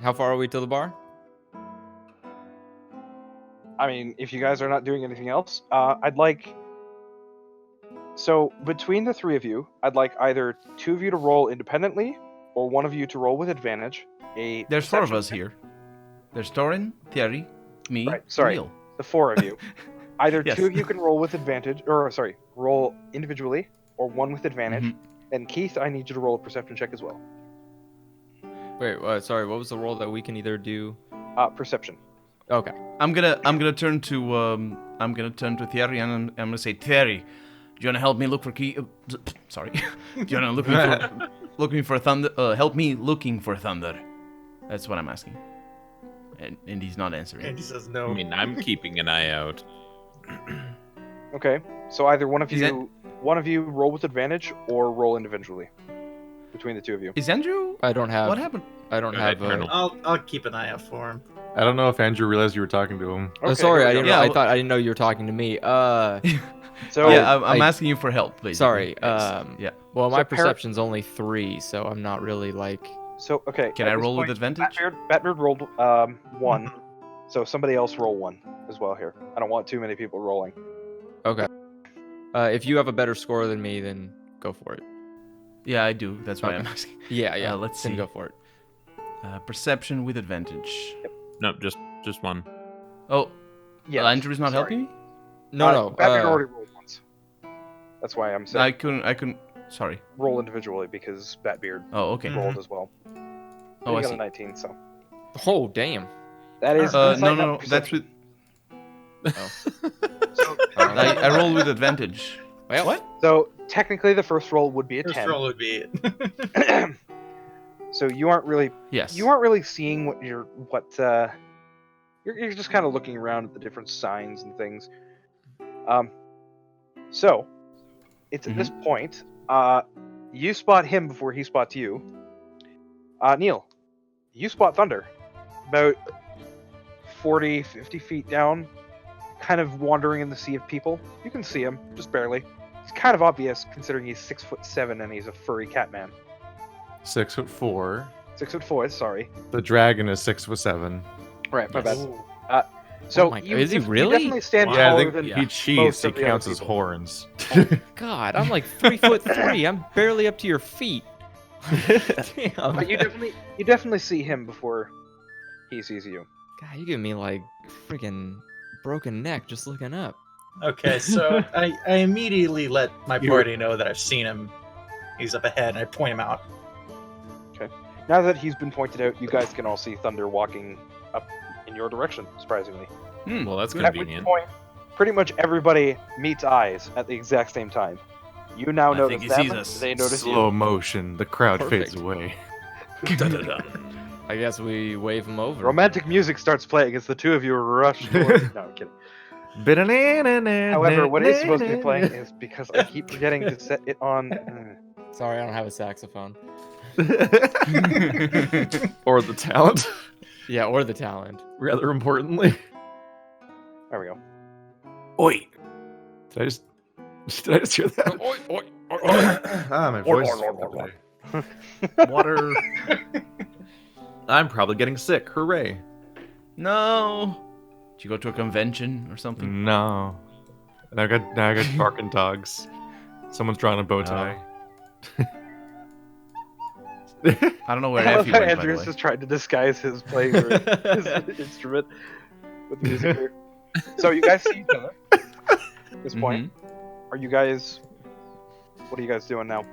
How far are we to the bar? I mean, if you guys are not doing anything else, I'd like... So, between the three of you, I'd like either two of you to roll independently, or one of you to roll with advantage. There's four of perception us check. here. There's Torin, Thierry, me, Right, sorry. Neil. The four of you. Either Yes. two of you can roll with advantage, or sorry, roll individually, or one with advantage. Mhm. And Keith, I need you to roll a perception check as well. Wait, sorry. What was the roll that we can either do? Perception. Okay. I'm gonna turn to Thierry and I'm gonna say, Thierry, do you wanna help me look for sorry. Do you wanna looking for thunder? Help me looking for thunder. That's what I'm asking. And he's not answering. And he says no. I mean, I'm keeping an eye out. Okay, so either one of Is you roll with advantage, or roll individually. Between the two of you. Is Andrew? I don't have. What happened? I don't Go have. ahead, Colonel. I'll keep an eye out for him. I don't know if Andrew realized you were talking to him. Okay, sorry, here I we didn't. go. Yeah, I didn't know you were talking to me. So, Yeah, I'm I- asking you for help, please. Sorry. Yeah. Well, So my Par- perception's only 3, so I'm not really like. So okay. Can at I this roll with point, advantage? Batbeard rolled 1, so somebody else roll 1 as well here. I don't want too many people rolling. Okay. If you have a better score than me, then go for it. Yeah, I do. That's why Okay. I'm asking. Yeah. Let's then see. go for it. Perception with advantage. No, just one. Oh, Yeah. Andrew's not helping me? No. Batbeard already rolled once. That's why I'm saying I couldn't. Sorry. roll individually because Batbeard Oh, okay. rolled as well. Oh, He I got see. a 19, so Oh, damn. that is. No. That's with. So, I roll with advantage. Well, what? so technically, the first roll would be a First 10. roll would be it. So you aren't really Yes. seeing what you're just kind of looking around at the different signs and things. So it's at this point, you spot him before he spots you. Neil, you spot Thunder about 40, 50 feet down, kind of wandering in the sea of people. You can see him, just barely. It's kind of obvious considering he's 6'7" and he's a furry cat man. 6'4". 6'4", sorry. The dragon is 6'7". Right, my Yes. bad. So Oh my- you, is he you really? definitely stand Yeah, I taller think than he cheats. most He of the other counts as people. horns. God, I'm like 3'3". I'm barely up to your feet. Damn. But you definitely see him before he sees you. God, you give me like freaking broken neck just looking up. Okay, so I immediately let my You- party know that I've seen him. He's up ahead, and I point him out. Now that he's been pointed out, you guys can all see Thunder walking up in your direction, surprisingly. Well, that's At which convenient. point, pretty much everybody meets eyes at the exact same time. You now I notice think he them, sees us. they notice Slow you. motion. The crowd Perfect. fades away. I guess we wave him over. Romantic music starts playing as the two of you rush towards... No, I'm kidding. However, what is supposed to be playing is, because I keep forgetting to set it on... Sorry, I don't have a saxophone. Or the talent, Yeah, or the talent. rather importantly. There we go. Oi! Did I just hear that? My voice. Water. I'm probably getting sick. Hooray! No. Did you go to a convention or something? No. Now I got barking dogs. Someone's drawing a bow tie. I don't know where I love Effie how went, by the Andrew's way. just trying to disguise his playing his instrument with music here. So you guys see each other at this point. Are you guys... What are you guys doing now?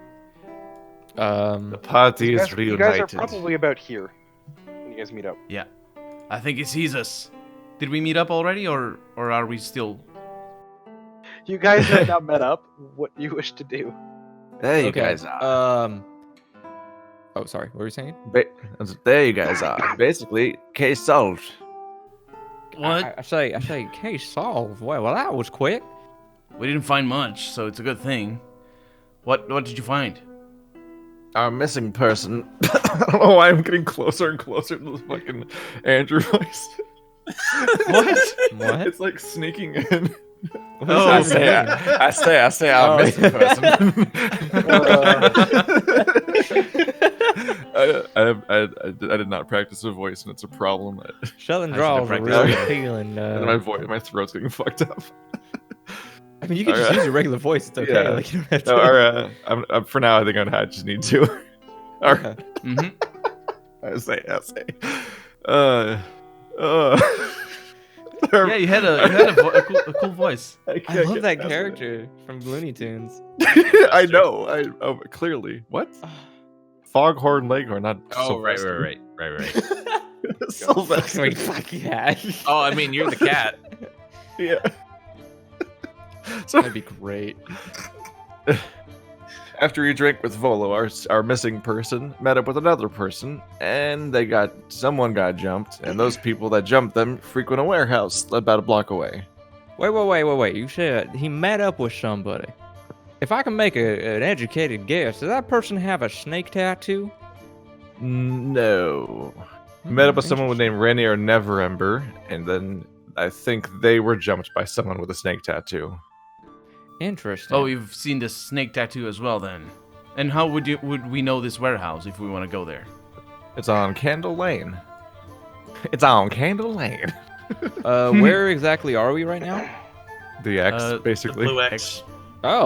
The party You is guys, you guys are reunited. probably about here when you guys meet up. I think he sees us. Did we meet up already, or are we still? You guys have now met up. What do you wish to do? There you Okay. guys are. Oh, sorry. What were you saying? There you guys are. Basically, case solved. What? I say, case solved. Well, that was quick. We didn't find much, so it's a good thing. What did you find? Our missing person. I don't know why I'm getting closer and closer to the fucking Andrew voice. What? What? It's like sneaking in. Oh, I say, our Oh. missing person. I did not practice a voice, and it's a problem. Sheldon I draws are should've really practiced. appealing. And my throat's getting fucked up. I mean, you can just Alright. use your regular voice. It's okay. Yeah. Like you don't have to. No, I'm for now. I think I just need to. All right. Mm-hmm. I say. Yeah, you had a cool voice. I love that character from Looney Tunes. I know. Clearly. What? Foghorn Leghorn, not Oh, right. Sylvester. Wait, fuck yeah. Oh, I mean, you're the cat. Yeah. So That'd be great. after you drank with Volo, our missing person met up with another person, and someone got jumped, and those people that jumped them frequent a warehouse about a block away. Wait. You said he met up with somebody. If I can make an educated guess, does that person have a snake tattoo? No. Met up with someone named Rainier Neverember, and then I think they were jumped by someone with a snake tattoo. Interesting. Oh, you've seen the snake tattoo as well, then. And how would we know this warehouse if we want to go there? It's on Candle Lane. It's on Candle Lane. Where exactly are we right now? The X, The basically. The blue X. Oh,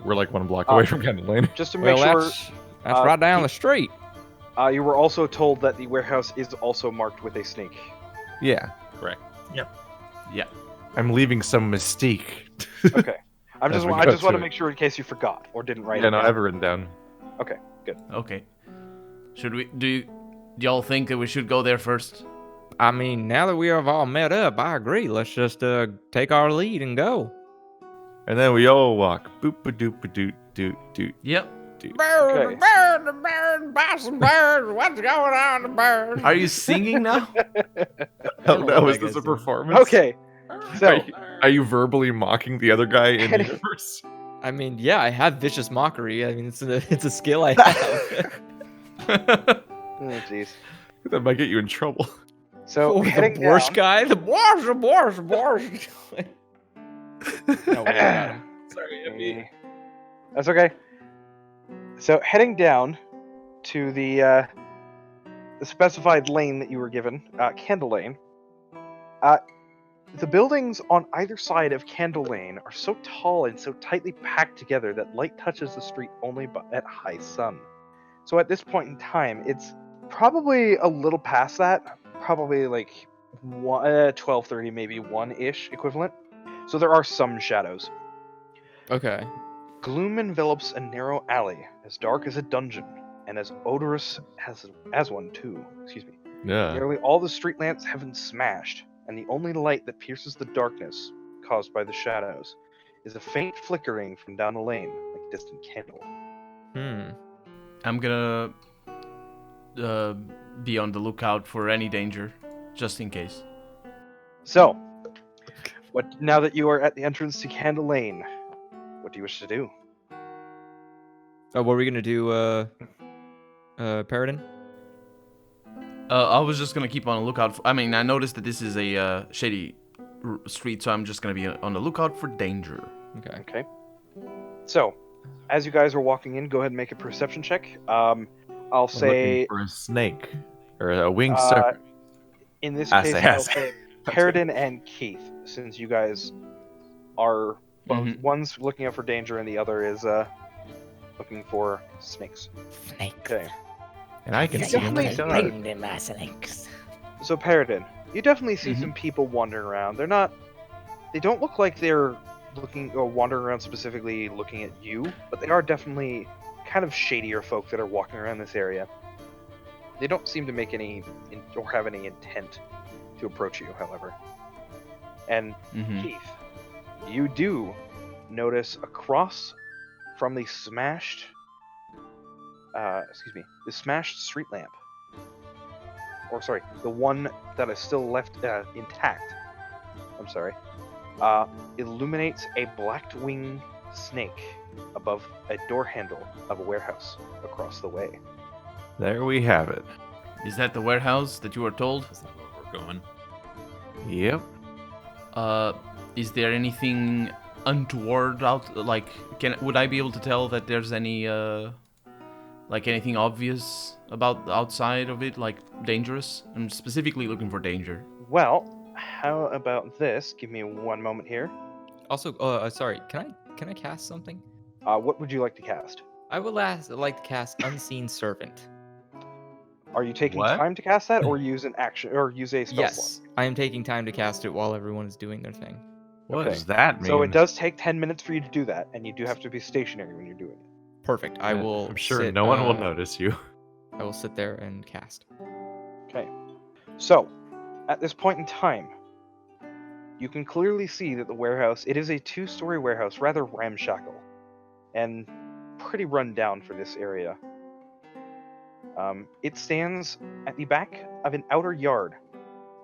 We're like one block away from Candle Lane. Just to make well, sure, that's right down the street. you were also told that the warehouse is also marked with a snake. Yeah. Correct. Yeah. I'm leaving some mystique. Okay. I As just we want go to through make sure in case you forgot or didn't write Yeah, it no, I down. have it written down. Okay. Should we do y'all think that we should go there first? I mean, now that we have all met up, I agree. Let's just take our lead and go. And then we all walk. Boop-a-doop-a-doot-doot-doot. Yep. Okay. buy some birds. What's going on, the bird? Are you singing now? Oh know no, what is I this a guess. performance? Okay. So, Are you verbally mocking the other guy in universe? I mean, yeah, I have vicious mockery. I mean, it's a skill I have. oh jeez. That might get you in trouble. So Oh, the heading Borscht down. guy, the Borscht. No, we got him. Sorry, That's okay. So heading down to the specified lane that you were given, Candle Lane. The buildings on either side of Candle Lane are so tall and so tightly packed together that light touches the street only at high sun. So at this point in time, it's probably a little past that, probably like 12:30, maybe 1-ish equivalent. So there are some shadows. Okay. Gloom envelops a narrow alley, as dark as a dungeon, and as odorous as one too. Excuse me. Yeah. Nearly all the street lamps have been smashed, and the only light that pierces the darkness caused by the shadows is a faint flickering from down the lane, like a distant candle. I'm gonna be on the lookout for any danger, just in case. So, now that you are at the entrance to Candle Lane, what do you wish to do? Oh, what were we gonna do, Paradin? I was just gonna keep on the lookout. I noticed that this is a shady street, so I'm just gonna be on the lookout for danger. Okay. Okay. So, as you guys are walking in, go ahead and make a perception check. I'll I'm say looking for a snake or a winged Uh, serpent. in this I case, say, I'll say Paradin and Keith, since you guys are both Mhm. one's looking out for danger and the other is looking for snakes. Snake. Okay. And I can You see him definitely inside. my snakes. So Paradin, you definitely see Mhm. some people wandering around. They don't look like they're looking or wandering around specifically looking at you, but they are definitely kind of shadier folk that are walking around this area. They don't seem to make any or have any intent to approach you, however. And Mm-hmm. Keith, you do notice across from the smashed street lamp. Or sorry, the one that is still left intact. I'm sorry. Illuminates a black-winged snake above a door handle of a warehouse across the way. There we have it. Is that the warehouse that you were told? Is that where we're going? Yep. Is there anything untoward out? Like, would I be able to tell that there's any Like anything obvious about the outside of it, like dangerous? I'm specifically looking for danger. Well, how about this? Give me 1 moment here. Also, sorry, can I cast something? What would you like to cast? I would like to cast Unseen Servant. Are you taking What? time to cast that, or use an action, or use a spell Yes, I am taking time to cast it while everyone is doing their thing. What Okay. does that slot? mean? So it does take 10 minutes for you to do that, and you do have to be stationary when you're doing it. Perfect. I will. I'm sure sit, no one will notice you. I will sit there and cast. Okay. So, at this point in time, you can clearly see that the warehouse, it is a 2-story warehouse, rather ramshackle, and pretty run down for this area. It stands at the back of an outer yard,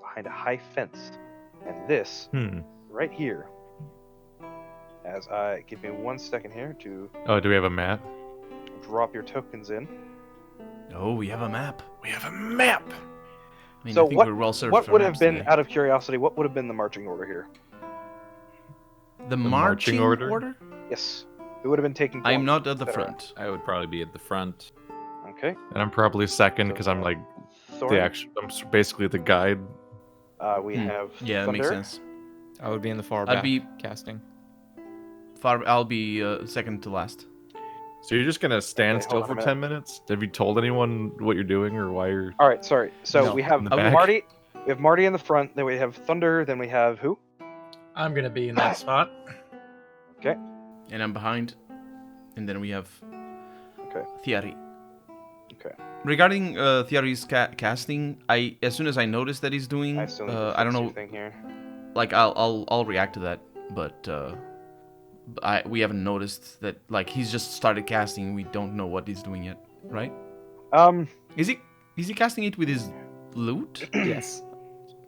behind a high fence. And this, right here, give me 1 second here to Oh, do we have a map? drop your tokens in. Oh, we have a map. We have a map. I mean, So I think what- we're well served. What for would have maps been, today. out of curiosity, what would have been the marching order here? the marching marching order? order? Yes. Who would have been taking I'm points, not at the etc.? front. I would probably be at the front. Okay. And I'm probably second because I'm like Thorin, basically the guide. we have Yeah, that Thunder. makes sense. I would be in the far I'd back be- casting. I'll be second to last. So you're just gonna stand Okay, still hold on for a 10 minutes? Have you told anyone what you're doing or why you're? All right, sorry. So No, we have in the back. Marty. We have Marty in the front. Then we have Thunder. Then we have who? I'm gonna be in that spot. And I'm behind. And then we have Okay. Thierry. Okay. Regarding Thierry's casting, as soon as I notice that he's doing, I still need to I don't fix your know, thing here. like I'll react to that, but we haven't noticed that, like, he's just started casting. We don't know what he's doing yet, right? Is he casting it with his lute? Yes.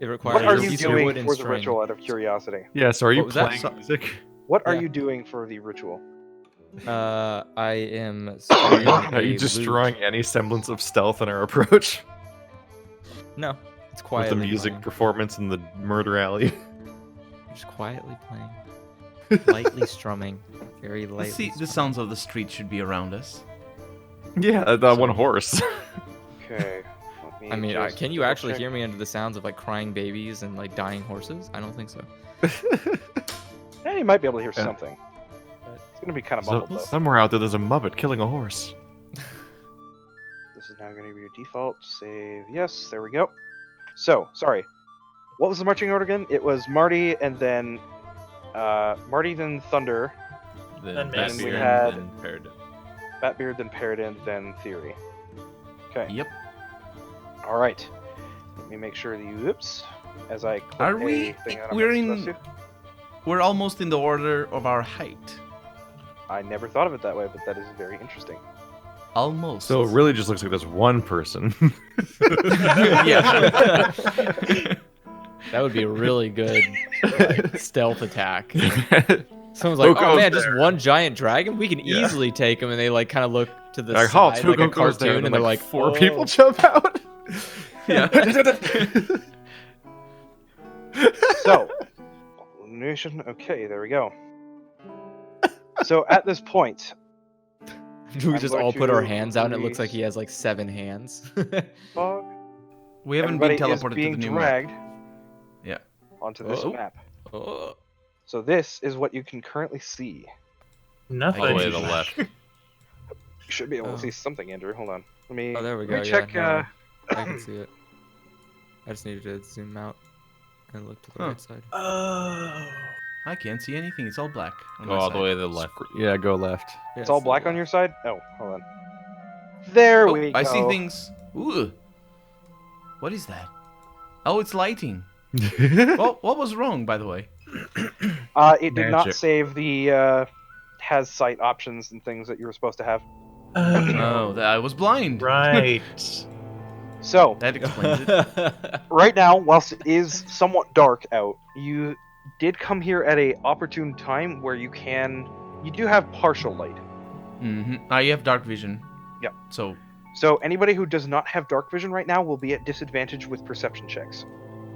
It What requires are a you piece of doing wood and for the string. ritual? Out of curiosity, Yeah. So are you What was that? playing So- music? what are Yeah. you doing for the ritual? I am. stringing Are you a destroying lute. any semblance of stealth in our approach No, it's with quietly the music playing. performance in the murder alley? Just quietly playing, lightly strumming, very lightly. See, the sounds of the street should be around us. Yeah, the one horse. Okay. let me I mean, just can you double actually check. hear me under the sounds of like crying babies and like dying horses? I don't think so. Yeah, you might be able to hear Yeah. something. It's gonna be kind of So- muffled though. somewhere out there, there's a muppet killing a horse. This is now going to be your default save. Yes, there we go. So, sorry. What was the marching order again? It was Marty and then Thunder, Then Then Batbeard, Mason. We had- then Paradise. Batbeard, then Paradin, then Theory. Okay. Yep. All right. Let me make sure that you. Oops. As I click Are a we- thing that I'm we're not in- supposed to. We're almost in the order of our height. I never thought of it that way, but that is very interesting. Almost. So it really just looks like there's one person. yeah. That would be a really good stealth attack. Someone's Who like, "Oh goes man, just there?" one giant dragon? We can Yeah. easily take him." And they like kind of look to the Like, side, halt, who like a goes there? cartoon, and then, they're like, four "Oh." people jump out. Yeah. So, illumination. Okay, there we go. So at this point, We I'm just going all put our to hands out, and it looks like release- he has like 7 hands. fog, We haven't everybody been is teleported to being the new map. dragged Yeah. onto this Oh. map. Oh. So this is what you can currently see. Nothing. All the way to the left. You should be able Oh. to see something, Andrew. Hold on. Let me. Oh, there we let go. me Yeah, check. no, I can see it. I just needed to zoom out and look to the Huh. right side. Oh. I can't see anything. It's all black. on Go my all the side. way to the left. Yeah, go left. It's all black on your side. Oh, hold on. There Oh, we go. I see things. Ooh. What is that? Oh, it's lighting. Well, what was wrong, by the way? It did not Magic. save the has sight options and things that you were supposed to have. Oh, that I was blind. Right. So That explains it. right now, whilst it is somewhat dark out, you did come here at a opportune time where you do have partial light. I have dark vision. Yep. So, So anybody who does not have dark vision right now will be at disadvantage with perception checks.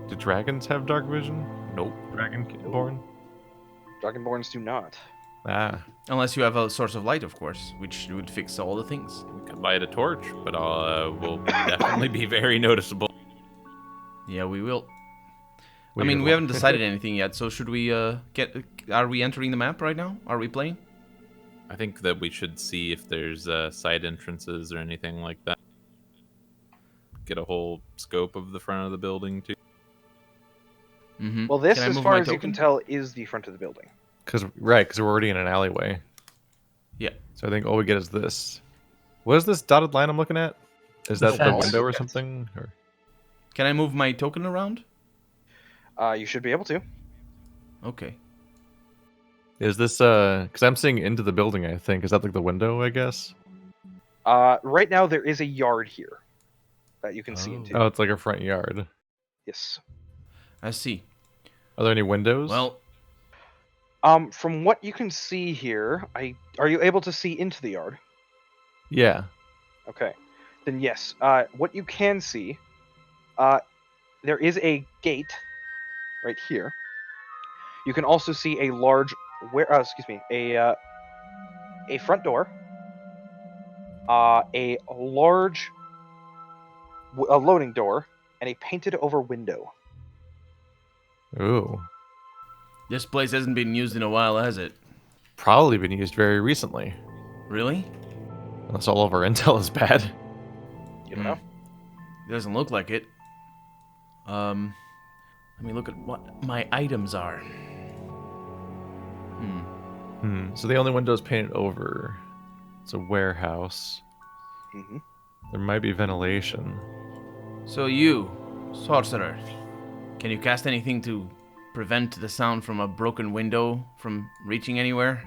Do dragons have dark vision? Nope. Dragonborn? Dragonborns do not. Ah. Unless you have a source of light, of course, which would fix all the things. We could light a torch, but will definitely be very noticeable. Yeah, we will. I Weird mean, we one. haven't decided anything yet, so should we are we entering the map right now? Are we playing? I think that we should see if there's side entrances or anything like that. Get a whole scope of the front of the building too. Mm-hmm. Well, this, Can I as move far my as you can token? tell, is the front of the building. Because we're already in an alleyway. Yeah. So I think all we get is this. What is this dotted line I'm looking at? Is that the Fence. window or Fence. something? Or... Can I move my token around? You should be able to. Okay. Is this because I'm seeing into the building, I think. Is that like the window, I guess? Right now, there is a yard here that you can see into. Oh, it's like a front yard. Yes. I see. Are there any windows? Well, From what you can see here, are you able to see into the yard? yeah. Okay. Then yes. What you can see, there is a gate right here. You can also see a large, a front door, a large, a loading door, and a painted over window. Ooh. this place hasn't been used in a while, has it? Probably been used very recently. Really? Unless all of our intel is bad. You don't know. It doesn't look like it. Let me look at what my items are. So the only window is painted over. It's a warehouse. Mm-hmm. There might be ventilation. So you, sorcerer, can you cast anything to prevent the sound from a broken window from reaching anywhere?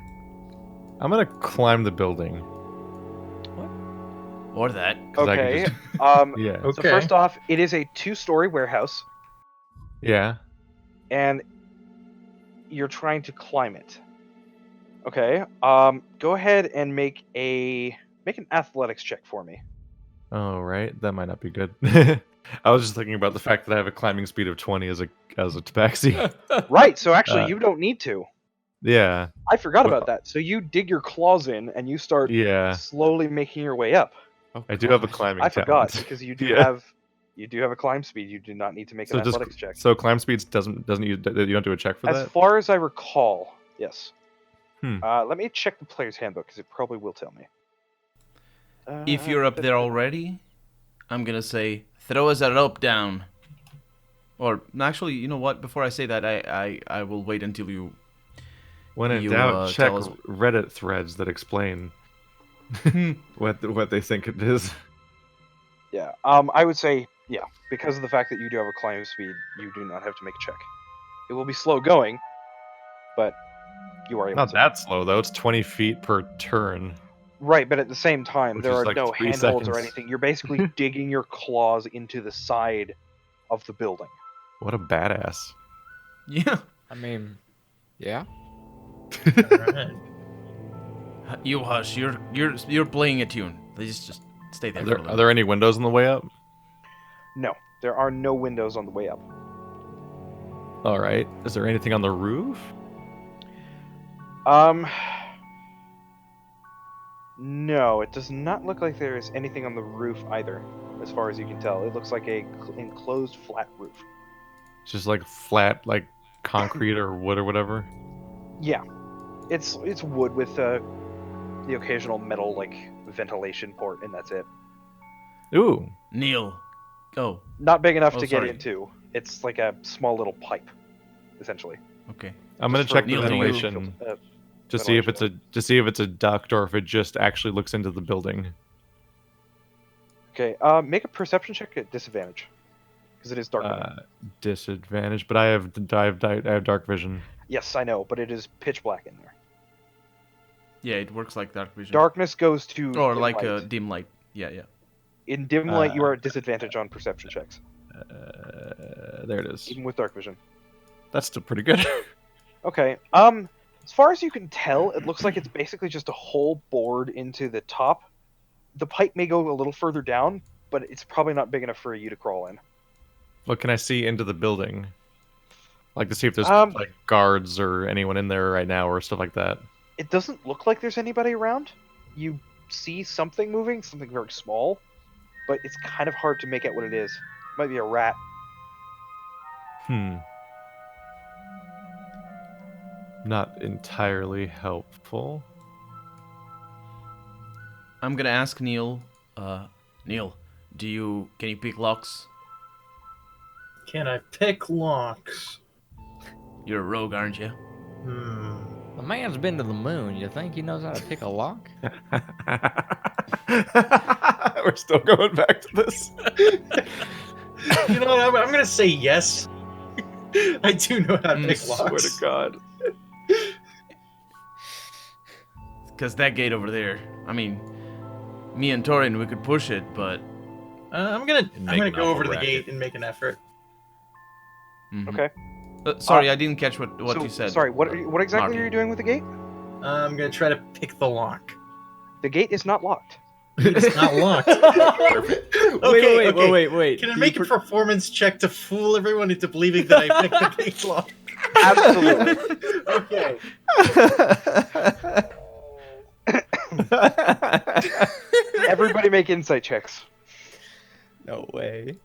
I'm gonna climb the building. Or that? 'Cause I can Okay. just- Yeah. So first off, it is a 2-story warehouse, Yeah. and you're trying to climb it. Okay. Go ahead and make an athletics check for me. Oh, right. That might not be good. I was just thinking about the fact that I have a climbing speed of 20 as a tabaxi. Right. So actually, you don't need to. Yeah. I forgot Well- about that. So you dig your claws in and you start Yeah. slowly making your way up. I do have a climbing I forgot talent. because you do Yeah. have a climb speed. You do not need to make So an just athletics check. so climb speeds doesn't you don't do a check for As that? far as I recall, yes. Hmm. Let me check the player's handbook because it probably will tell me. If you're up there already, I'm gonna say, throw us a rope down. Or, actually, you know what? Before I say that, I will wait until you... When in you, doubt, check tell us- Reddit threads that explain what they think it is. Yeah. I would say because of the fact that you do have a climb speed, you do not have to make a check. It will be slow going, but you are able Not to. that slow though. It's 20 feet per turn. Right, but at the same time, Which there is are like no 3 handholds or seconds. anything. You're basically digging your claws into the side of the building. What a badass. Yeah. I mean, yeah. Alright. You hush. You're playing a tune. Please just stay there. Are there any windows on the way up? No, there are no windows on the way up. All right. Is there anything on the roof? No, it does not look like there is anything on the roof either, as far as you can tell. It looks like a enclosed flat roof. It's just like flat, like concrete or wood or whatever. Yeah, it's wood with the occasional metal like ventilation port, and that's it. Ooh. Neil. Oh, Not big enough Oh, to sorry. get into. It's like a small little pipe, essentially. okay. I'm gonna Just for check the Neil, do you- ventilation Uh, to see if it's a duct or if it just actually looks into the building. Okay, make a perception check at disadvantage, because it is dark. Disadvantage, but I have dark vision. Yes, I know, but it is pitch black in there. Yeah, it works like dark vision. Darkness goes to Or dim like light. a dim light. Yeah. In dim light, you are at disadvantage on perception checks, There it is. even with dark vision. That's still pretty good. Okay. As far as you can tell, it looks like it's basically just a hole bored into the top. The pipe may go a little further down, but it's probably not big enough for you to crawl in. What can I see into the building? Like to see if there's Um, like guards or anyone in there right now or stuff like that. It doesn't look like there's anybody around. You see something moving, something very small, but it's kind of hard to make out what it is. It might be a rat. Not entirely helpful. I'm gonna ask Neil. Neil, can you pick locks? Can I pick locks? You're a rogue, aren't you? The man's been to the moon. You think he knows how to pick a lock? We're still going back to this. You know what? I'm gonna say yes. I do know how to pick locks. Swear to God. Because that gate over there, I mean, me and Torin, we could push it, but... I'm gonna make go over to the racket. gate and make an effort. Mhm. Okay. Sorry, I didn't catch what So, you said. Sorry, what exactly Marty. are you doing with the gate? I'm gonna try to pick the lock. The gate is not locked. It's not locked. Wait. Can I make a performance check to fool everyone into believing that I picked the gate lock? Absolutely. Okay. Everybody make insight checks. No way.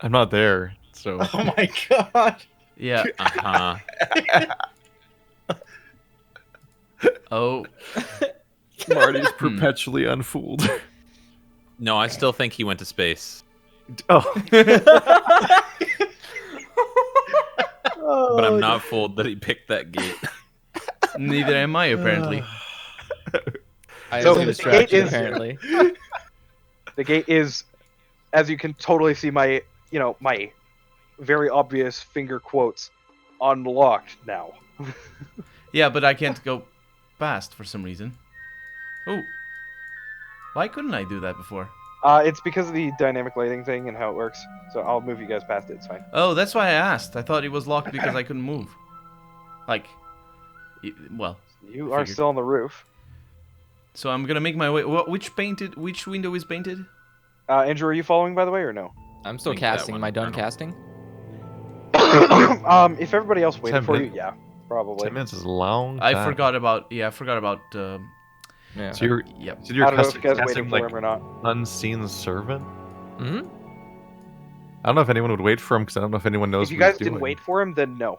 I'm not there, so. Oh my god. Yeah. Uh-huh. Oh. Marty's perpetually unfooled. No, I still think he went to space. Oh. But I'm not fooled that he picked that gate. Neither am I, apparently. I So was a the distraction, gate is- apparently. The gate is, as you can totally see, my very obvious finger quotes, unlocked now. Yeah, but I can't go past for some reason. Oh. Why couldn't I do that before? It's because of the dynamic lighting thing and how it works. So I'll move you guys past it. It's fine. Oh, that's why I asked. I thought it was locked because I couldn't move. Like, well. You are Figured. still on the roof. So I'm gonna make my way. Which window is painted? Andrew, are you following, by the way, or no? I'm still Think that casting. one, Am I done I don't know. casting? If everybody else waited 10 for you, minutes. yeah, probably. 10 minutes is a long I time. forgot about. Yeah, I forgot about. Yeah. So you're, Yep. so you're I don't know if you guys casting waited for like him or not. unseen servant? Hmm? I don't know if anyone would wait for him because I don't know if anyone knows If you what he's guys didn't doing. wait for him, then no.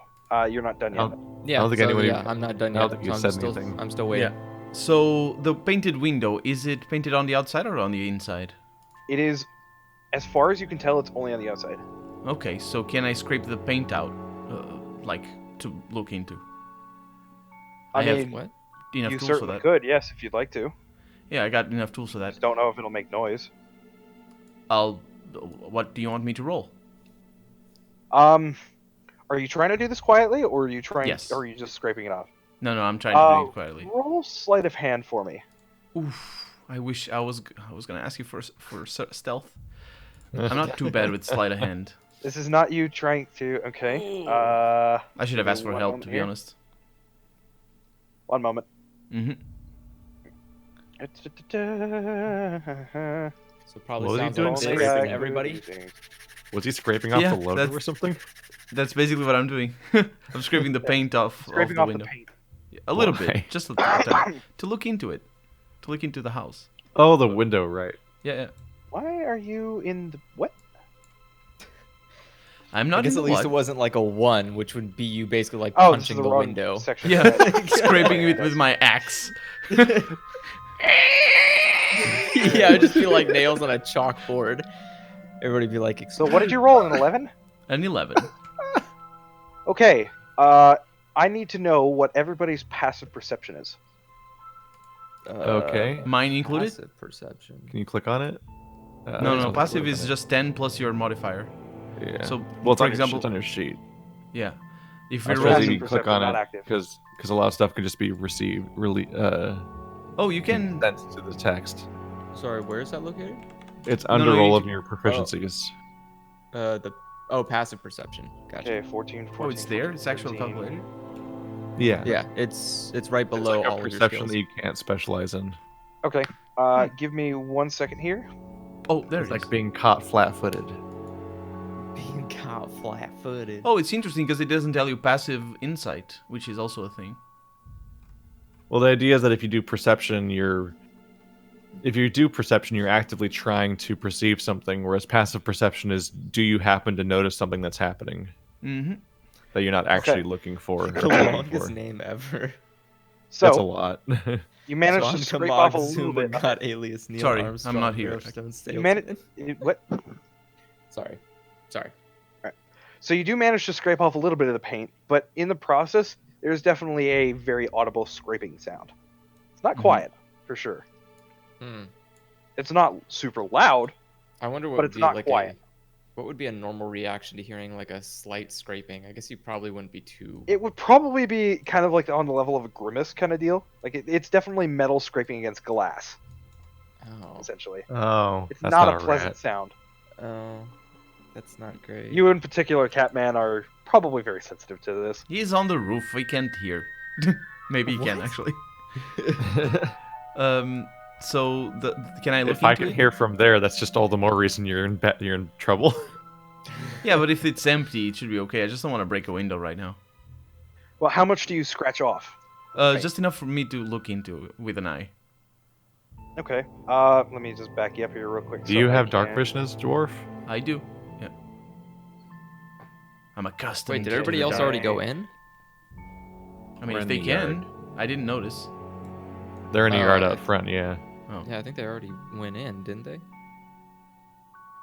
You're not done yet. Yeah. don't think so, anyone yeah, even- I'm not done I yet. don't think you so said I'm still, anything. I'm still waiting. Yeah. So the painted window, is it painted on the outside or on the inside? It is, as far as you can tell, it's only on the outside. Okay, so can I scrape the paint out, like to look into? I have mean, What? Enough you tools for certainly that. could, yes, if you'd like to. Yeah, I got enough tools for that. Just don't know if it'll make noise. What do you want me to roll? Are you trying to do this quietly, or are you trying? Yes. Or are you just scraping it off? No, I'm trying to do it quietly. Roll sleight of hand for me. Oof. I wish I was gonna ask you for stealth. I'm not too bad with sleight of hand. This is not you trying to. Okay. I should have asked for One help, moment to be here. honest. One moment. Mm-hmm. So probably What was he sounds doing? like Scraping scraping everybody. Was he scraping off Yeah, the logo that's- or something? That's basically what I'm doing. I'm scraping the paint off Scraping the off window. the paint. A little Why? bit, just a tiny, to look into it, to look into the house. Oh, the window, right. Yeah. Why are you in the what? I'm I not guess in at the least it what? wasn't like a 1, which would be you basically like Oh, this is punching the the wrong window. section. Yeah, scraping it with my axe. Yeah, it'd just be like nails on a chalkboard. Everybody'd be like, So what did you roll? An 11? An 11. Okay. I need to know what everybody's passive perception is. Okay. Mine included? Passive perception. Can you click on it? No, passive is just 10 plus your modifier. Yeah. So, well, it's for on example, it's on your sheet. yeah. If I you suppose roll, you Passive can click perception on not it active. because a lot of stuff can just be received, oh, you can. sent to the text. Sorry, where is that located? It's no, under you all can- of your proficiencies. Passive perception. Gotcha. Okay, 14, 14. Oh, it's there. It's actually 13. calculated. Yeah. Yeah, it's right It's below like a all of your perception skills. that you can't specialize in. Okay. Give me 1 second here. Oh, there It's it is. like being caught flat-footed. Being God, flat-footed. Oh, it's interesting because it doesn't tell you passive insight, which is also a thing. Well, the idea is that if you do perception, you're actively trying to perceive something, whereas passive perception is, do you happen to notice something that's happening Mm-hmm. that you're not actually looking for? The longest name ever. That's a So lot. you managed to scrape off a little bit. got alias Neil Sorry, Armstrong. I'm not here. You managed. What? Sorry. So you do manage to scrape off a little bit of the paint, but in the process, there's definitely a very audible scraping sound. It's not quiet, for sure. It's not super loud, I wonder what but would it's be not like quiet. what would be a normal reaction to hearing like a slight scraping? I guess you probably wouldn't be too. It would probably be kind of like on the level of a grimace kind of deal. Like it's definitely metal scraping against glass, Oh. essentially. Oh, It's that's not a rat. pleasant sound. Oh. That's not great. You in particular, Catman, are probably very sensitive to this. He's on the roof. We can't hear. Maybe he can What? actually. So can I look If I into can it? hear from there, that's just all the more reason you're in trouble. Yeah, but if it's empty, it should be okay. I just don't want to break a window right now. Well, how much do you scratch off? Just enough for me to look into it with an eye. Okay. Let me just back you up here real quick. Do so you I have dark can- vision as dwarf? I do. Yeah. I'm accustomed. Wait, did to everybody the else dark. already go in? I mean, We're if in they the can, yard. I didn't notice. They're in the Oh, yard okay. out front, yeah. Oh. Yeah, I think they already went in, didn't they?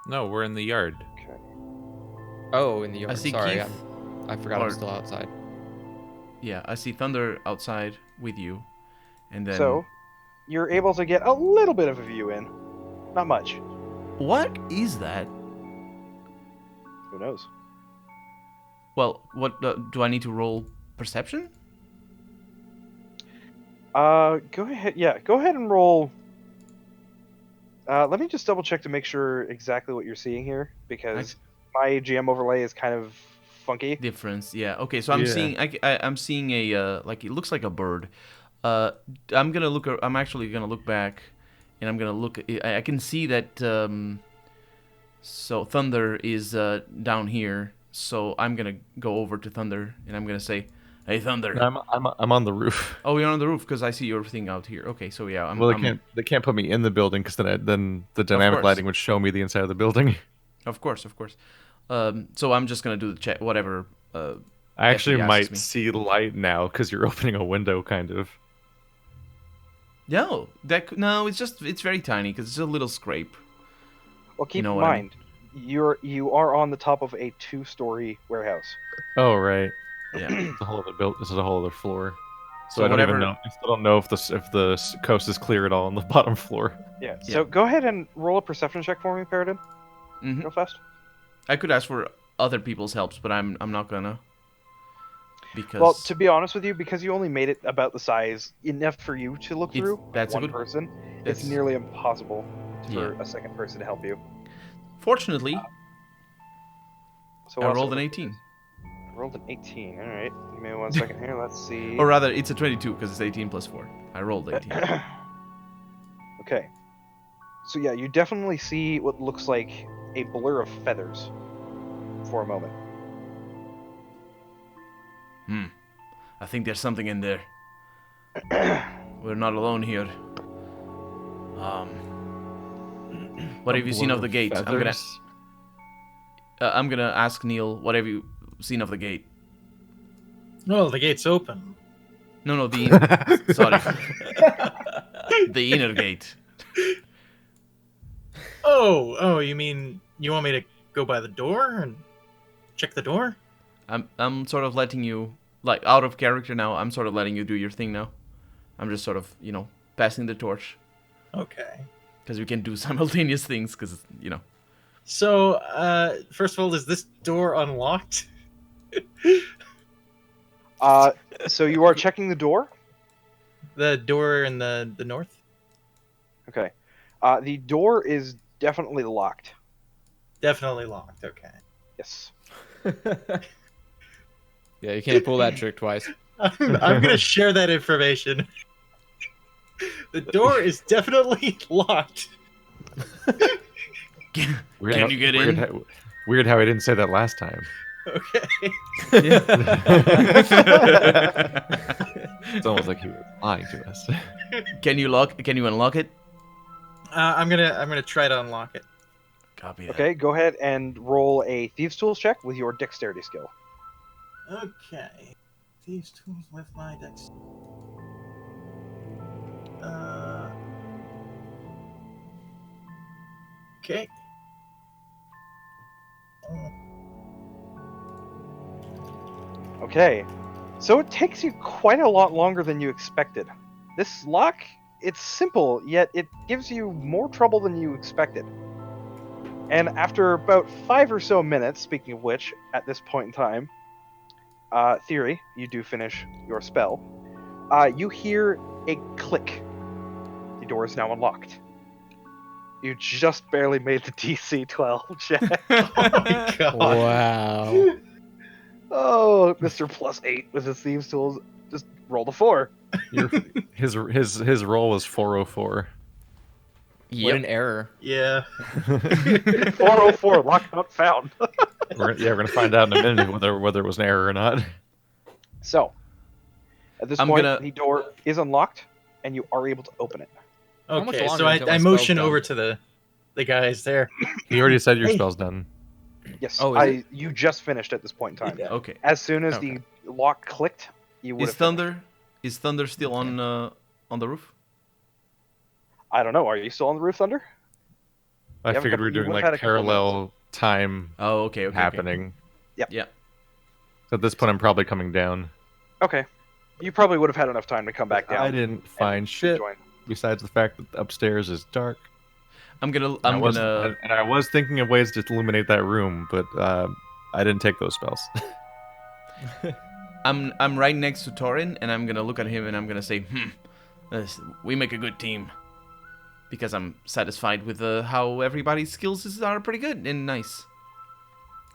No, we're in the yard. Okay. Oh, in the yard. I see Sorry, Keith. I forgot I'm Or- still outside. Yeah, I see Thunder outside with you, and then. So, you're able to get a little bit of a view in. Not much. What is that? Who knows? Well, what do I need to roll perception? Go ahead. Yeah, go ahead and roll. Let me just double check to make sure exactly what you're seeing here, because my GM overlay is kind of funky. Difference, yeah. Okay, so I'm Yeah. seeing I'm seeing a like it looks like a bird. I'm gonna look. I'm actually gonna look back, and I'm gonna look. I can see that. So Thunder is down here. So I'm gonna go over to Thunder, and I'm gonna say, "Hey, Thunder." I'm on the roof. Oh, you're on the roof because I see your thing out here. Okay, so yeah, Well, they can't put me in the building because then the dynamic course. lighting would show me the inside of the building. Of course. So I'm just gonna do the check. Whatever. I actually asks might me. see light now because you're opening a window, kind of. No, it's very tiny because it's a little scrape. Well, keep know in what I mean. mind, you are on the top of a 2-story warehouse. Oh right, Yeah. it's a whole other This is a whole other floor. So So I don't even whatever- know. I still don't know if the coast is clear at all on the bottom floor. Yeah. So go ahead and roll a perception check for me, Paradin, hmm real fast. I could ask for other people's helps, but I'm not gonna. Because Well, to be honest with you, because you only made it about the size enough for you to look It's- through, that's a one good- person, that's- it's nearly impossible for Yeah. a second person to help you. fortunately, So I I'll rolled start an with- 18, I rolled an 18. All right. Give me 1 second here. Let's see. or rather, it's a 22 because it's 18 plus 4. I rolled 18. Okay. So yeah, you definitely see what looks like a blur of feathers for a moment. I think there's something in there. We're not alone here. What have you seen of the gate? I'm gonna ask Neil. What have you seen of the gate? Well, the gate's open. No, the sorry, the inner gate. Oh, you mean you want me to go by the door and check the door? I'm sort of letting you, like, out of character now. I'm sort of letting you do your thing now. I'm just sort of, passing the torch Okay. because we can do simultaneous things. Because So, first of all, is this door unlocked? So you are checking the door. The door in the north? Okay. The door is definitely locked. Definitely locked. Okay. Yes. Yeah, you can't pull that trick twice. I'm gonna share that information. The door is definitely locked. can you get in? Weird how he didn't say that last time. Okay. It's almost like he was lying to us. Can you unlock it? I'm gonna try to unlock it. Copy that. Okay, go ahead and roll a Thieves' Tools check with your dexterity skill. Okay. These tools with my dex. Okay. Okay, so it takes you quite a lot longer than you expected. This lock, it's simple, yet it gives you more trouble than you expected. And after about 5 or so minutes, speaking of which, at this point in time, Theory, you do finish your spell. You hear a click. The door is now unlocked. You just barely made the DC 12 check. Oh my god. Wow. Oh, Mr. +8 with his Thieves' Tools just rolled a 4. His roll was 404. What an error. Yeah. 404, locked not found. We're gonna find out in a minute whether it was an error or not. So, at this point, the door is unlocked, and you are able to open it. much Okay, longer so until my I spell's motion done? over to the guys there. You already said your Hey. spell's done. Yes, Oh, is you just finished at this point in time. Yeah. Okay. As soon as Okay. the lock clicked, you would Is have finished. Thunder still on the roof? I don't know. Are you still on the roof, Thunder? I You have a figured couple- we were you doing would've had like a couple parallel time Oh, okay. happening. Yeah. So at this point, I'm probably coming down. Okay. You probably would have had enough time to come back down. I didn't find shit Join. besides the fact that upstairs is dark. I'm gonna. And I was thinking of ways to illuminate that room, but I didn't take those spells. I'm right next to Torin, and I'm gonna look at him, and I'm gonna say, we make a good team. Because I'm satisfied with how everybody's skills are pretty good and nice.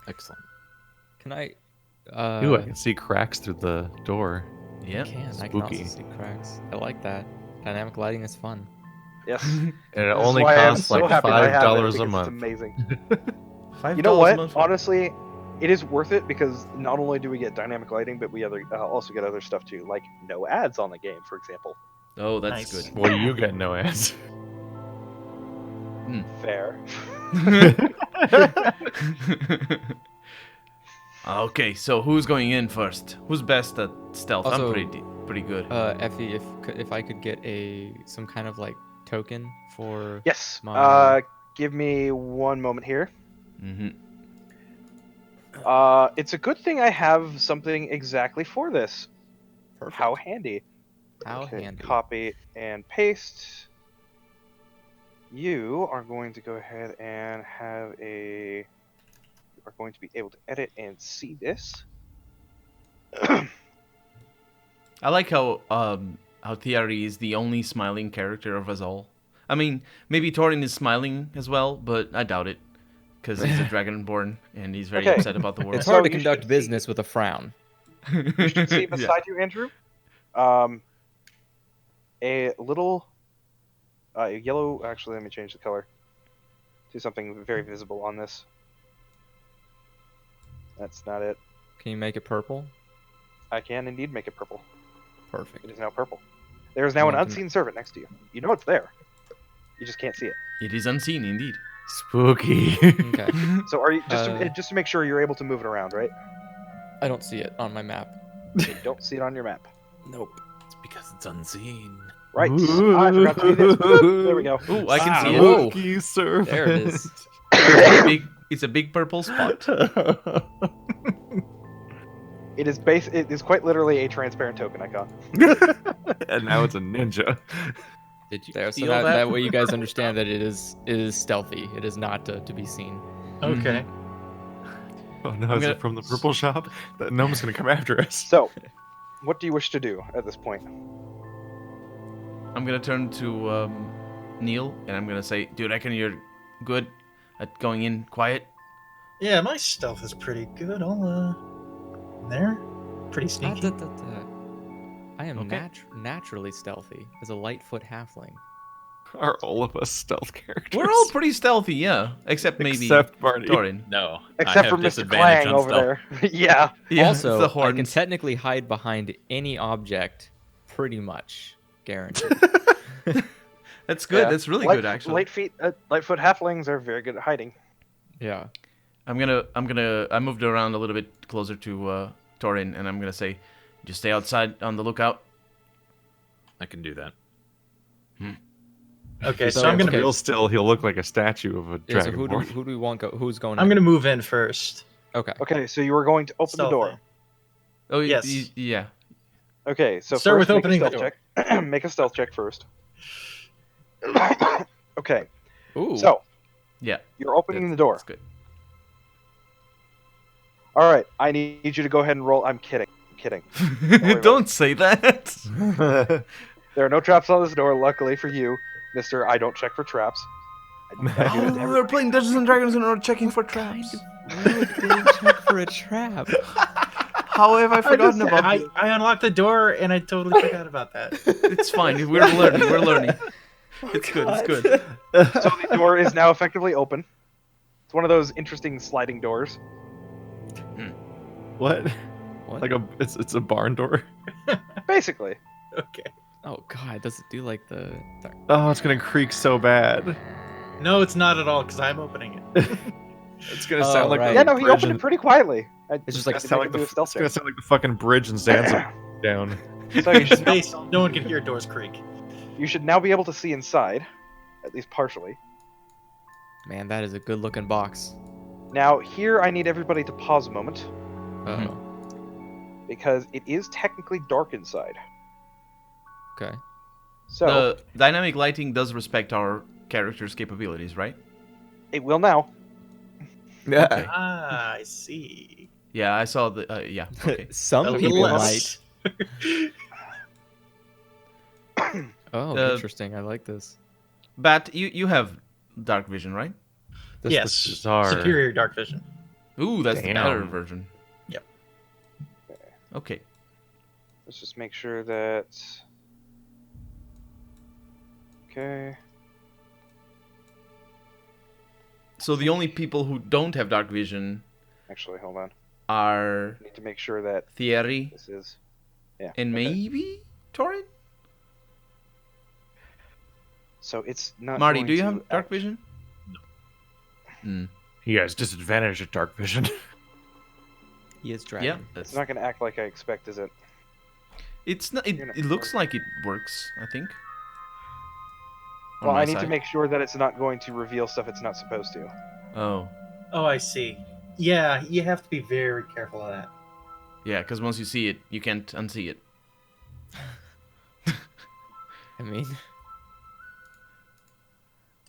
Excellent. Can I? Ooh, I can see cracks through the door. Yeah. I can also Spooky. see cracks. I like that. Dynamic lighting is fun. Yes. And it This is only why I'm costs so like happy that I have it, $5 a because month. It's amazing. $5 You know a what? month. Honestly, it is worth it because not only do we get dynamic lighting, but we also get other stuff too, like no ads on the game, for example. Oh, that's Nice. good. Well, you get no ads. Fair. Okay, so who's going in first? Who's best at stealth? Also- I'm pretty good. Effie, if I could get some kind of like token for Yes. My- Give me one moment here. Mm-hmm. It's a good thing I have something exactly for this. perfect. How handy. How Okay, handy. Copy and paste. You are going to go ahead and you are going to be able to edit and see this. I like how Thierry is the only smiling character of us all. I mean, maybe Torin is smiling as well, but I doubt it, because he's a dragonborn and he's very Okay. upset about the world. It's So hard to you conduct should business with a frown. You should see beside you, Andrew, a little yellow. Actually, let me change the color to something very visible on this. That's not it. Can you make it purple? I can indeed make it purple. Perfect. It is now purple. There is now an One can- unseen servant next to you. You know it's there. You just can't see it. It is unseen, indeed. Spooky. Okay. So are you Uh, just to make sure you're able to move it around, right? I don't see it on my map. You don't see it on your map. Nope. It's because it's unseen. Right. I forgot to do this. Boop, there we go. Ooh, I can see it. Whoa. Spooky servant. There it is. It's a big purple spot. It is quite literally a transparent token icon. And now it's a ninja. Did you There. So steal that way you guys understand that it is stealthy. It is not to be seen. Okay. Oh no, I'm is gonna- it from the purple shop? That gnome's gonna come after us. So, what do you wish to do at this point? I'm gonna turn to Neil and I'm gonna say, "Do you reckon you're good at going in quiet?" Yeah, my stealth is pretty good. I'll there. Pretty sneaky. I am Okay. naturally stealthy as a Lightfoot halfling. Are all of us stealth characters? We're all pretty stealthy, yeah. Except maybe Except Marty. Torin. No. Except I for have Mr. disadvantage Clang on over stealth. there. Yeah. Yeah, it's Also, the I can horns. technically hide behind any object, pretty much guaranteed. That's good. Yeah. That's really good, actually. Lightfoot halflings are very good at hiding. Yeah. I moved around a little bit closer to Torin, and I'm gonna say, just stay outside on the lookout. I can do that. Okay, So so I'm okay. gonna Real still, he'll look like a statue of a Yeah, so dragonborn. who do we want go? Who's going? I'm in? gonna move in first. Okay. Okay, so you were going to open the door. Stealthy. Oh, Yes. yeah. Okay, so Start first with make opening a the stealth check. Make a stealth check first. Okay, Ooh. so Yeah. you're opening the door. That's good. All right, I need you to go ahead and roll. I'm kidding. about Don't say that. There are no traps on this door, luckily for you, Mister. I don't check for traps. I do that to Oh, we're everybody. playing Dungeons and Dragons and we're checking for traps. Would they check for a trap? How have I forgotten about I this? unlocked the door and I totally forgot about that. It's fine. We're learning. We're learning. It's good. It's good. So the door is now effectively open. It's one of those interesting sliding doors. What? What? Like it's a barn door. Basically. Okay. Oh god, does it do like the? Oh, it's gonna creak so bad. No, it's not at all because I'm opening it. It's gonna Oh, sound like right. the Yeah, no, he bridge opened in- it pretty quietly. It's just like It's gonna sound like the, do a stealth it's gonna check. sound like the fucking bridge in Zanzibar down. So you should, Space. No one can hear doors creak. you should now be able to see inside, at least partially. man, that is a good looking box. Now, here I need everybody to pause a moment, Oh. because it is technically dark inside. Okay. So, The dynamic lighting does respect our character's capabilities, right? it will now. Yeah. Ah, I see. Yeah, I saw the. Yeah. Okay. Some A people little might. less. Oh, The- interesting. I like this. Bat, you have dark vision, right? This Yes. is our Superior dark vision. Ooh, that's the better Damn. version. Yep. Okay. Let's just make sure that. Okay. So the only people who don't have dark vision Actually, hold on. are I need to make sure that Thierry this is. Yeah. and okay. maybe Torin? So it's not. Marty, going do you to have dark act- vision? He has disadvantage at dark vision. He is Yeah, dragon. It's that's. not going to act like I expect, is it? It's not. It, You're not it looks sure. like it works. I think. On Well, my I need to side. make sure that it's not going to reveal stuff it's not supposed to. Oh, Oh, I see. Yeah, you have to be very careful of that. yeah. Because once you see it, you can't unsee it. I mean,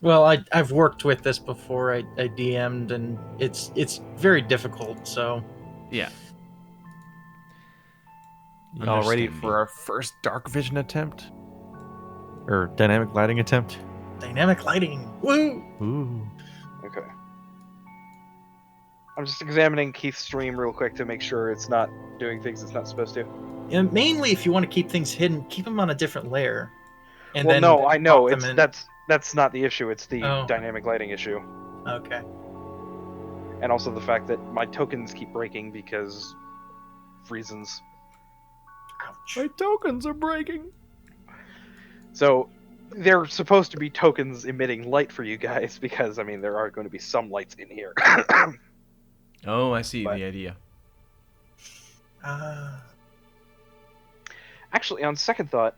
Well, I've worked with this before. I DM'd, and it's very difficult. So Yeah. All ready Understand for me. our first dark vision attempt? Or dynamic lighting attempt? dynamic lighting. Woo! Ooh. Okay. I'm just examining Keith's stream real quick to make sure it's not doing things it's not supposed to. And mainly, if you want to keep things hidden, keep them on a different layer. And Well, then no, I know pop it's them in. that's not the issue. It's the Oh. dynamic lighting issue, Okay. and also the fact that my tokens keep breaking because reasons. Ouch. My tokens are breaking. So they're supposed to be tokens emitting light for you guys because I mean there are going to be some lights in here. Oh, I see But- the idea. Actually, on second thought,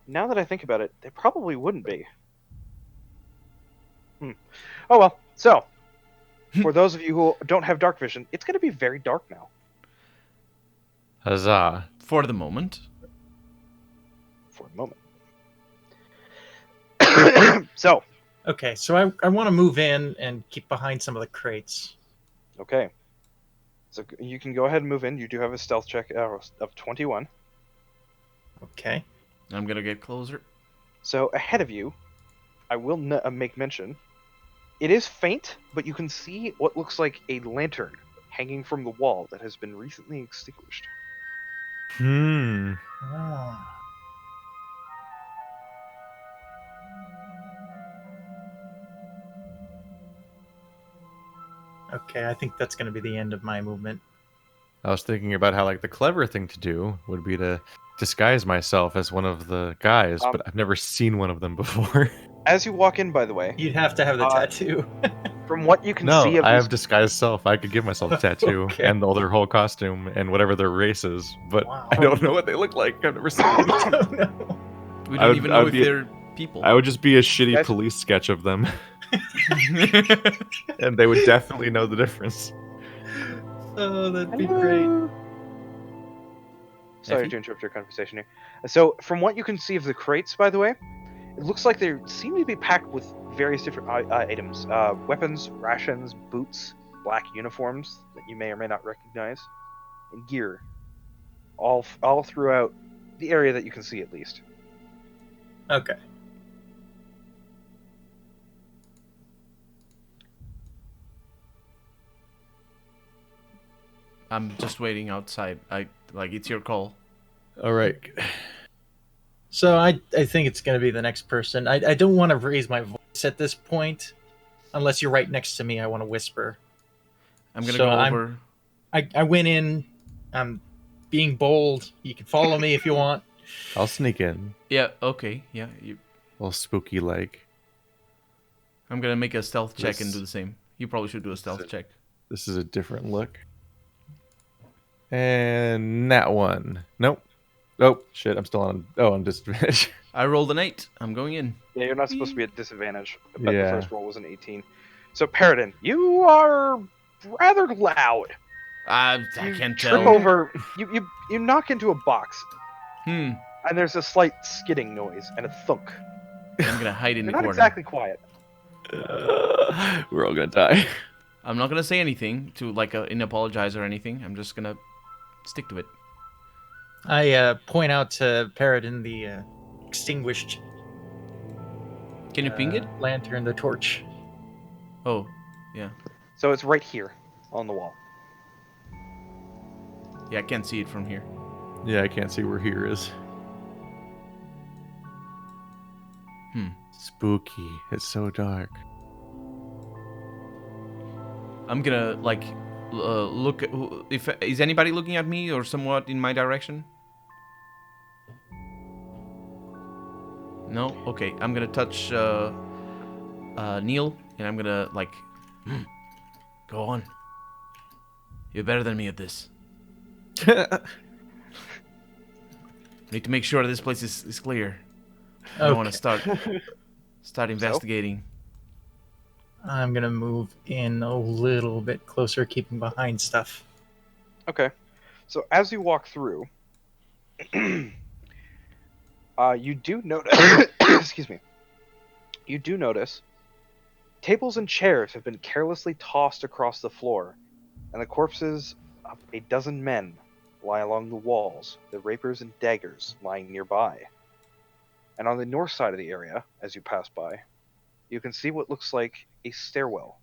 now that I think about it, they probably wouldn't be. Oh well. So, for those of you who don't have dark vision, it's going to be very dark now. Huzzah. For the moment. For a moment. So, Okay, so I want to move in and keep behind some of the crates. okay. So you can go ahead and move in. You do have a stealth check of 21. Okay. I'm gonna get closer. So ahead of you, I will make mention. It is faint, but you can see what looks like a lantern hanging from the wall that has been recently extinguished. Hmm. Ah. Okay, I think that's going to be the end of my movement. I was thinking about how like the clever thing to do would be to disguise myself as one of the guys, but I've never seen one of them before. As you walk in, by the way, You'd have to have the tattoo. from what you can No, see of I these, have disguised self. I could give myself a tattoo Okay. and their whole costume and whatever their race is, but Wow. I don't know what they look like. I've never seen them. Oh, no. We I don't would- even I know would if be- they're people. I would just be a shitty Guys- police sketch of them, and they would definitely know the difference. Oh, that'd be great. Sorry Effie? to interrupt your conversation here. So, from what you can see of the crates, by the way, it looks like they seem to be packed with various different items: weapons, rations, boots, black uniforms that you may or may not recognize, and gear. All throughout the area that you can see, at least. Okay. I'm just waiting outside. It's your call. All right. So I think it's going to be the next person. I don't want to raise my voice at this point. Unless you're right next to me, I want to whisper. I'm gonna So go I'm- over. I went in. I'm being bold. You can follow me if you want. I'll sneak in. Yeah. Okay. Yeah. All spooky like. I'm gonna make a stealth check and This- do the same. You probably should do a stealth it. check. This is a different look. And that one. Nope. Oh shit! I'm still on. Oh, I'm disadvantage. I rolled an 8. I'm going in. Yeah, you're not supposed to be at disadvantage, but Yeah. the first roll was an 18. So, Paradin, you are rather loud. I You can't trip tell. over. You knock into a box, Hmm. and there's a slight skidding noise and a thunk. I'm gonna hide in You're the not corner. exactly quiet. We're all gonna die. I'm not gonna say anything to apologize or anything. I'm just gonna stick to it. I point out to Paradin the extinguished Can you ping it? lantern, the torch. Oh, yeah. So it's right here on the wall. Yeah, I can't see it from here. Yeah, I can't see where here is. Spooky. It's so dark. I'm gonna look at if is anybody looking at me or somewhat in my direction. No. Okay. I'm gonna touch Neil, and I'm gonna go on. You're better than me at this. Need to make sure this place is clear. I don't want to start investigating. I'm gonna move in a little bit closer, keeping behind stuff. Okay. So as you walk through, you do notice. Excuse me. You do notice tables and chairs have been carelessly tossed across the floor, and the corpses of a dozen men lie along the walls, their rapiers and daggers lying nearby. And on the north side of the area, as you pass by, you can see what looks like a stairwell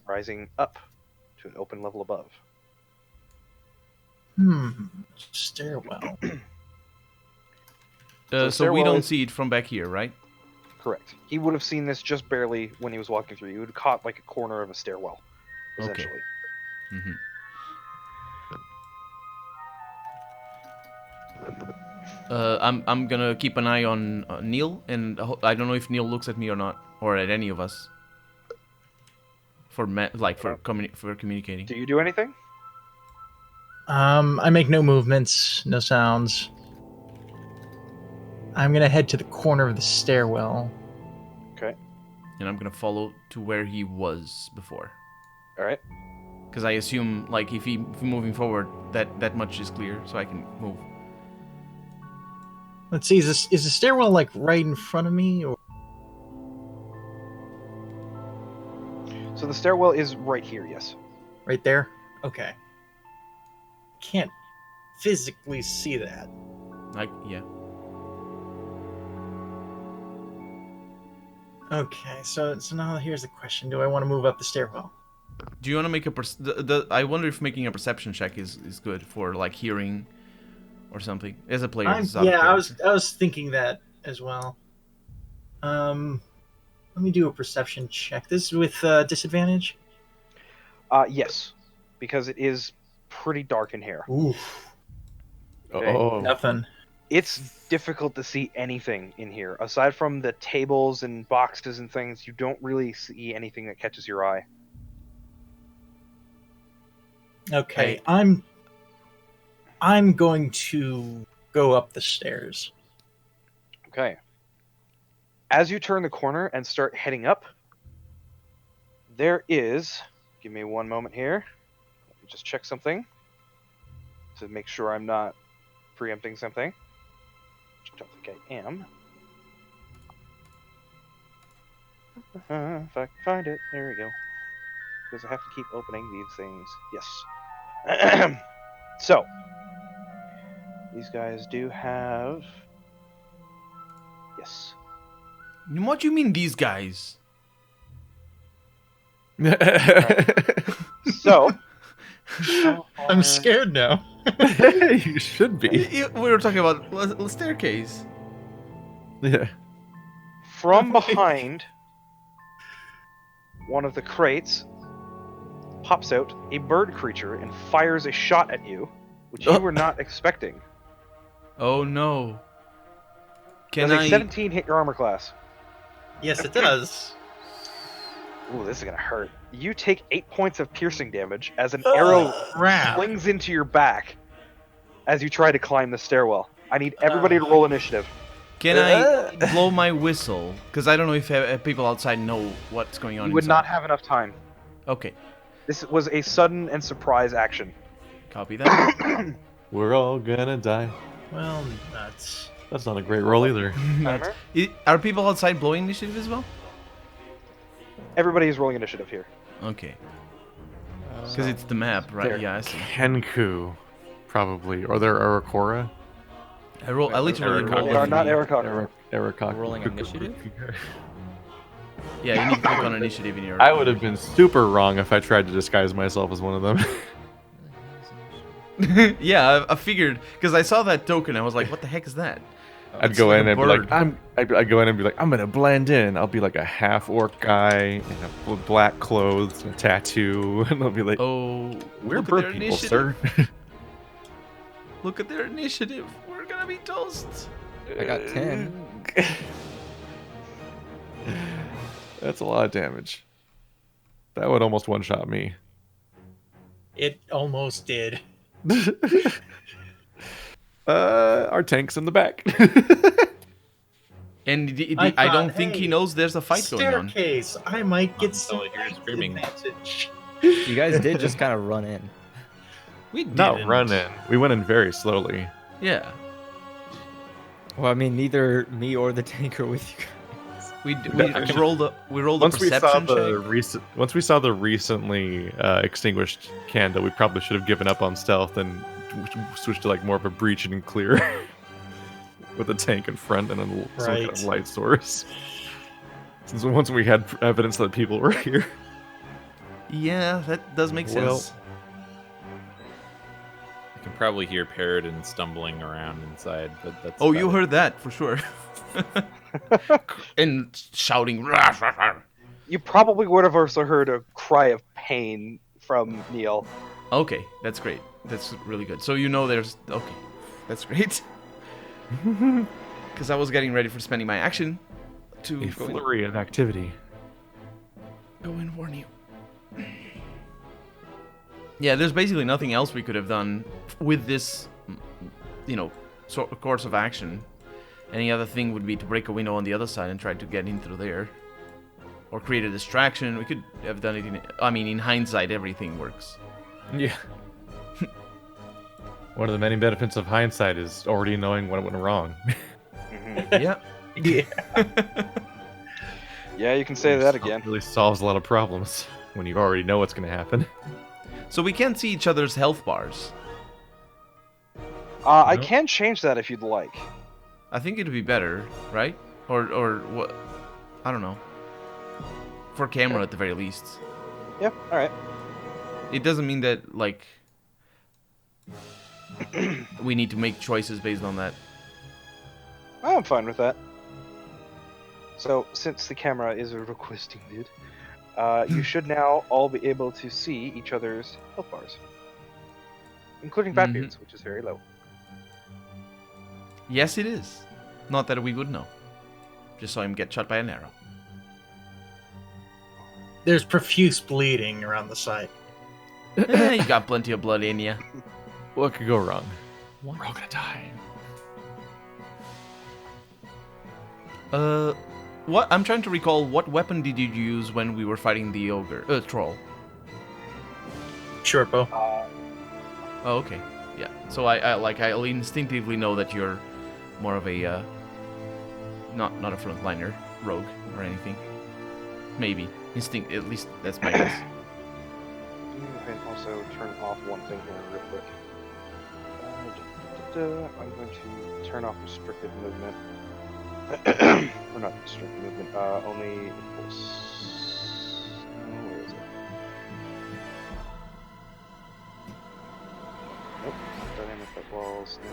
rising up to an open level above. Stairwell. So So we stairwell don't is- see it from back here, right? Correct. He would have seen this just barely when he was walking through. You would have caught like a corner of a stairwell, Okay. essentially. Mm-hmm. I'm gonna keep an eye on Neil, and I don't know if Neil looks at me or not, or at any of us. For communicating. Do you do anything? I make no movements, no sounds. I'm gonna head to the corner of the stairwell. Okay. And I'm gonna follow to where he was before, All right. because I assume if he moving forward, that much is clear, so I can move. Let's see, is the stairwell right in front of me, or So the stairwell is right here. Yes. right there? Okay. Can't physically see that. Yeah. Okay, so now here's the question: do I want to move up the stairwell? Do you want to make a I wonder if making a perception check is good for hearing or something as a player. this is out of I character. was thinking that as well. Let me do a perception check. This is with disadvantage. Yes, because it is pretty dark in here. Oof. Oh, Nothing. It's difficult to see anything in here. Aside from the tables and boxes and things, you don't really see anything that catches your eye. Okay, I'm going to go up the stairs. Okay. As you turn the corner and start heading up, there is... Give me one moment here. Let me just check something to make sure I'm not preempting something. Which I don't think I am. If I can find it. There we go. Because I have to keep opening these things. Yes. So, these guys do have... Yes. What do you mean, these guys? So... I'm scared now. you should be. We were talking about the staircase. Yeah. From behind one of the crates pops out a bird creature and fires a shot at you, which you were not expecting. Oh no. Can Does I... a 17 hit your armor class? Yes, it does. Ooh, this is gonna hurt. You take 8 points of piercing damage as an arrow Crap. flings into your back as you try to climb the stairwell. I need everybody to roll initiative. Can I blow my whistle? Because I don't know if people outside know what's going on You would inside. not have enough time. Okay, This was a sudden and surprise action. copy that. We're all gonna die. Well, that's... That's not a great roll either. Timer. Are people outside blowing initiative as well? Everybody is rolling initiative here. Okay. Because it's the map, right? There. Yeah, I see. Kenku, probably. Or there Arakora. I literally Eric, rolled They are a not three. Arakocra. Arakok. Rolling initiative? Yeah, you need to click on initiative in your... I would have been super wrong if I tried to disguise myself as one of them. Yeah, I figured, because I saw that token, I was like, what the heck is that? I'd It's go like in a and be like, bird. I'd go in and be like, I'm gonna blend in. I'll be like a half orc guy in a black clothes, and a tattoo, and they'll be like, Oh, we're look at their bird people, initiative. sir. Look at their initiative. We're gonna be toast. I got 10. That's a lot of damage. That would almost one-shot me. It almost did. Our tank's in the back. And I I don't thought, think he hey, knows there's a fight going on. Staircase. I might get some totally hear screaming. advantage. You guys did just kind of run in. We didn't. Not run in. We went in very slowly. Yeah. Well, I mean, neither me or the tank are with you guys. We rolled a Once we saw perception the check. once we saw the recently extinguished candle, we probably should have given up on stealth and switched to like more of a breach and clear with a tank in front and some kind of Right. light source. Since once we had evidence that people were here. Yeah, that does make Well- sense. I can probably hear Paradin stumbling around inside, but that's. Oh, about you it. heard that for sure. And shouting. "Rah, rah, rah." You probably would have also heard a cry of pain from Neil. Okay, that's great. That's really good. So you know there's... Okay, that's great. Because I was getting ready for spending my action to A flurry of activity. go and warn you. Yeah, there's basically nothing else we could have done with this, course of action. Any other thing would be to break a window on the other side and try to get in through there. Or create a distraction. We could have done it in hindsight, everything works. Yeah. One of the many benefits of hindsight is already knowing what went wrong. Yeah. Yeah. Yeah, you can say that again. It really solves a lot of problems when you already know what's going to happen. So we can't see each other's health bars. I No. can change that if you'd like. I think it'd be better, right? Or what? I don't know. For camera, at the very least. Yeah, alright. It doesn't mean that, like, we need to make choices based on that. I'm fine with that. So, since the camera is requesting it, you should now all be able to see each other's health bars, including Batbeard's, which is very low. Yes, it is. Not that we would know. Just saw him get shot by an arrow. There's profuse bleeding around the site. You got plenty of blood in you. What could go wrong? We're all gonna die. What? I'm trying to recall, what weapon did you use when we were fighting the ogre, troll? Short bow. Oh, okay. Yeah. So I'll instinctively know that you're more of a, not a frontliner rogue or anything. Maybe. Instinct, at least that's my guess. And also turn off one thing here real quick. I'm going to turn off restricted movement. Or not restricted movement, only impulse. Where is it? Nope. Dynamic effect walls, no.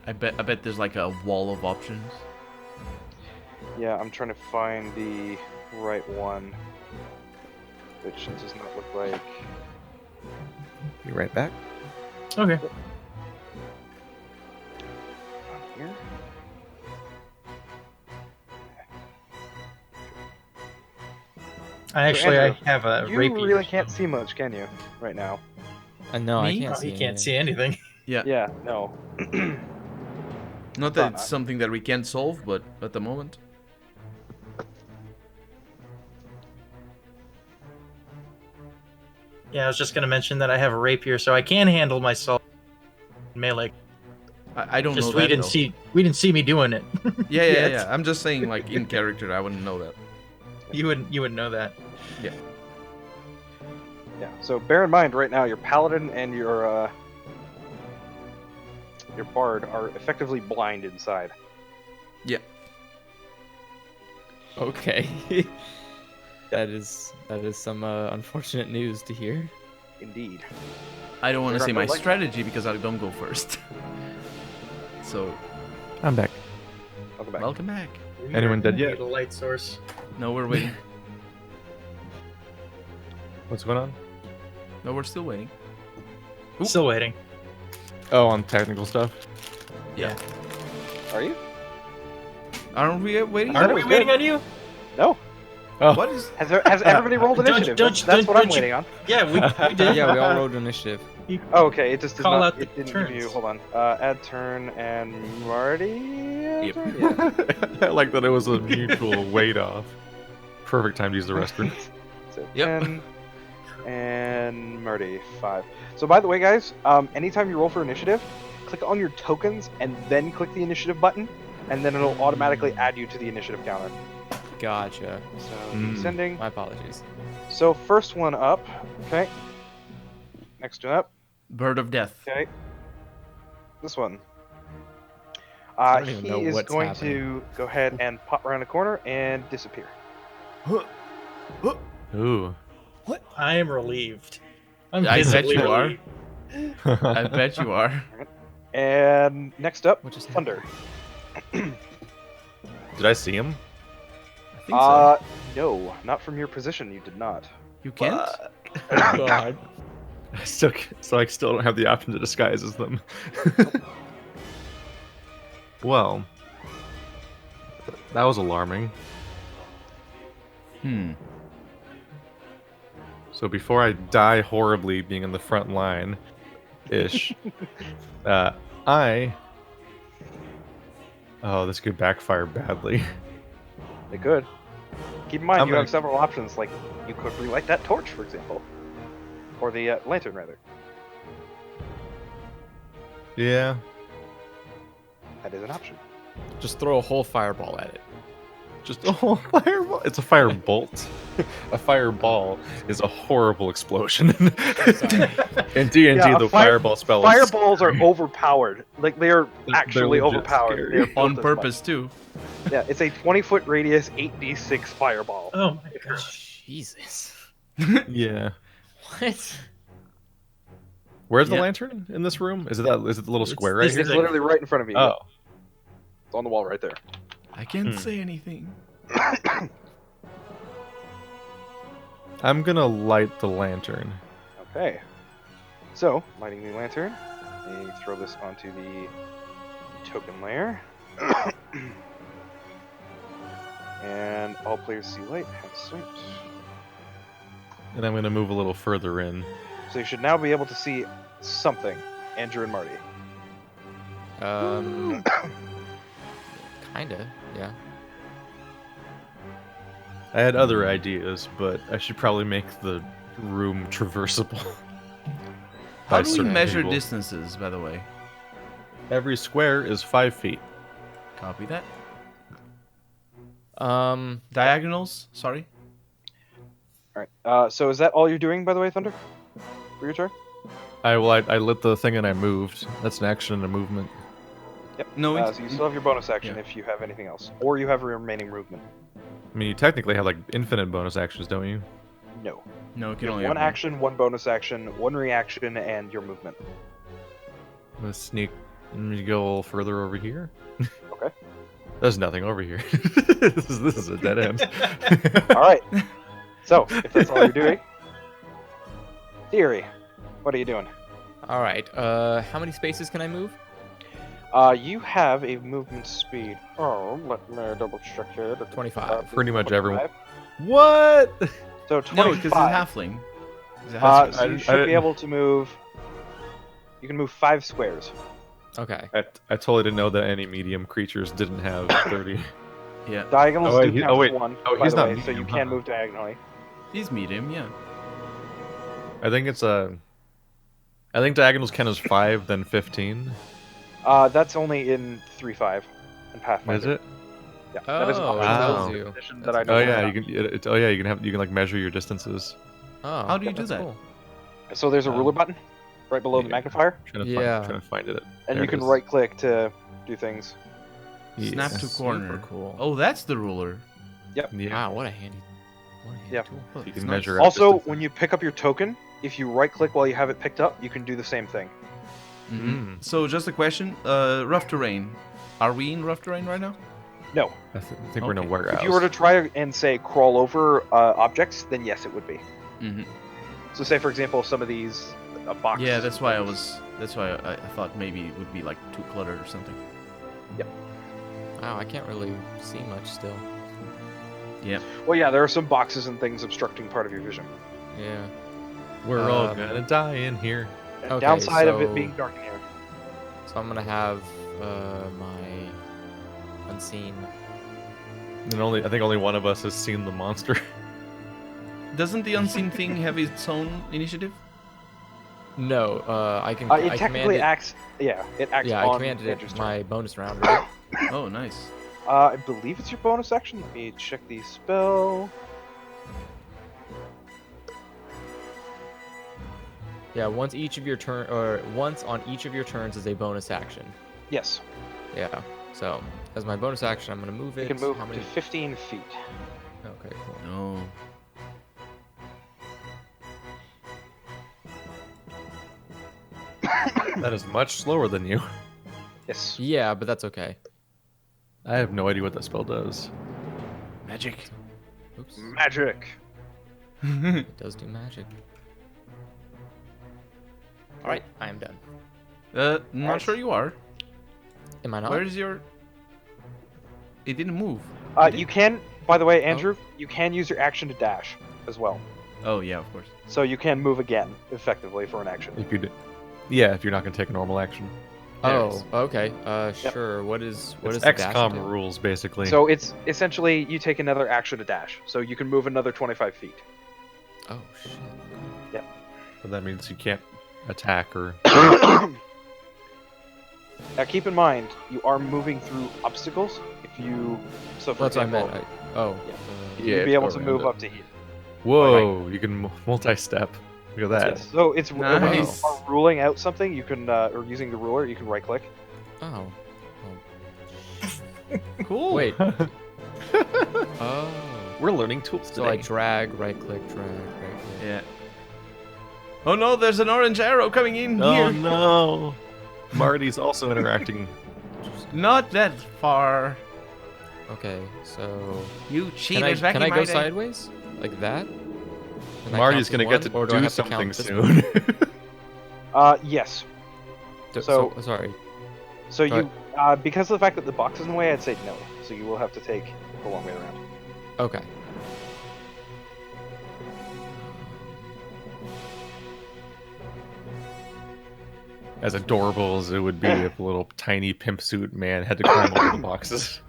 I bet there's like a wall of options. Yeah, I'm trying to find the right one, which does not look like. Be right back. Okay. On here. I Andrew, have a You rapier. really can't see much, can you? Right now. No, I Me? can't Oh, see. you can't anything. see anything. Yeah. Yeah, no. Not Thought that it's not. something that we can't solve, but at the moment. Yeah, I was just gonna mention that I have a rapier, so I can handle myself in melee. I don't Just know that. we didn't see me doing it. Yeah, yet. yeah. I'm just saying, like in character, I wouldn't know that. You wouldn't know that. Yeah, so bear in mind right now your paladin and your bard are effectively blind inside. Yeah. Okay. that is some unfortunate news to hear. Indeed. I don't want to They're say not my like- strategy because I don't go first. So, I'm back. Welcome back. welcome back. Anyone dead yet? Need a light source. No, we're waiting. What's going on? No, we're still waiting. Oop. Still waiting. Oh, on technical stuff. Yeah. Are you? Aren't we waiting? Aren't we waiting on you? No. Oh, What is? Has everybody rolled don't- initiative? don't- That's what I'm don't you- waiting on. Yeah, we did. Yeah, we all rolled initiative. Oh, okay. It just did Call not. out It the didn't give you. turns. Hold on. Add turn and Marty. Yep. Yeah. I like that it was a mutual weight off. Perfect time to use the restroom. So Yep. 10 and Marty 5. So by the way, guys, anytime you roll for initiative, click on your tokens and then click the initiative button, and then it'll automatically add you to the initiative counter. Gotcha. So Mm. descending. My apologies. So first one up. Okay. Next one up. Bird of Death. Okay. This one. I don't even know He is what's going happening. to go ahead and pop around the corner and disappear. Ooh. I am relieved. I'm I bet visibly you are. relieved. I bet you are. And next up, What just Thunder. Did I see him? I think so. No, not from your position. You did not. You can't. God. I still, so I still don't have the option to disguise as them. Well, that was alarming. So before I die horribly being in the front line, ish, oh, this could backfire badly. They could. Keep in mind, I'm you gonna- have several options. Like, you could relight that torch, for example. Or the lantern, rather. Yeah. That is an option. Just throw a whole fireball at it. Just a whole fireball. It's a fire bolt. A fireball is a horrible explosion. In D&D, Yeah, the a fire- fireball spell is Fireballs are overpowered. Like, they are They're actually legit overpowered. scary. They are built On as much. purpose too. Yeah, it's a 20-foot radius 8d6 fireball. Oh my gosh. Jesus. Yeah. What? Where's the Yeah. lantern in this room? Is it the little square right this here? It's literally right in front of you. Oh. It's on the wall right there. I can't say anything. I'm gonna light the lantern. Okay. So, lighting the lantern. And throw this onto the token layer. And all players see light. Have sight. And I'm gonna move a little further in. So you should now be able to see something. Andrew and Marty. Kinda, yeah. I had other ideas, but I should probably make the room traversable. How by do we certain measure people. distances, by the way? Every square is 5 feet. Copy that. Um, Diagonals? Sorry. Alright. So is that all you're doing, by the way, Thunder? For your turn? I lit the thing and I moved. That's an action and a movement. Yep. No, So you still have your bonus action Yeah. if you have anything else. Or you have a remaining movement. I mean, you technically have like infinite bonus actions, don't you? No. No, it You can have only one have action, one bonus action, one reaction, and your movement. I'm gonna sneak and go a little further over here. Okay. There's nothing over here. this is a dead end. Alright. So, if that's all you're doing. Theory. What are you doing? all right. How many spaces can I move? You have a movement speed. Oh, let me double check here. 25. Pretty much everyone. 25. What? So No, 25. because he's halfling. He's a halfling. So you I should be didn't- able to move. You can move 5 squares. Okay. I totally didn't know that any medium creatures didn't have 30. Yeah, Diagonals Oh, wait, do he- count oh, wait. as one, Oh, by he's the not way, so you medium, can huh? move diagonally. he's medium. Yeah. I think it's I think diagonals count as 5, then 15. That's only in 3.5 and Pathfinder. Is it? Yeah, that is an Oh, it optional tells you. edition that I know. Oh of. yeah, you can. You can like measure your distances. Oh, How do you do that's that? cool. So there's a ruler button right below the yeah. magnifier, Yeah. Trying to find it. and There you it can is. right click to do things. Snap to Yes. corner. Super cool. Oh, that's the ruler. Yeah. Wow, what a handy Yeah. tool. Oh, You it's can nice. measure out Also, distances. when you pick up your token, if you right click while you have it picked up, you can do the same thing. Mhm. So just a question. Rough terrain. Are we in rough terrain right now? No. I think we're in a Okay. warehouse. If you were to try and say crawl over objects, then yes, it would be. Mm-hmm. So say for example, some of these boxes. Yeah, that's why I was. That's why I thought maybe it would be like too cluttered or something. Wow, I can't really see much still. Yeah. Well, yeah, there are some boxes and things obstructing part of your vision. Yeah. We're all Um, gonna die in here. And Okay, downside of it so- being dark in here. So I'm gonna have my unseen. And I think only one of us has seen the monster. Doesn't the unseen thing have its own initiative? No, I can. It I technically commanded, acts. Yeah, it acts Yeah, I on commanded Andrew's it turn. my bonus round, right? Oh, nice. I believe it's your bonus action. Let me check the spell. Yeah, once on each of your turns is a bonus action. Yes, Yeah. So as my bonus action, I'm gonna move you it. can move How many? to 15 feet. Okay, cool. No. That is much slower than you. Yes. Yeah, but that's okay. I have no idea what that spell does. Magic. Oops. Magic. It does do magic. All right, I am done. Not Alright. sure you are. Am I not? Where is your? It didn't move. You can, by the way, Andrew, you can use your action to dash as well. Oh yeah, of course. So you can move again, effectively, for an action. If you, yeah, if you're not gonna take a normal action. Oh, okay. Sure. What It's does the dash XCOM do? rules basically. So it's essentially you take another action to dash. So you can move another 25 feet. Oh shit. But that means you can't attack or. Now keep in mind, you are moving through obstacles. If you, so for That's what I example, meant. Yeah, you'd be able go to around move it. up to here. Whoa! You can multi-step. Look at that. Yes. So it's when you Nice. are ruling out something, you can, or using the ruler, you can right click. Oh. Cool. Wait. Oh. We're learning tools So like drag, right click, drag, right click. Yeah. Oh no, there's an orange arrow coming in Oh here. no! Marty's also interacting. Not that far. Okay, so You can cheaters! I go Mighty. sideways like that? And that Marty's counts as gonna get one, to or do I do have to count something this one? soon. Yes. So sorry. So Go you, because of the fact that the box is in the way, I'd say no. So you will have to take the long way around. Okay. As adorable as it would be if a little tiny pimp suit man had to climb over the boxes.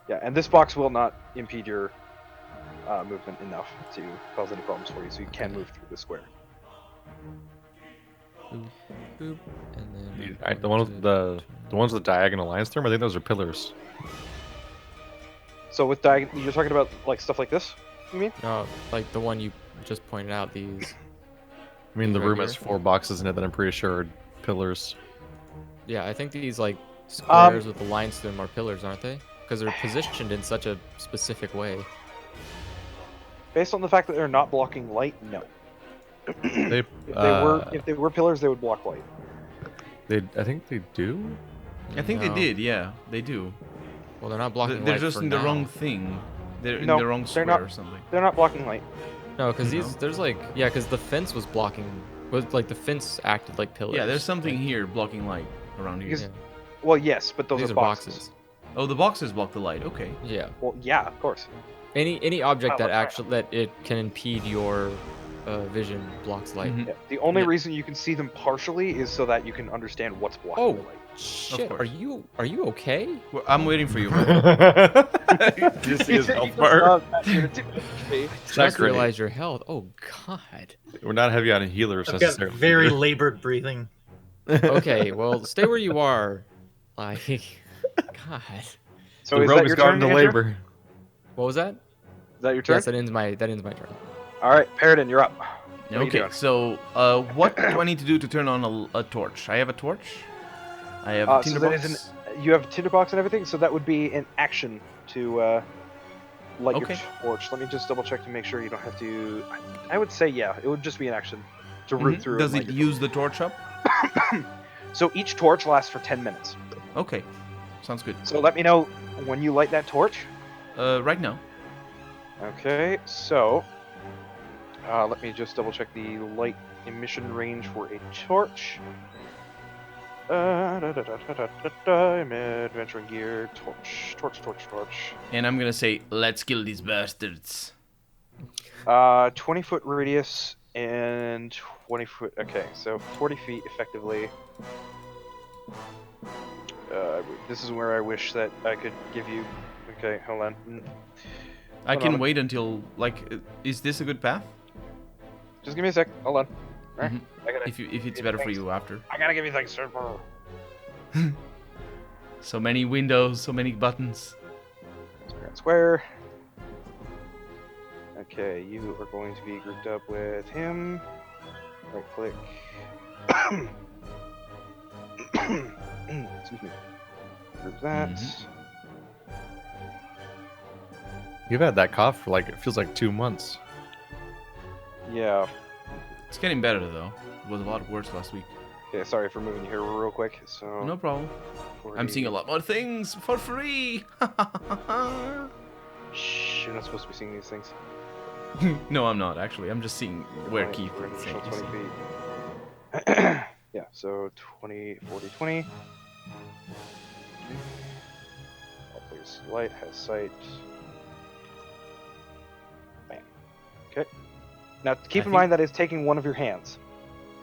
Yeah, and this box will not impede your movement enough to cause any problems for you, so you can move through the square. Boop, boop, and then The ones with the ones with diagonal lines through them, I think those are pillars. So with you're talking about like stuff like this, you mean? No, like the one you just pointed out. These. I mean, the Right room has here? 4 boxes in it that I'm pretty sure are pillars. Yeah, I think these like squares with the lines through them are pillars, aren't they? Because they're positioned in such a specific way. Based on the fact that they're not blocking light, no. They, If they were pillars, they would block light. I think they do. I think they No. did. Yeah, they do. Well, they're not blocking They're light just for in the now. wrong thing. They're in No, the wrong they're square not. or something. They're not blocking light. No, because No. there's like because the fence was blocking. Was like the fence acted like pillars. Yeah, there's something like, here blocking light around here. Because- Yeah. Well, yes, but those These are are boxes. boxes. Oh, the boxes block the light. Okay. Yeah. Well, yeah, of course. Any object Oh, that right. actually that it can impede your vision blocks light. Mhm. Yeah. The only Yeah. reason you can see them partially is so that you can understand what's blocking Oh the light. shit! course. Are you okay? Well, I'm waiting for you. Did you see his health bar? Just Not great. realized your health. Oh god. We're not heavy on healers I've got necessarily. very labored breathing. Okay, well stay where you are. Like, god. So the is rogue that has your gone turn? into Andrew? labor. What was that? Is that your turn? Yes, that ends my turn. All right, Paradin, you're up. What are you Okay, doing? so what do I need to do to turn on a torch? I have a torch. I have a So that tinderbox. is you have a tinderbox and everything, so that would be an action to light Okay. your torch. Let me just double check to make sure you don't have to. I would say yeah, it would just be an action to root Mhm. through. Does and it light your use the torch up? torch. So each torch lasts for 10 minutes. Okay, sounds good. So let me know when you light that torch. Right now. Okay, so let me just double check the light emission range for a torch. Adventuring gear, torch. And I'm gonna say, let's kill these bastards. 20-foot radius and 20 foot. Okay, so 40 feet effectively. This is where I wish that I could give you. Okay, hold on. I Hold can on. wait until is this a good path? Just give me a sec. Hold on. Alright, Mhm. I gotta. If it's better for you after. I gotta give you things. So many windows, so many buttons. Square. Okay, you are going to be grouped up with him. Right click. Excuse me. Group that. You've had that cough for like it feels like 2 months. Yeah. It's getting better though. It was a lot worse last week. Okay, sorry for moving you here real quick. So No problem. 40. I'm seeing a lot more things for free. Shh, you're not supposed to be seeing these things. No, I'm not actually. I'm just seeing where 20 Keith for an is additional saying. 20 feet. Yeah, so 20, 40, 20. All please. Light has sight. Bam. Okay. Now keep in think- mind that it's taking one of your hands.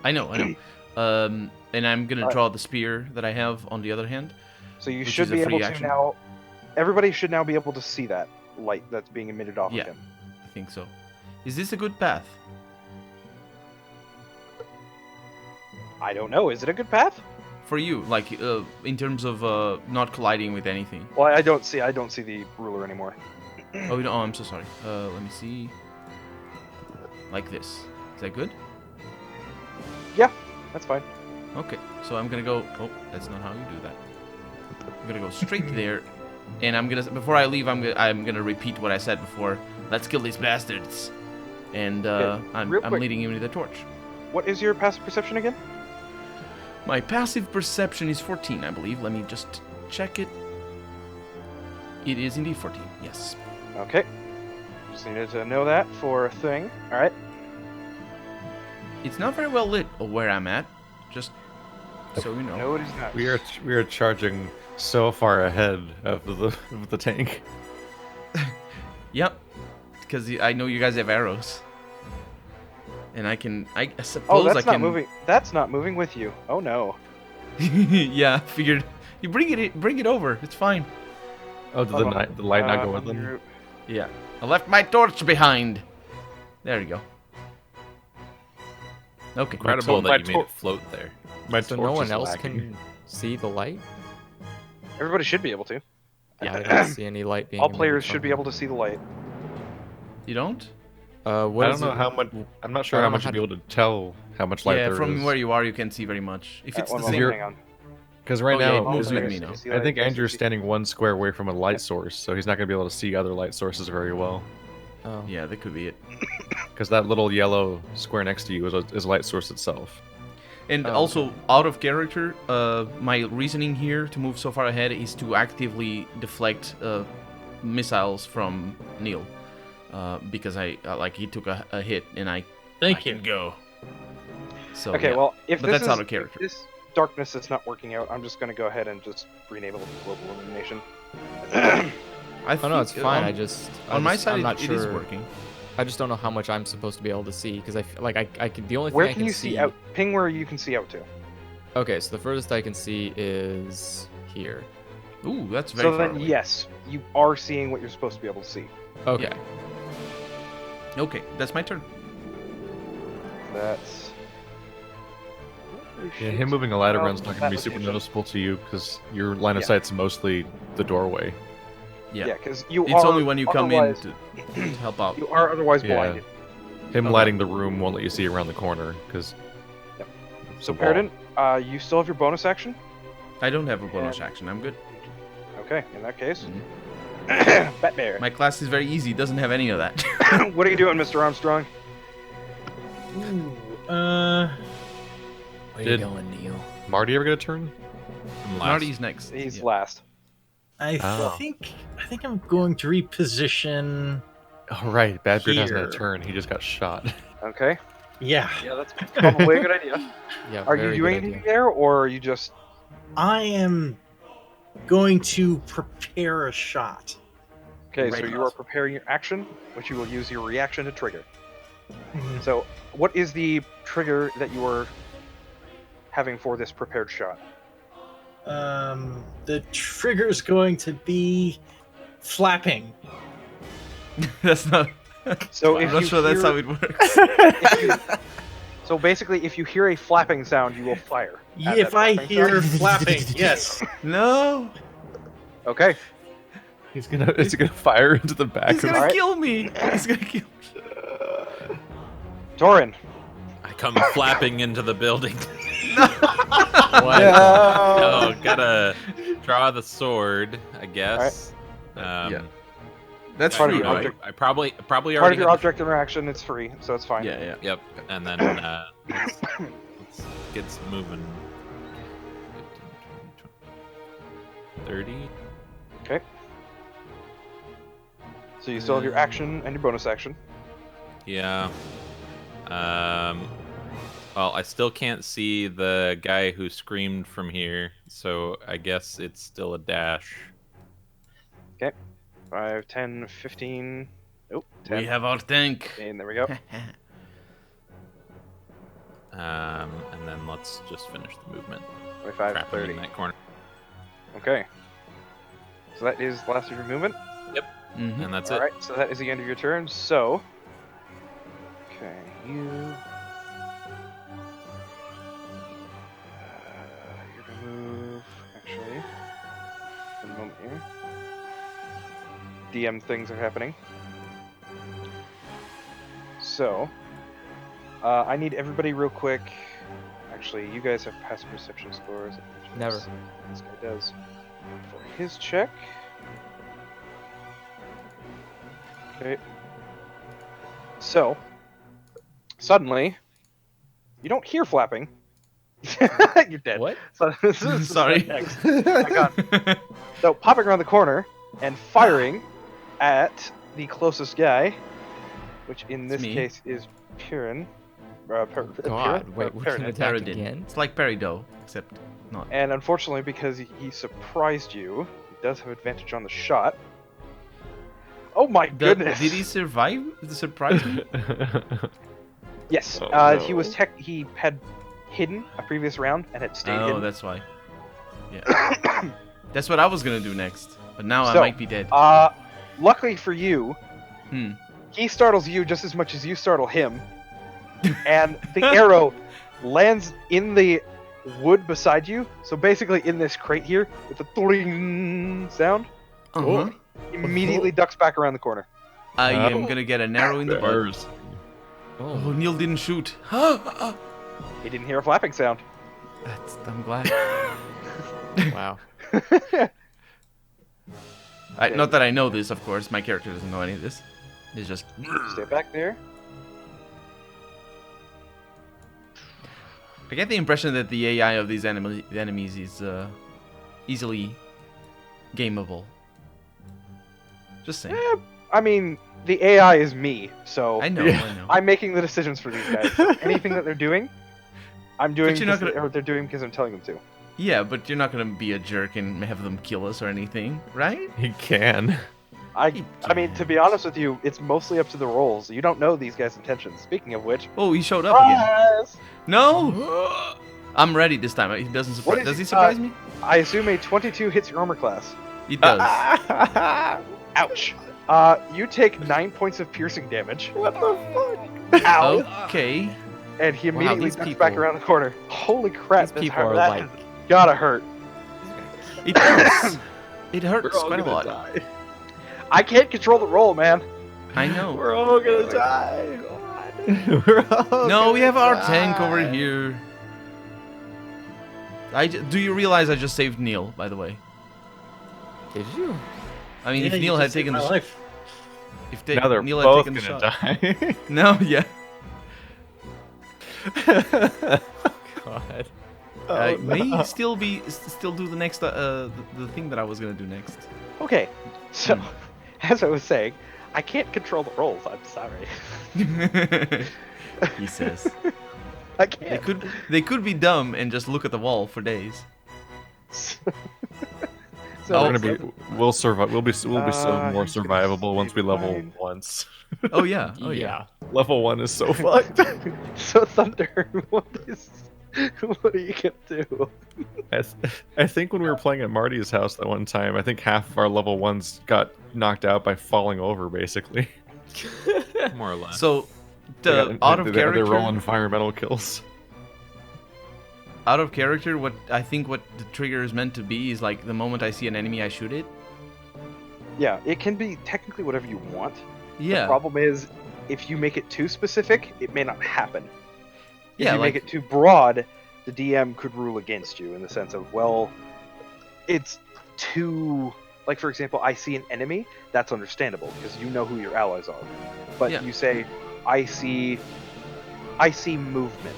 I know. And I'm gonna Alright. draw the spear that I have on the other hand. So you Which should is a be free able action. to now. Everybody should now be able to see that light that's being emitted off Yeah. of him. I think so. Is this a good path? I don't know. Is it a good path? For you, like in terms of not colliding with anything. Well, I don't see the ruler anymore. Oh, no, I'm so sorry. Let me see. Like this. Is that good? Yeah, that's fine. Okay, so I'm gonna go. Oh, that's not how you do that. I'm gonna go straight there, and I'm gonna. Before I leave, I'm gonna repeat what I said before. Let's kill these bastards. And Okay, I'm real quick. leading him to the torch. What is your passive perception again? My passive perception is 14, I believe. Let me just check it. It is indeed 14. Yes. Okay. Just needed to know that for a thing. All right. It's not very well lit where I'm at. Just so you know. No, it is not. We are charging so far ahead of the tank. Yep. Because I know you guys have arrows. And I Oh, suppose that's I not can. moving. That's not moving with you. Oh no. Yeah, figured. You bring it over. It's fine. Oh, did the light not go with them? Under- Yeah. I left my torch behind. There you go. Okay. Incredible my that you made it float there. My So torch no one is else lacking. can see the light? Everybody should be able to. Yeah, I don't see any light being All emitted players from should be it. able to see the light. You don't? What I is don't know it? how much. I'm not sure I how don't know much how you'd be able to tell how much light Yeah, there from is. where you are, you can't see very much. If it's One the moment, same. hang on. Because right Oh, yeah, now, it moves isn't with it- me now. See I think light? Andrew's standing one square away from a light source, so he's not going to be able to see other light sources very well. Oh. Yeah, that could be it. Because that little yellow square next to you is a light source itself. And Oh, also, out of character, my reasoning here to move so far ahead is to actively deflect missiles from Neil. Because he took a hit and I Thank you. can go. So, Okay, yeah. well, if But this that's is, out of character. if this darkness is not working out, I'm just going to go ahead and just rename it Global Illumination. I Oh no, it's think, fine. on- I just on my I'm side, not it sure. is working. I just don't know how much I'm supposed to be able to see because I can. The only thing Where I can you see out? Ping where you can see out to. Okay, so the furthest I can see is here. Ooh, that's very So far then, away. yes, you are seeing what you're supposed to be able to see. Okay. Okay, that's my turn. That's. Yeah, him moving a light Oh, around is not going that to be super location. noticeable to you because your line of Yeah. sight's mostly the doorway. Yeah. Yeah, because you It's are. only when you come in otherwise- to help out. You are otherwise Yeah. blinded. Him Okay. lighting the room won't let you see around the corner because. Yep. So, Paradin, you still have your bonus action? I don't have a bonus action. I'm good. Okay, in that case. Mhm. Bat Bear. My class is very easy. Doesn't have any of that. What are you doing, Mr. Armstrong? Ooh, Where Did- you going, Neil? Marty ever get a turn? I'm last. Marty's next. He's Yeah. last. I Oh. think I'm going to reposition. Oh, right. Badbeard hasn't had a Here. turn. He just got shot. Okay. Yeah, Yeah, that's probably a good idea. Yeah. Are you very doing good anything idea. there, or are you just. I am going to prepare a shot. Okay, so Right. you are preparing your action, which you will use your reaction to trigger. Mhm. So, what is the trigger that you are having for this prepared shot? The trigger's going to be flapping. That's not. So, I'm if not you sure that's hear- how it works. if you- so basically, if you hear a flapping sound, you will fire. at If that I flapping hear sound. flapping, yes. No, Okay. Is he gonna fire into the back? he's gonna Alright. kill me. He's gonna kill. Torin. I come flapping into the building. What? Oh, gotta draw the sword, I guess. Yeah. That's Part of free, your right? object- I probably Part already of your got- object interaction, it's free, so it's fine. Yeah, yeah. Yep, and then let's get moving. 30. Okay. So you still have your action and your bonus action. Yeah. Well, I still can't see the guy who screamed from here, so I guess it's still a dash. 5, 10, 15. Nope. 10. We have our tank. And there we go. And then let's just finish the movement. 25, Trap him 30. in that corner. Okay. So that is the last of your movement. Mhm. And that's All it. right. So that is the end of your turn. So. Okay, you. You're gonna move. Actually, in a moment here. DM things are happening. So, I need everybody real quick. Actually, you guys have passive perception scores. Never. This guy does. For his check. Okay. So, suddenly, you don't hear flapping, You're dead. What? So this is Sorry. next. So popping around the corner and firing at the closest guy, which in this me. case is Piran. God, wait, we can Piran. attack Paradin. again? It's like Peridot, except not. And unfortunately, because he surprised you, he does have advantage on the shot. Oh my goodness! Did he survive the surprise me? Yes. Oh, He was he had hidden a previous round and had stayed Oh, hidden. that's why. Yeah. That's what I was gonna do next, but now I So, might be dead. Luckily for you, he startles you just as much as you startle him, and the arrow lands in the wood beside you. So basically, in this crate here, with the "toing" sound, Uh-huh. immediately ducks back around the corner. I am gonna get an arrow in the butt. Bears. Oh, Neil didn't shoot. He didn't hear a flapping sound. I'm glad. Wow. Not that I know this, of course. My character doesn't know any of this. It's just. Stay back there. I get the impression that the AI of these enemies is easily gameable. Just saying. I mean, the AI is me, so I know. I'm making the decisions for these guys. So anything that they're doing, I'm doing you're not because gonna- or they're doing because I'm telling them to. Yeah, but you're not gonna be a jerk and have them kill us or anything, right? He can. I mean, to be honest with you, it's mostly up to the rolls. You don't know these guys' intentions. Speaking of which, Oh, he showed up again. surprise! No! I'm ready this time. He doesn't What surprise. is Does he it? surprise me? I assume a 22 hits your armor class. He does. Ouch. You take 9 points of piercing damage. What the fuck? Ow. Okay. And he Wow, immediately these ducks back people- around the corner. Holy crap! These this people hurt. are That like- has gotta hurt. It does. It hurts We're all quite a gonna lot. die. I can't control the roll, man. I know. We're all gonna die. We're all No, we have our gonna tank over die. here. Do you realize I just saved Neil, by the way? Did you? I mean, Yeah, if you Neil just had saved taken my the life. Now they're Neil had both taken the gonna shot. die. No, yeah. God. I may no. still do the next the thing that I was gonna do next. Okay, so as I was saying, I can't control the rolls. I'm sorry. He says I can't. they could be dumb and just look at the wall for days. So We're gonna be. We'll survive. We'll be so more he's gonna survivable once we save level mine. once. Oh yeah. Oh yeah. Level 1 is so fucked. So Thunder, what are you gonna do? I think when we were playing at Marty's house that one time, I think half of our level 1s got knocked out by falling over, basically. More or less. So the out of They're rolling character. environmental kills. Out of character, what the trigger is meant to be is like the moment I see an enemy, I shoot it. Yeah, it can be technically whatever you want. The Yeah. problem is, if you make it too specific, it may not happen. If Yeah, you like make it too broad, the DM could rule against you in the sense of, well, it's too. Like, for example, I see an enemy, that's understandable because you know who your allies are. But Yeah. you say, I see movement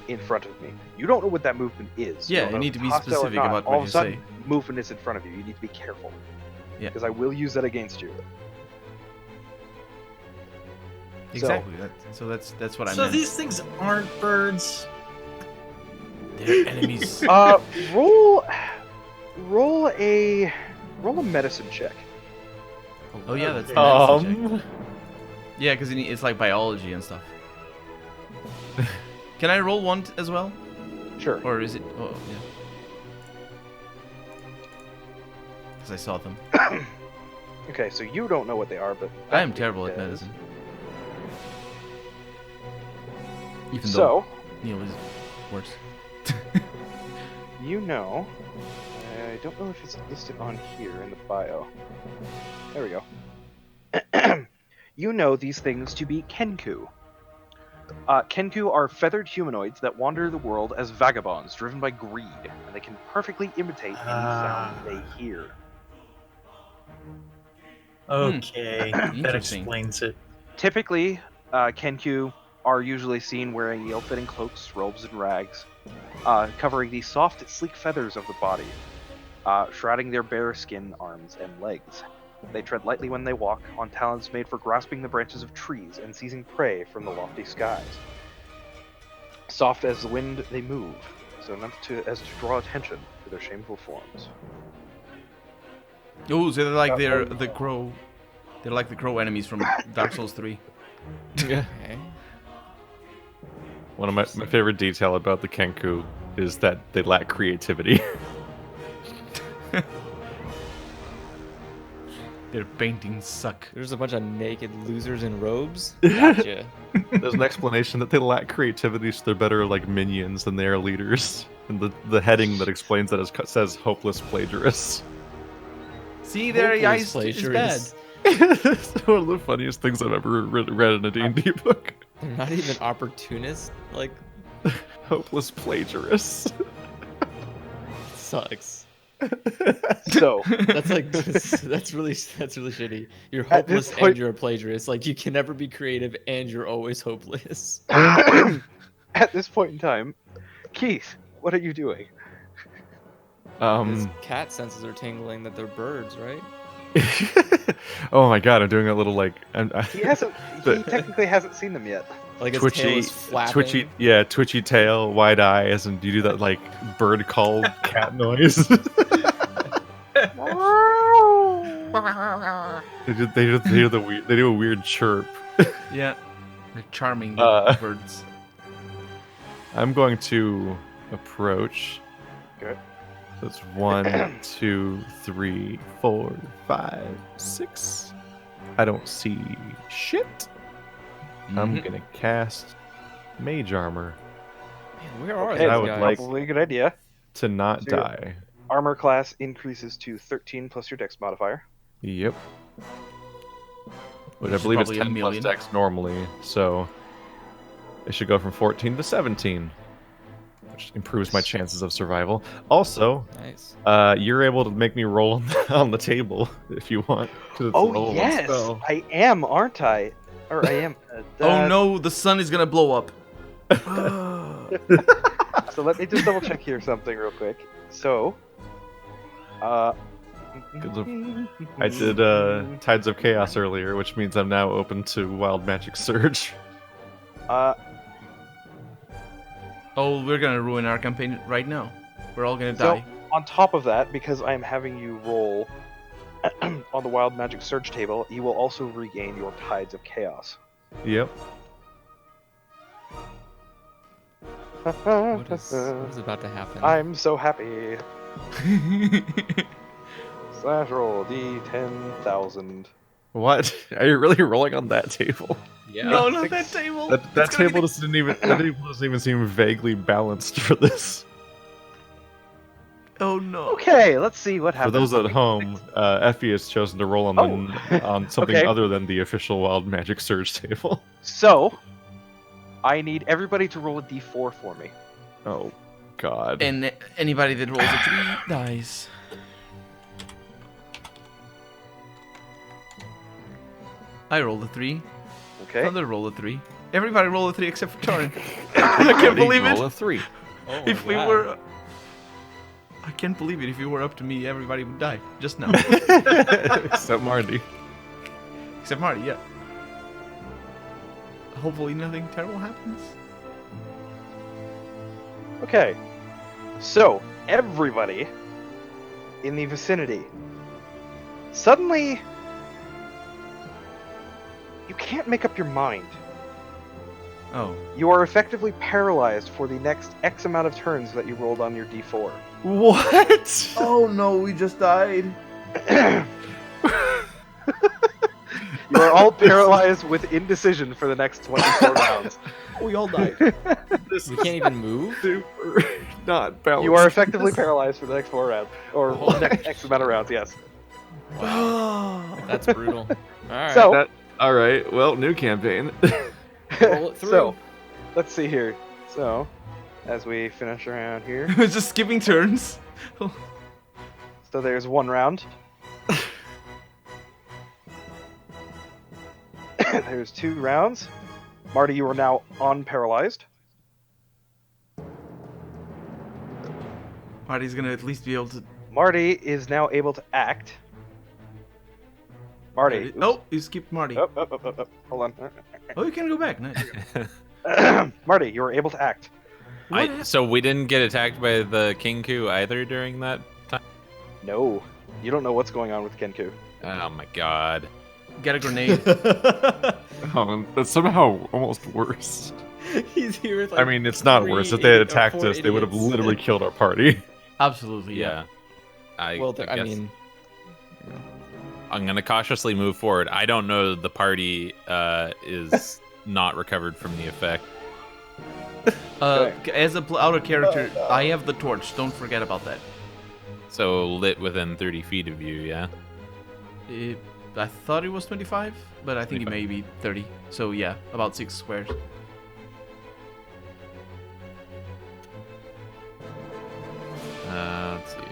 in front of me. You don't know what that movement is. Yeah, don't you know need if to it's be hostile or specific not. about All what of a you sudden, say. movement is in front of you. You need to be careful. Yeah. Because I will use that against you. Exactly. So that's what I So meant. these things aren't birds. They're enemies. Roll a medicine check. Oh yeah, that's the medicine check. Um, Yeah, because it's like biology and stuff. Can I roll one as well, Sure. or is it? Oh yeah. Because I saw them. Okay, so you don't know what they are, but I am terrible at does. medicine. Even though So Neil is worse. you know, I don't know if it's listed on here in the bio. There we go. You know these things to be Kenku. Kenku are feathered humanoids that wander the world as vagabonds, driven by greed, and they can perfectly imitate any sound they hear. Okay, that Interesting. explains it. Typically, Kenku are usually seen wearing ill-fitting cloaks, robes, and rags, covering the soft, sleek feathers of the body, shrouding their bare skin, arms, and legs. They tread lightly when they walk, on talons made for grasping the branches of trees and seizing prey from the lofty skies. Soft as the wind, they move, so not as to draw attention to their shameful forms. Oh, so they're like the crow. They're like the crow enemies from Dark Souls 3. Yeah. Okay. One of my favorite detail about the Kenku is that they lack creativity. Their paintings suck. There's a bunch of naked losers in robes. Gotcha. There's an explanation that they lack creativity, so they're better like minions than they are leaders. And the heading that explains that says hopeless plagiarists. See, their Hopeless eyes is bad. plagiarists. It's one of the funniest things I've ever read in a D&D book. They're not even opportunists. Like, Hopeless plagiarists. sucks. So, That's like that's really shitty. You're At this hopeless point- and you're a plagiarist. Like you can never be creative and you're always hopeless. at this point in time, Keith, what are you doing? His cat senses are tingling that they're birds, right? Oh my god, I'm doing a little like He hasn't. He technically hasn't seen them yet. Like his tail twitchy, is flapping. twitchy tail, wide eyes, and you do that like bird call cat noise. They do a weird chirp. Yeah, they're charming birds. I'm going to approach. Okay. So it's 1, 2, 3, 4, 5, 6. I don't see shit. I'm Mhm. gonna cast Mage Armor Man, where are Okay, these I would guys? like- probably a good idea. to not So you're- die. Armor class increases to 13 plus your dex modifier. Yep. Which I is believe is probably a 10 plus million. dex normally, so it should go from 14 to 17, which improves my chances of survival. Also, Nice. you're able to make me roll on the table if you want. 'cause it's a level Oh one yes, spell. I am, aren't I? Or I am. Oh no, the sun is gonna blow up. So let me just double check here something real quick. So, 'Cause I did Tides of Chaos earlier, which means I'm now open to Wild Magic Surge. Oh, we're gonna ruin our campaign right now. We're all gonna So- die. On top of that, because I'm having you roll on the Wild Magic Surge table, you will also regain your Tides of Chaos. Yep. What is about to happen? I'm so happy. Slash roll D10,000. What? Are you really rolling on that table? Yeah. No, not that table. That It's gonna be table doesn't even seem vaguely balanced for this. Oh no. Okay, let's see what For happens. those at home, Effie has chosen to roll on on something Okay. other than the official Wild Magic Surge table. So, I need everybody to roll a D4 for me. Oh, God. And anybody that rolls a 3 dies. I rolled a 3. Okay. Thunder rolled a 3. Everybody rolled a 3 except for Torin. I can't believe Roll it. a 3. Oh my If we God. were, I can't believe it. If it were up to me, everybody would die just now. Except Marty. Except Marty, yeah. Hopefully nothing terrible happens. Okay. So, everybody in the vicinity. Suddenly, you can't make up your mind. Oh. You are effectively paralyzed for the next X amount of turns that you rolled on your D4. What? Oh no, we just died. You are all paralyzed with indecision for the next 24 rounds. We all died. This We is can't even move. super not balanced. You are effectively paralyzed for the next 4 rounds. Or Oh. next X amount of rounds, yes. That's brutal. All right. So, All right. Well, new campaign. Roll it through. so, let's see here. So, as we finish around here. It was just skipping turns. So there's 1 round. There's 2 rounds. Marty, you are now unparalyzed. Marty's gonna at least be able to. Marty is now able to act. Marty. Oh, you skipped Marty. Up. Hold on. Oh, you can go back. Nice. Marty, you are able to act. So we didn't get attacked by the Kinku either during that time? No, you don't know what's going on with Kenku. Oh my god. Get a grenade. Oh, that's somehow almost worse. He's here with, I mean, it's not worse. If they had attacked us, they would have literally killed our party. Absolutely, Yeah. Well, I guess mean, I'm gonna cautiously move forward. I don't know the party is not recovered from the effect. As a outer character, I have the torch. Don't forget about that. So lit within 30 feet of you, yeah? I thought it was 25, but I think 25. it may be 30. So yeah, about 6 squares. Let's see. 1,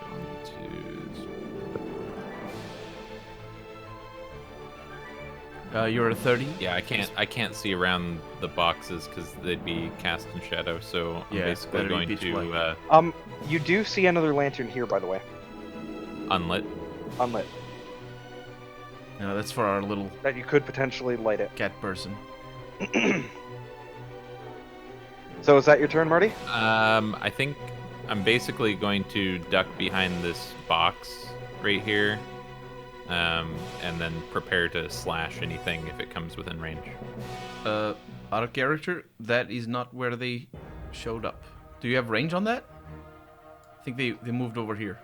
2. You're at 30. Yeah, I can't see around the boxes because they'd be cast in shadow. So I'm Yeah, basically better be going pitch to You do see another lantern here, by the way. unlit. Unlit. No, that's for our little That you could potentially light it. cat person. So is that your turn, Marty? I think I'm basically going to duck behind this box right here, and then prepare to slash anything if it comes within range. Out of character, that is not where they showed up. Do you have range on that? I think they moved over here.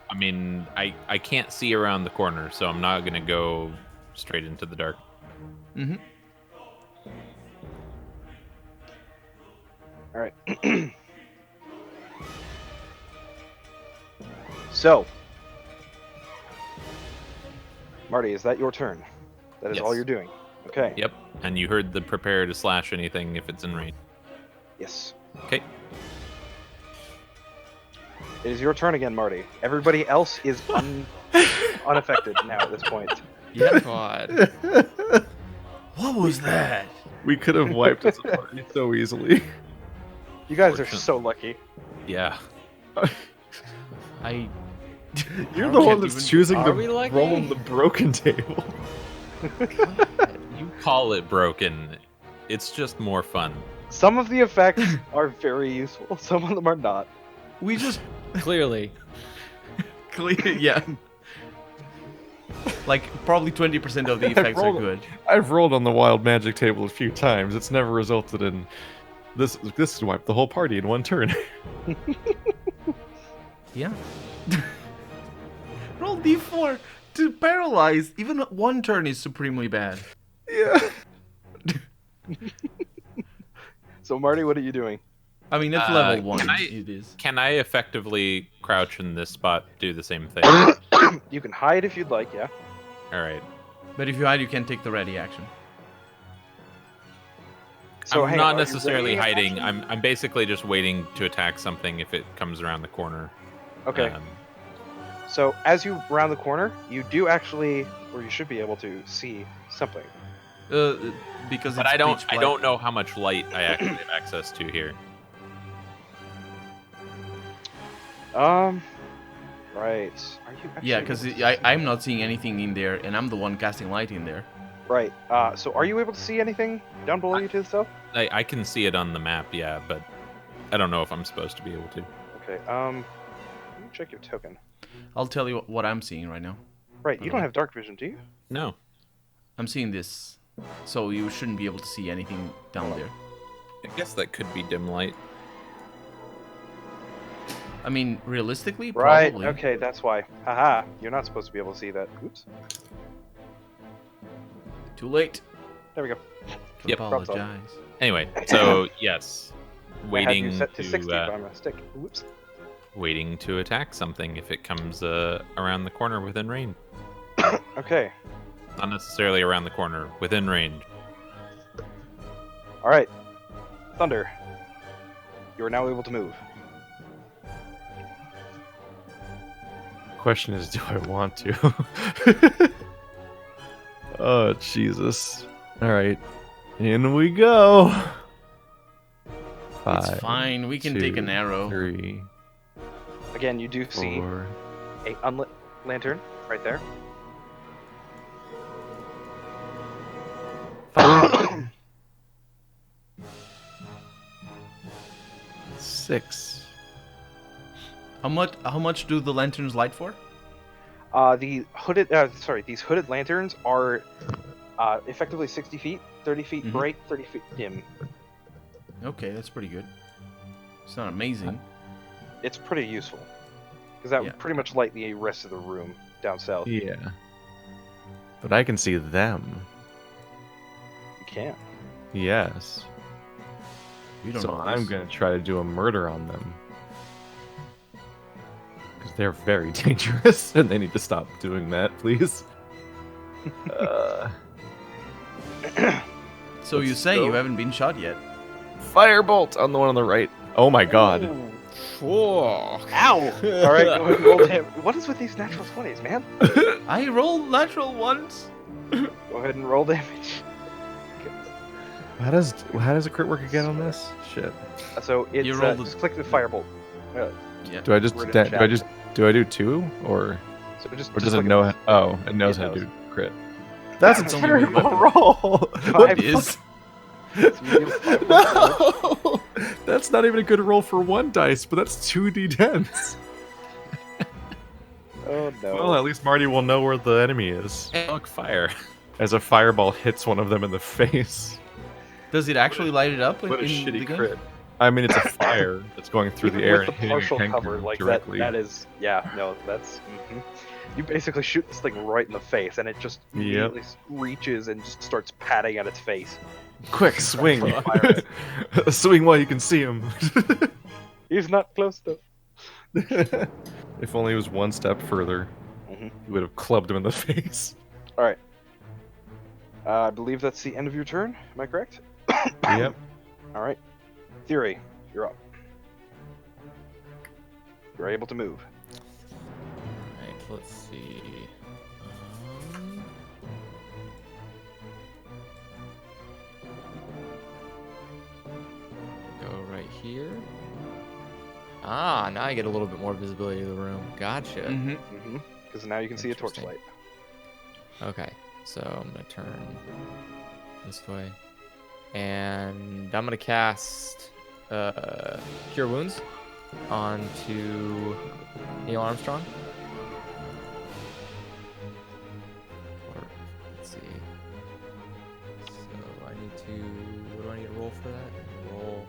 I mean, I can't see around the corner, so I'm not gonna go straight into the dark. Mm-hmm. All right. So, Marty, is that your turn? That is all Yes. you're doing. Okay. Yep. And you heard the prepare to slash anything if it's in range. Yes. Okay. It is your turn again, Marty. Everybody else is unaffected now at this point. Yeah. God. What was that? We could have wiped as a party so easily. You guys are Fortunate. so lucky. Yeah. You're the one that's even- choosing Are to we lucky? roll the broken table. You call it broken. It's just more fun. Some of the effects are very useful. Some of them are not. We just Clearly. yeah. Like probably 20% of the effects are rolled- good. I've rolled on the wild magic table a few times. It's never resulted in this. This wiped the whole party in one turn. Yeah. Roll d4 to paralyze. Even one turn is supremely bad. Yeah. So, Marty, what are you doing? I mean, it's Uh, level 1. can I- It is. Can I effectively crouch in this spot, do the same thing? You can hide if you'd like, yeah. All right. But if you hide, you can take the ready action. So, I'm hang not on, are you necessarily ready hiding. action? I'm basically just waiting to attack something if it comes around the corner. Okay. So, as you round the corner, you do actually, or you should be able to see something. Because But it's I don't. pitch I black. don't know how much light I actually have access to here. Right. Are you actually Yeah, because able to I'm not seeing anything in there, and I'm the one casting light in there. Right. So are you able to see anything down below you to the south? I can see it on the map, yeah, but I don't know if I'm supposed to be able to. Okay. Let me check your token. I'll tell you what I'm seeing right now. Right. You don't have dark vision, do you? No. I'm seeing this, so you shouldn't be able to see anything down there. I guess that could be dim light. I mean, realistically, Right. probably. Okay. That's why. Haha. You're not supposed to be able to see that. Oops. Too late. There we go. To Yep. apologize. Anyway, so yes, I had waiting you set to 60 to by mistake. Whoops. waiting to attack something if it comes around the corner within range. Okay. Not necessarily around the corner, within range. All right. Thunder. You are now able to move. Question is, do I want to? Oh, Jesus. All right. In we go. It's 5, fine. We can take an 2, arrow. 3, Again, you do see 4. a unlit lantern right there. 5, 6. How much do the lanterns light for? These hooded lanterns are effectively 60 feet, 30 feet Mhm. bright, 30 feet dim. Okay, that's pretty good. It's not amazing. It's pretty useful because that Yeah. would pretty much light the rest of the room down south. Yeah. But I can see them. You can. Yes. You don't So know I'm this. gonna try to do a murder on them. Because they're very dangerous, and they need to stop doing that, please. So you Let's say go. you haven't been shot yet? Firebolt on the one on the right. Oh my god. Whoa. Ow! All right, go ahead and roll damage. What is with these natural 20s, man? I rolled natural ones. Go ahead and roll damage. How does a crit work again on this? Shit. So it's You rolled just click the firebolt. Yeah. Do I just Word in do I chat. just do I do 2 or So just does look it at know? this. Oh, it knows It how to knows. do crit. That's a It's only terrible one roll. Five It is. No, that's not even a good roll for 1 dice, but that's 2 d10s. Oh no. Well, at least Marty will know where the enemy is. Hey, look, fire. As a fireball hits one of them in the face. Does it actually light it up? What a in shitty the game? crit. I mean, it's a fire that's going through Even the air with and the hitting a partial tank cover like directly. that is that's you basically shoot this thing right in the face and it just Yep. immediately screeches and just starts patting at its face. Quick, swing! Fire. Swing while you can see him. He's not close enough. If only he was 1 step further, Mhm. he would have clubbed him in the face. All right. I believe that's the end of your turn. Am I correct? Yep. All right. Theory, you're up. You're able to move. Right, let's see. Go right here. Ah, now I get a little bit more visibility of the room. Gotcha. Mm-hmm. Because now you can see a Interesting. torchlight. Okay, so I'm gonna turn this way, and I'm gonna cast Cure Wounds onto Neil Armstrong. Or, let's see. So I need to. What do I need to roll for that? Roll.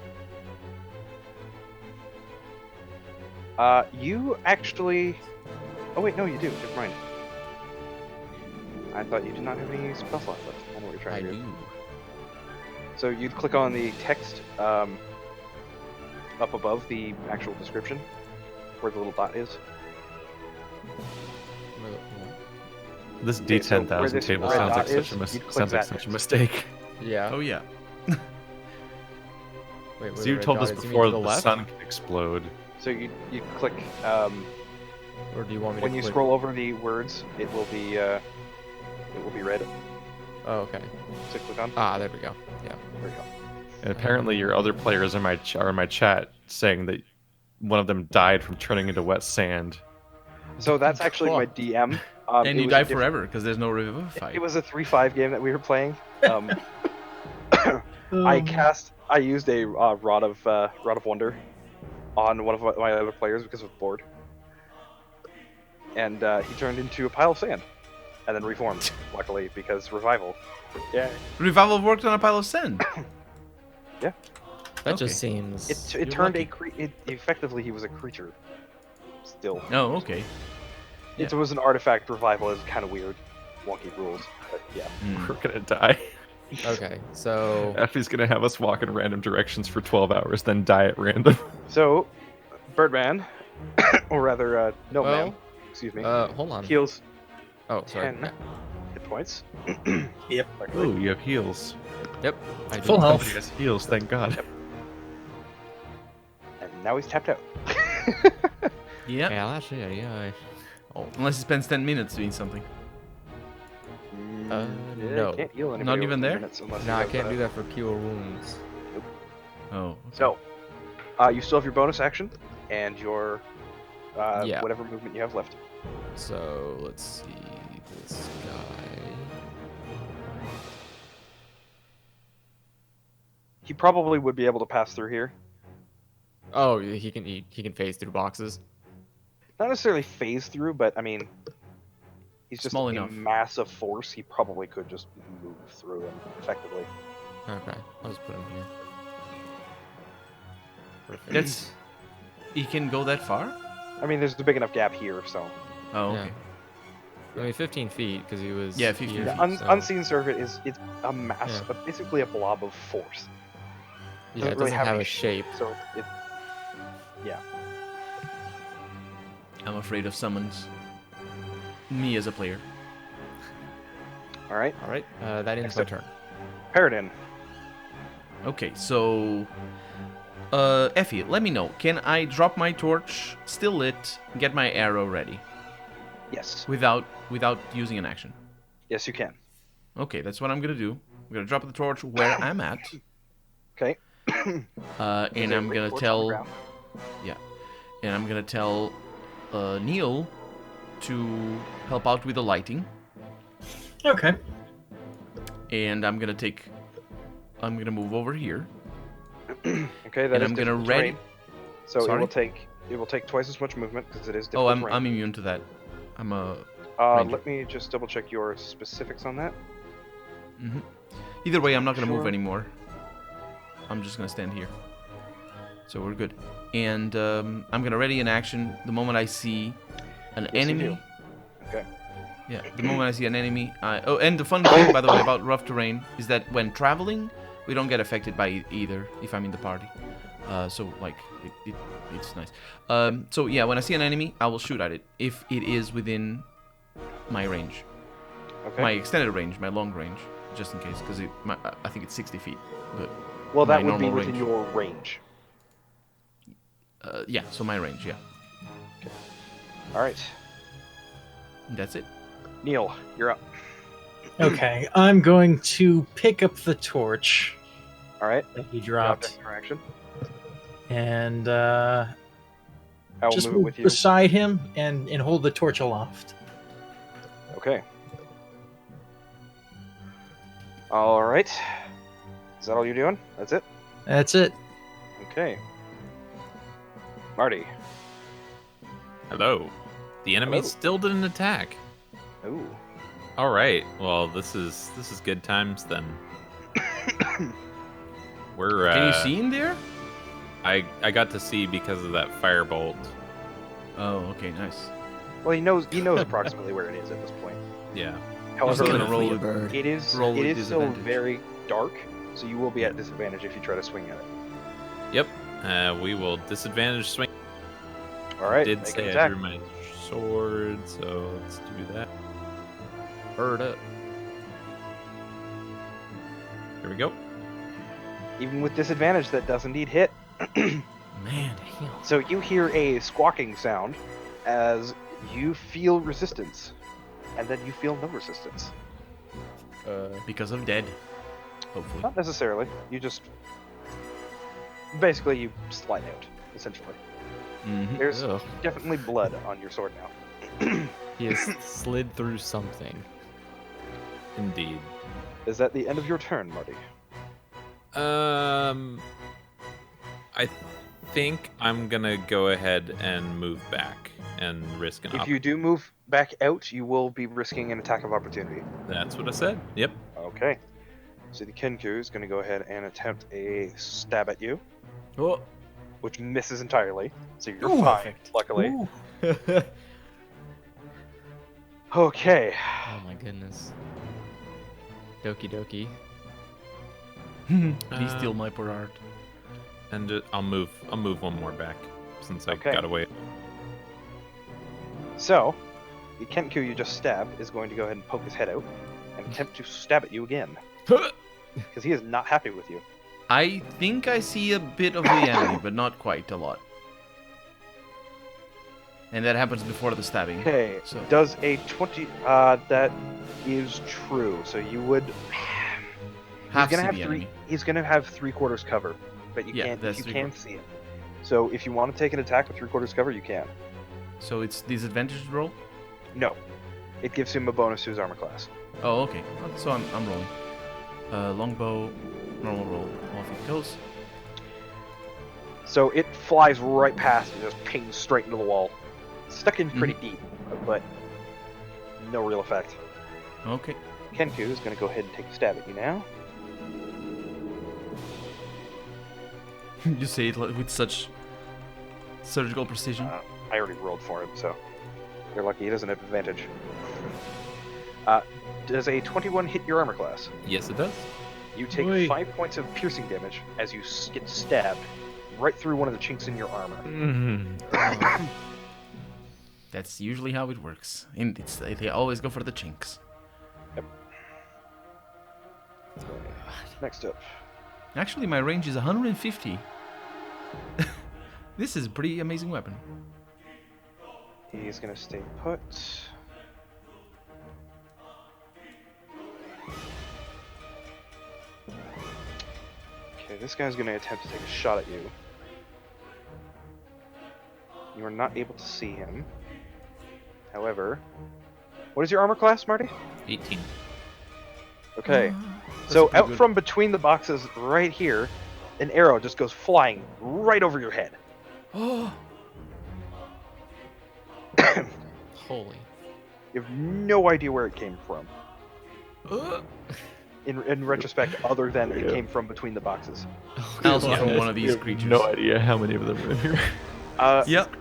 You actually. Oh wait, no, you do. Never mind. I thought you did not have any spell slots left. I know what you're I trying to do. do. So you'd click on the text up above the actual description, where the little dot is. This Okay, so where D10,000 this table red sounds like dot such is, you'd click sounds like that such a next. mistake. Yeah. Oh yeah. Wait, So you told us before that the sun can explode. So you click Or do you want me when to you click? scroll over the words, it will be red. Oh, okay. So click on. Ah, there we go. Yeah. There we go. And apparently your other players in my are in my chat saying that one of them died from turning into wet sand. So that's actually my DM. And it you was die a different- forever because there's no revivify. It was a 3-5 game that we were playing. I used a rod of wonder on one of my other players because of bored, and he turned into a pile of sand, and then reformed. Luckily, because revival. Yeah, Revival worked on a pile of sand. That Okay. just seems. it You're turned lucky. effectively he was a creature. Still, Oh, okay. it was an artifact revival. Is kind of weird, wonky rules, but yeah. Hmm. We're gonna die. Okay, so Effie's gonna have us walk in random directions for 12 hours, then die at random. So, Birdman, or rather, no Well, man, excuse me, hold on. heals Oh, sorry. 10 hit points. Yep. Ooh, you have heals. Yep. I do. Full health. Somebody has heals, thank God. And now he's tapped out. Yeah. Yeah, actually, yeah. Unless he spends 10 minutes doing something. No. Can't heal anybody Not over even 3 there? minutes unless No, you I have, can't do that for cure wounds. Oh. So, you still have your bonus action and your Yeah. whatever movement you have left. So let's see this guy. He probably would be able to pass through here. Oh, he can phase through boxes. Not necessarily phase through, but I mean, he's just Small a enough. massive force. He probably could just move through him effectively. Okay, I'll just put him here. Perfect. That's. He can go that far? I mean, there's a big enough gap here, so Oh, Yeah. okay. I mean, 15 feet because he was. Yeah, 15 here, feet. so- unseen servant it's a mass, Yeah. basically a blob of force. Yeah, it doesn't have a shape. So it, I'm afraid of summons. Me as a player. all right, All right, that ends Next my up. turn. Paradin. Okay, so. Effie, let me know. Can I drop my torch, still lit, get my arrow ready Yes, without using an action? yes, you can. Okay, that's what I'm gonna do. I'm gonna drop the torch where I'm at, Okay. and There's a I'm gonna torch on the tell, ground. and I'm gonna tell Neil to help out with the lighting, Okay. and I'm gonna move over here, Okay, that and is I'm gonna difficult ready. terrain. So Sorry? it will take twice as much movement because it is Oh, difficult terrain. I'm immune to that. I'm a. ranger. Let me just double check your specifics on that. Mhm. Either way, I'm not gonna move Sure. anymore. I'm just gonna stand here. So we're good. And I'm gonna ready an action the moment I see an Yes, you enemy. do. Okay. Yeah, the moment I see an enemy. Oh, and the fun thing, by the way, about rough terrain is that when traveling, we don't get affected by it either if I'm in the party. So like it's nice. So yeah, when I see an enemy, I will shoot at it if it is within my range, Okay. my extended range, my long range, just in case, because I think it's 60 feet. But well, that my would be normal within range. your range. Yeah, so my range, yeah. All right, That's it. Neil, you're up. Okay, I'm going to pick up the torch All right. that he The dropped object interaction. and I will just move it move with you. beside him and hold the torch aloft. Okay. All right. Is that all you're doing? That's it? That's it. Okay. Marty. Hello. The enemy Hello. still didn't attack. Ooh. All right. Well, this is good times then. We're. Can you see in there? I got to see because of that firebolt. Oh, okay, nice. Well, he knows approximately where it is at this point. Yeah. I'm still However, gonna roll it. bird. it is roll with still disadvantage. very dark, so you will be at disadvantage if you try to swing at it. Yep. We will disadvantage swing. All right. Did make an say I attack. drew my sword, so let's do that. Bird up. Here we go. Even with disadvantage, that does indeed hit. Man, Damn. So you hear a squawking sound as you feel resistance, and then you feel no resistance. because of dead. Hopefully. Not necessarily. You just basically you slide out, essentially. Mm-hmm. There's Ugh. definitely blood on your sword now. He has slid through something. Indeed. Is that the end of your turn, Marty? I think I'm gonna go ahead and move back and risk an If op. you do move back out, you will be risking an attack of opportunity. That's what I said. Yep. Okay. So the Kenku is going to go ahead and attempt a stab at you, Oh. which misses entirely. So you're Ooh, fine, perfect. luckily. Ooh. Okay. Oh my goodness. Doki doki. Please steal my poor art. And I'll move one more back since I Okay. got away. So, the Kenku you just stabbed is going to go ahead and poke his head out and attempt to stab at you again. Because he is not happy with you. I think I see a bit of the enemy, but not quite a lot. And that happens before the stabbing. Okay. So Does a 20? That is true. So you would. half He's gonna see have the three. enemy. He's gonna have 3/4 cover, but you Yeah, can't. that's You three can see him. So if you want to take an attack with 3/4 cover, you can. So it's disadvantage roll? No, it gives him a bonus to his armor class. Oh, okay. So I'm rolling. Longbow, normal roll, off it goes. So it flies right past and just pings straight into the wall. Stuck in pretty deep, but no real effect. Okay. Kenku is going to go ahead and take a stab at you now. You say it with such surgical precision. I already rolled for him, so you're lucky he doesn't have advantage. Does a 21 hit your armor class? Yes, it does. You take Oi. 5 points of piercing damage as you get stabbed right through one of the chinks in your armor. Mm-hmm. That's usually how it works. And they always go for the chinks. Next up. Actually, my range is 150. This is a pretty amazing weapon. He's going to stay put. Okay, this guy's going to attempt to take a shot at you. You are not able to see him. However, what is your armor class, Marty? 18. Okay, That's so pretty out good. from between the boxes right here, an arrow just goes flying right over your head. Oh, Holy. You have no idea where it came from. In retrospect, other than it came from between the boxes. also from Yeah. one of We these have creatures. No idea how many of them are in here. Yep.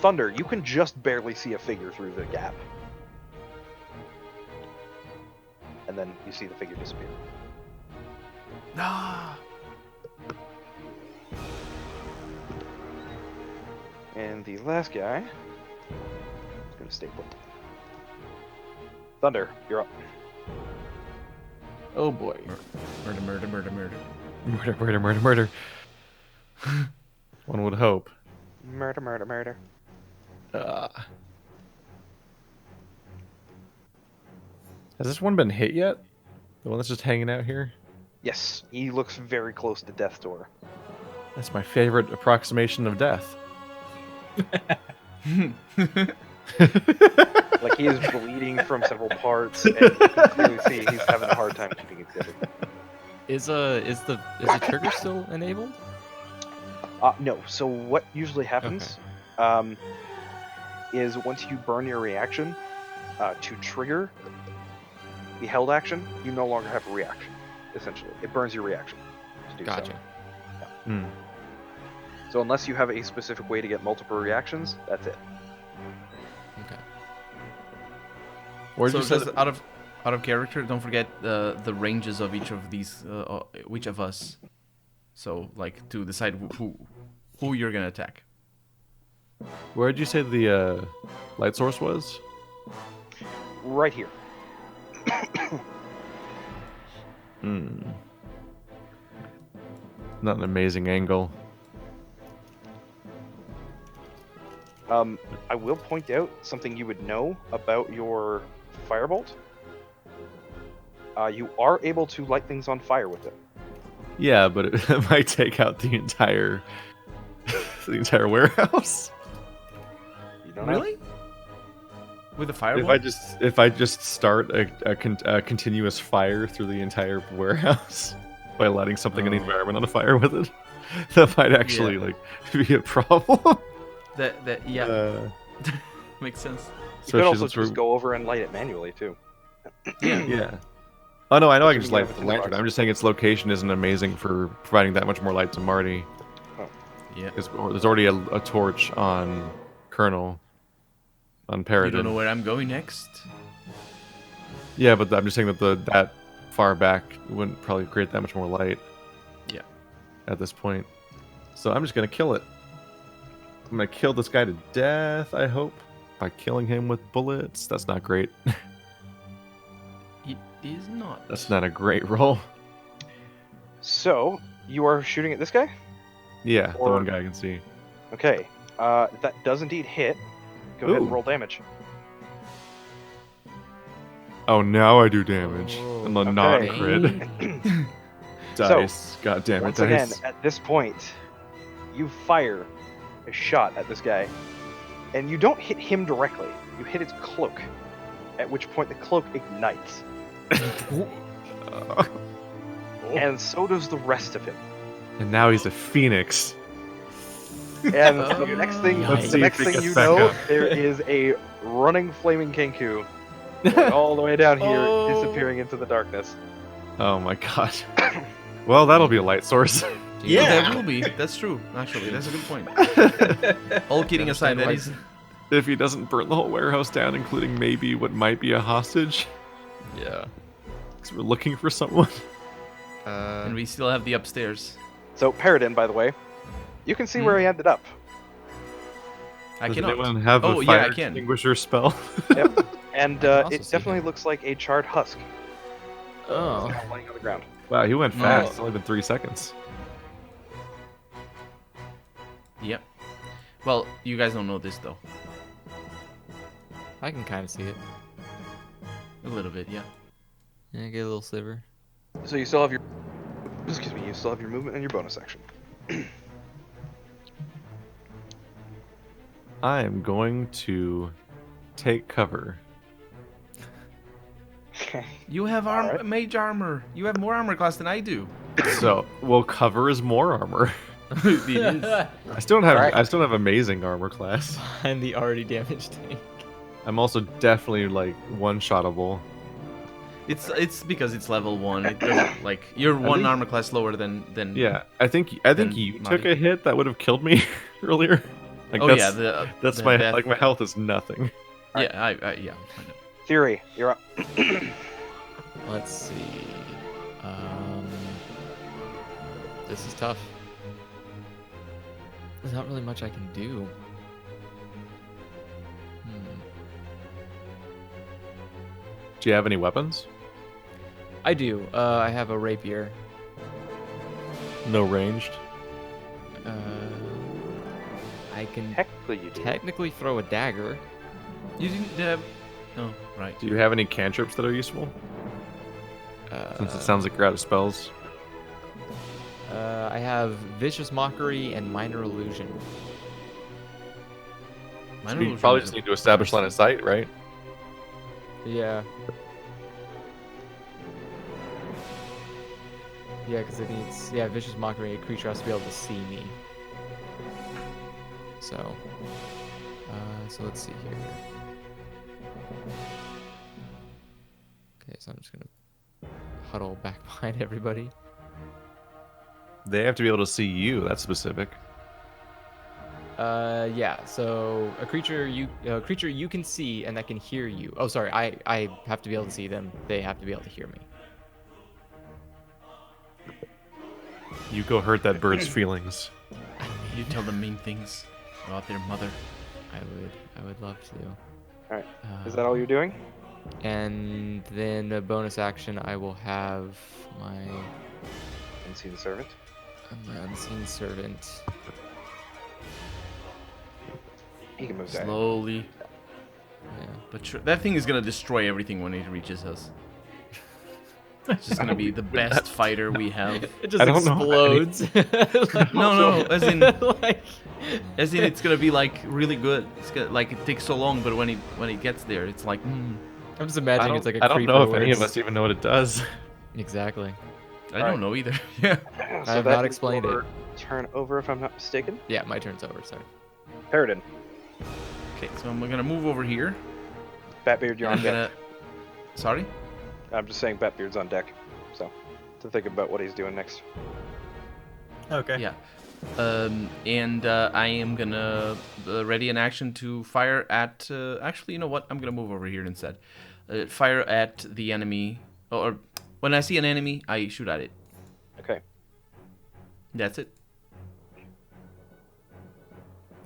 Thunder, you can just barely see a figure through the gap. And then you see the figure disappear. Ah. And the last guy is going to stay put. Thunder, you're up. Oh boy. Murder, murder, murder, murder. Murder, murder, murder, murder. One would hope. Murder, murder, murder. Has this one been hit yet? The one that's just hanging out here? Yes, he looks very close to death's door. That's my favorite approximation of death. Like, he is bleeding from several parts, and you can clearly see he's having a hard time keeping it together. Is the trigger still enabled? No, so what usually happens is once you burn your reaction, to trigger the held action, you no longer have a reaction, essentially. It burns your reaction to do Gotcha. Hmm. So unless you have a specific way to get multiple reactions, that's it. Okay. Where'd So you say just out of character, don't forget the ranges of each of these, which of us. So like to decide who you're gonna attack. Where'd you say the light source was? Right here. Hmm. Not an amazing angle. I will point out something you would know about your firebolt. You are able to light things on fire with it. Yeah, but it might take out the entire warehouse. You don't know. Really? With a fireball? If I just start a continuous fire through the entire warehouse by lighting something in the Oh. environment on fire with it, that might actually Yeah. like be a problem. That yeah, makes sense. You could also through- just go over and light it manually too. Yeah. Oh no, I know I can just You light have the a lantern. box. I'm just saying its location isn't amazing for providing that much more light to Marty. Yeah. There's already a torch on Colonel. On You Paradin. don't know where I'm going next? Yeah, but I'm just saying that that far back wouldn't probably create that much more light. Yeah. At this point, so I'm just gonna kill it. I'm gonna kill this guy to death. I hope by killing him with bullets. That's not great. It is not. That's not a great roll. So you are shooting at this guy. Yeah, the Or- one guy I can see. Okay. That does indeed hit. Go ahead and Ooh. roll damage. Oh, now I do damage. Oh, And the okay. non-crit. Dice. God damn it, Once dice. again, at this point, you fire a shot at this guy, and you don't hit him directly. You hit his cloak, at which point the cloak ignites, and so does the rest of him. And now he's a phoenix. And the next thing, Let's the see next if it thing gets you back know, up. there is a running flaming kenku going all the way down here, Oh. disappearing into the darkness. Oh my god. Well, that'll be a light source. Yeah. That will be. That's true. Actually, that's a good point. All kidding aside, that is. If he doesn't burn the whole warehouse down, including maybe what might be a hostage. Yeah. Because we're looking for someone. And we still have the upstairs. So Paradin, by the way, you can see where he ended up. I Does cannot. anyone have Oh, a yeah, fire I can. extinguisher spell? Yep. And can also it see definitely him. looks like a charred husk. Oh. Kind of laying on the ground. Wow, he went fast. Oh. It's only been 3 seconds. Yep. Well, you guys don't know this though. I can kind of see it. A little bit, yeah. Yeah, get a little sliver. So you still have your, excuse me, you still have your movement and your bonus action. I am going to take cover. Okay. You have Alright. mage armor. You have more armor class than I do. So, well, cover is more armor. It is. I still don't have. Alright. I still don't have amazing armor class. Behind the already damaged tank. I'm also definitely like one-shottable. It's because it's level 1. It doesn't like you're one think- armor class lower than. Yeah, I think Then you Marty. took a hit that would have killed me earlier. Like Oh that's, yeah, the that's the my death- like my health is nothing. Yeah, I know. Theory, you're up. Let's see. This is tough. There's not really much I can do. Do you have any weapons? I do. I have a rapier. No ranged. I can Technically you do. technically throw a dagger. You didn't have. Oh right. Do you have any cantrips that are useful? Since it sounds like you're out of spells. I have vicious mockery and minor illusion. Minor You illusion probably is just a- need to establish line of sight, right? Yeah. Yeah, because it needs vicious mockery. A creature has to be able to see me. So, so let's see here. Okay, so I'm just gonna huddle back behind everybody. They have to be able to see you. That's specific. Yeah. So a creature you can see and that can hear you. Oh, sorry. I have to be able to see them. They have to be able to hear me. You go hurt that bird's feelings. You tell them mean things about their mother. I would love to. Alright. Is that all you're doing? And then a bonus action, I will have my Unseen servant. unseen servant. He can move down. Slowly, Yeah. but sure. That thing is gonna destroy everything when it reaches us. It's just gonna be the best fighter we have. It just I don't know explodes. No, as in, like, it's gonna be like really good. It's gonna, like it takes so long, but when it gets there, it's like. I'm just I imagining it's like a don't creeper know if where any of it's- us even know what it does. Exactly. I don't know either. Yeah. So I have that not is explained your it. Turn over, if I'm not mistaken. Yeah, my turn's over. Sorry. Paradin. Okay, so I'm gonna move over here. Batbeard, you're and on I'm deck. gonna. Sorry. I'm just saying Batbeard's on deck. So, to think about what he's doing next. Okay. Yeah. And I am gonna ready an action to fire at. Actually, you know what? I'm gonna move over here instead. Fire at the enemy, or when I see an enemy, I shoot at it. Okay. That's it.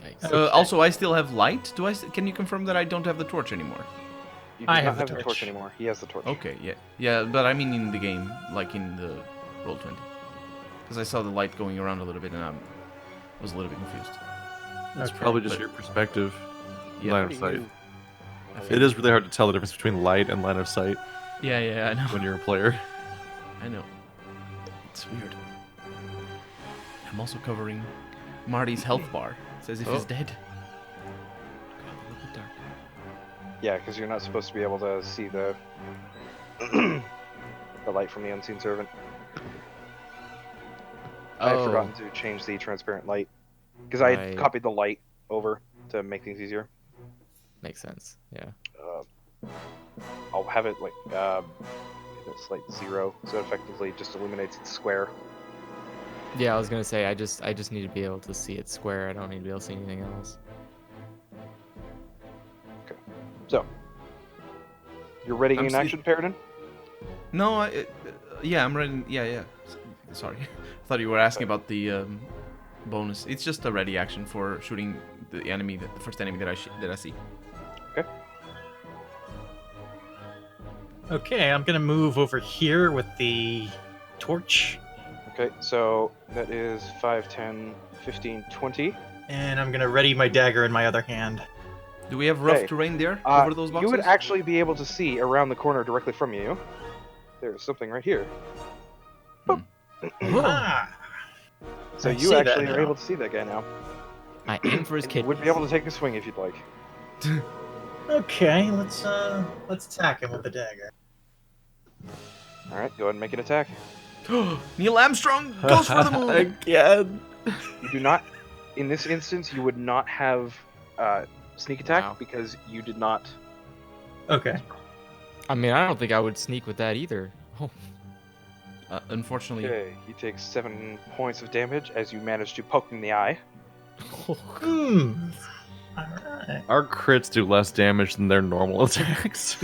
Yikes. Also, I still have light. Can you confirm that I don't have the torch anymore? You do I not have the the torch torch. anymore. He has the torch. Okay, yeah, but I mean in the game, like in the Roll20, because I saw the light going around a little bit and I was a little bit confused. It's Okay. probably just but- your perspective. Yeah. line What of do sight. you- It is really hard to tell the difference between light and line of sight Yeah, I know. when you're a player. I know. It's weird. I'm also covering Marty's health bar. It says if he's dead. God, a little bit dark. Yeah, because you're not supposed to be able to see the the light from the unseen servant. I had forgotten to change the transparent light because I had Right. copied the light over to make things easier. Makes sense. Yeah. I'll have it like it's like 0, so it effectively just illuminates the square. Yeah, I was gonna say I just need to be able to see it square. I don't need to be able to see anything else. So, you're ready in action, Paradin? No, yeah, I'm ready. Yeah. Sorry. I thought you were asking about the bonus. It's just a ready action for shooting the enemy, the first enemy that I see. Okay. Okay, I'm gonna move over here with the torch, Okay, so that is 5, 10, 15, 20. and I'm gonna ready my dagger in my other hand. Do we have rough Okay. terrain there over those boxes? You would actually be able to see around the corner directly from you. There's something right here. Ah, So I you see that actually are now. able to see that guy now. I aim for his And kid. you would be able to take a swing if you'd like. okay, let's attack him with the dagger. All right, go ahead and make an attack. Neil Armstrong goes for the moon. Again. You do not, in this instance, you would not have sneak attack Wow. because you did not. Okay. I mean, I don't think I would sneak with that either. Oh, Unfortunately, Okay, he takes 7 points of damage as you manage to poke him in the eye. Hmm. Alright. Our crits do less damage than their normal attacks.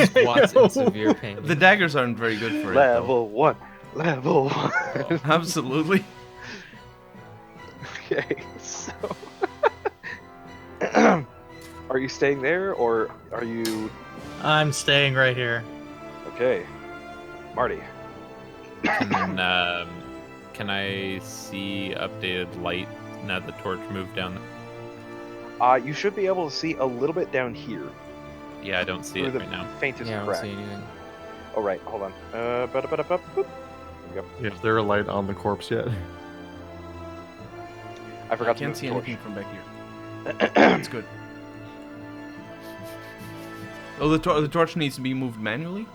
Squats in severe pain. the daggers aren't very good for it. though. Level 1. Level 1. Absolutely. Okay, so. Are you staying there or are you. I'm staying right here. Okay. Marty. Can I see updated light now the torch moved down? You should be able to see a little bit down here. Yeah, I don't see Through it the right now. faintest Yeah, I don't crack. see anything. Oh, right, hold on. Boop. There we go. Is there a light on the corpse yet? I I forgot to can't move see the torch. anything from back here. That's good. Oh, the torch needs to be moved manually?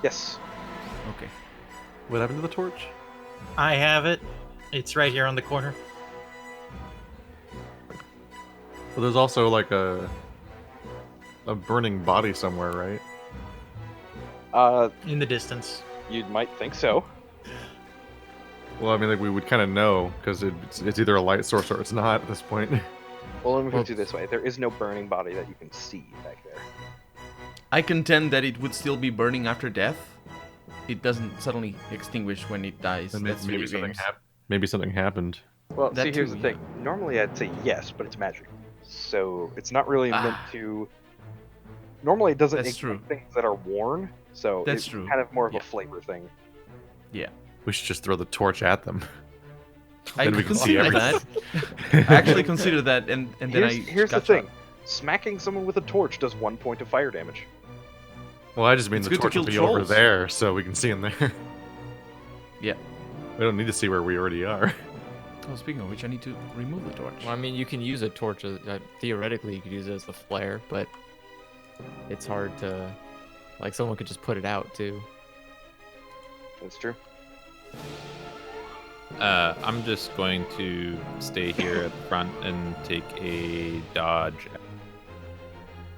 Yes. Okay. What happened to the torch? I have it. It's right here on the corner. Well, there's also like a burning body somewhere, right? In the distance. You might think so. Well, I mean, like we would kind of know because it's either a light source or it's not at this point. Well, let me Well- put it this way. There is no burning body that you can see back there. I contend that it would still be burning after death. It doesn't suddenly extinguish when it dies. And That's video games. maybe something happened. Well, That see, here's too, the thing. Normally I'd say yes, but it's magic. So it's not really meant to... Normally it doesn't That's ignore true. things that are worn, so That's it's true. kind of more of Yeah. a flavor thing. We should just throw the torch at them. I Then we can see considered that. everything. I actually considered that, and then Here's the got thing. shot. Smacking someone with a torch does 1 point of fire damage. Well, I just mean It's the good to torch will kill be over trolls. there, so we can see them there. Yeah. We don't need to see where we already are. Oh, speaking of which, I need to remove the torch. Well, I mean, you can use a torch. Theoretically, you could use it as a flare, but it's hard to. Like, someone could just put it out too. That's true. I'm just going to stay here at the front and take a dodge.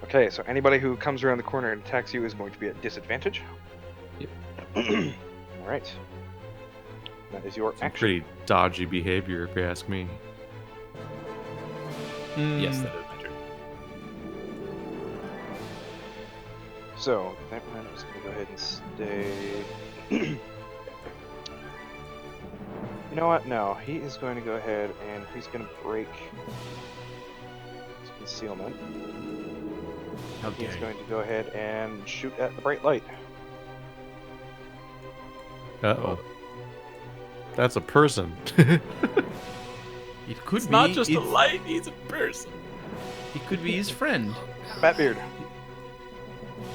Okay, so anybody who comes around the corner and attacks you is going to be at disadvantage. Yep. Alright. That is your Some action. pretty dodgy behavior, if you ask me. Yes, Mm, that is my turn. So, that one I'm just going to go ahead and stay... You know what? No, he is going to go ahead and he's going to break his concealment. How He's dare you. going to go ahead and shoot at the bright light. Uh-oh. That's a person. It could be. a light; he's a person. He could be his friend. Batbeard.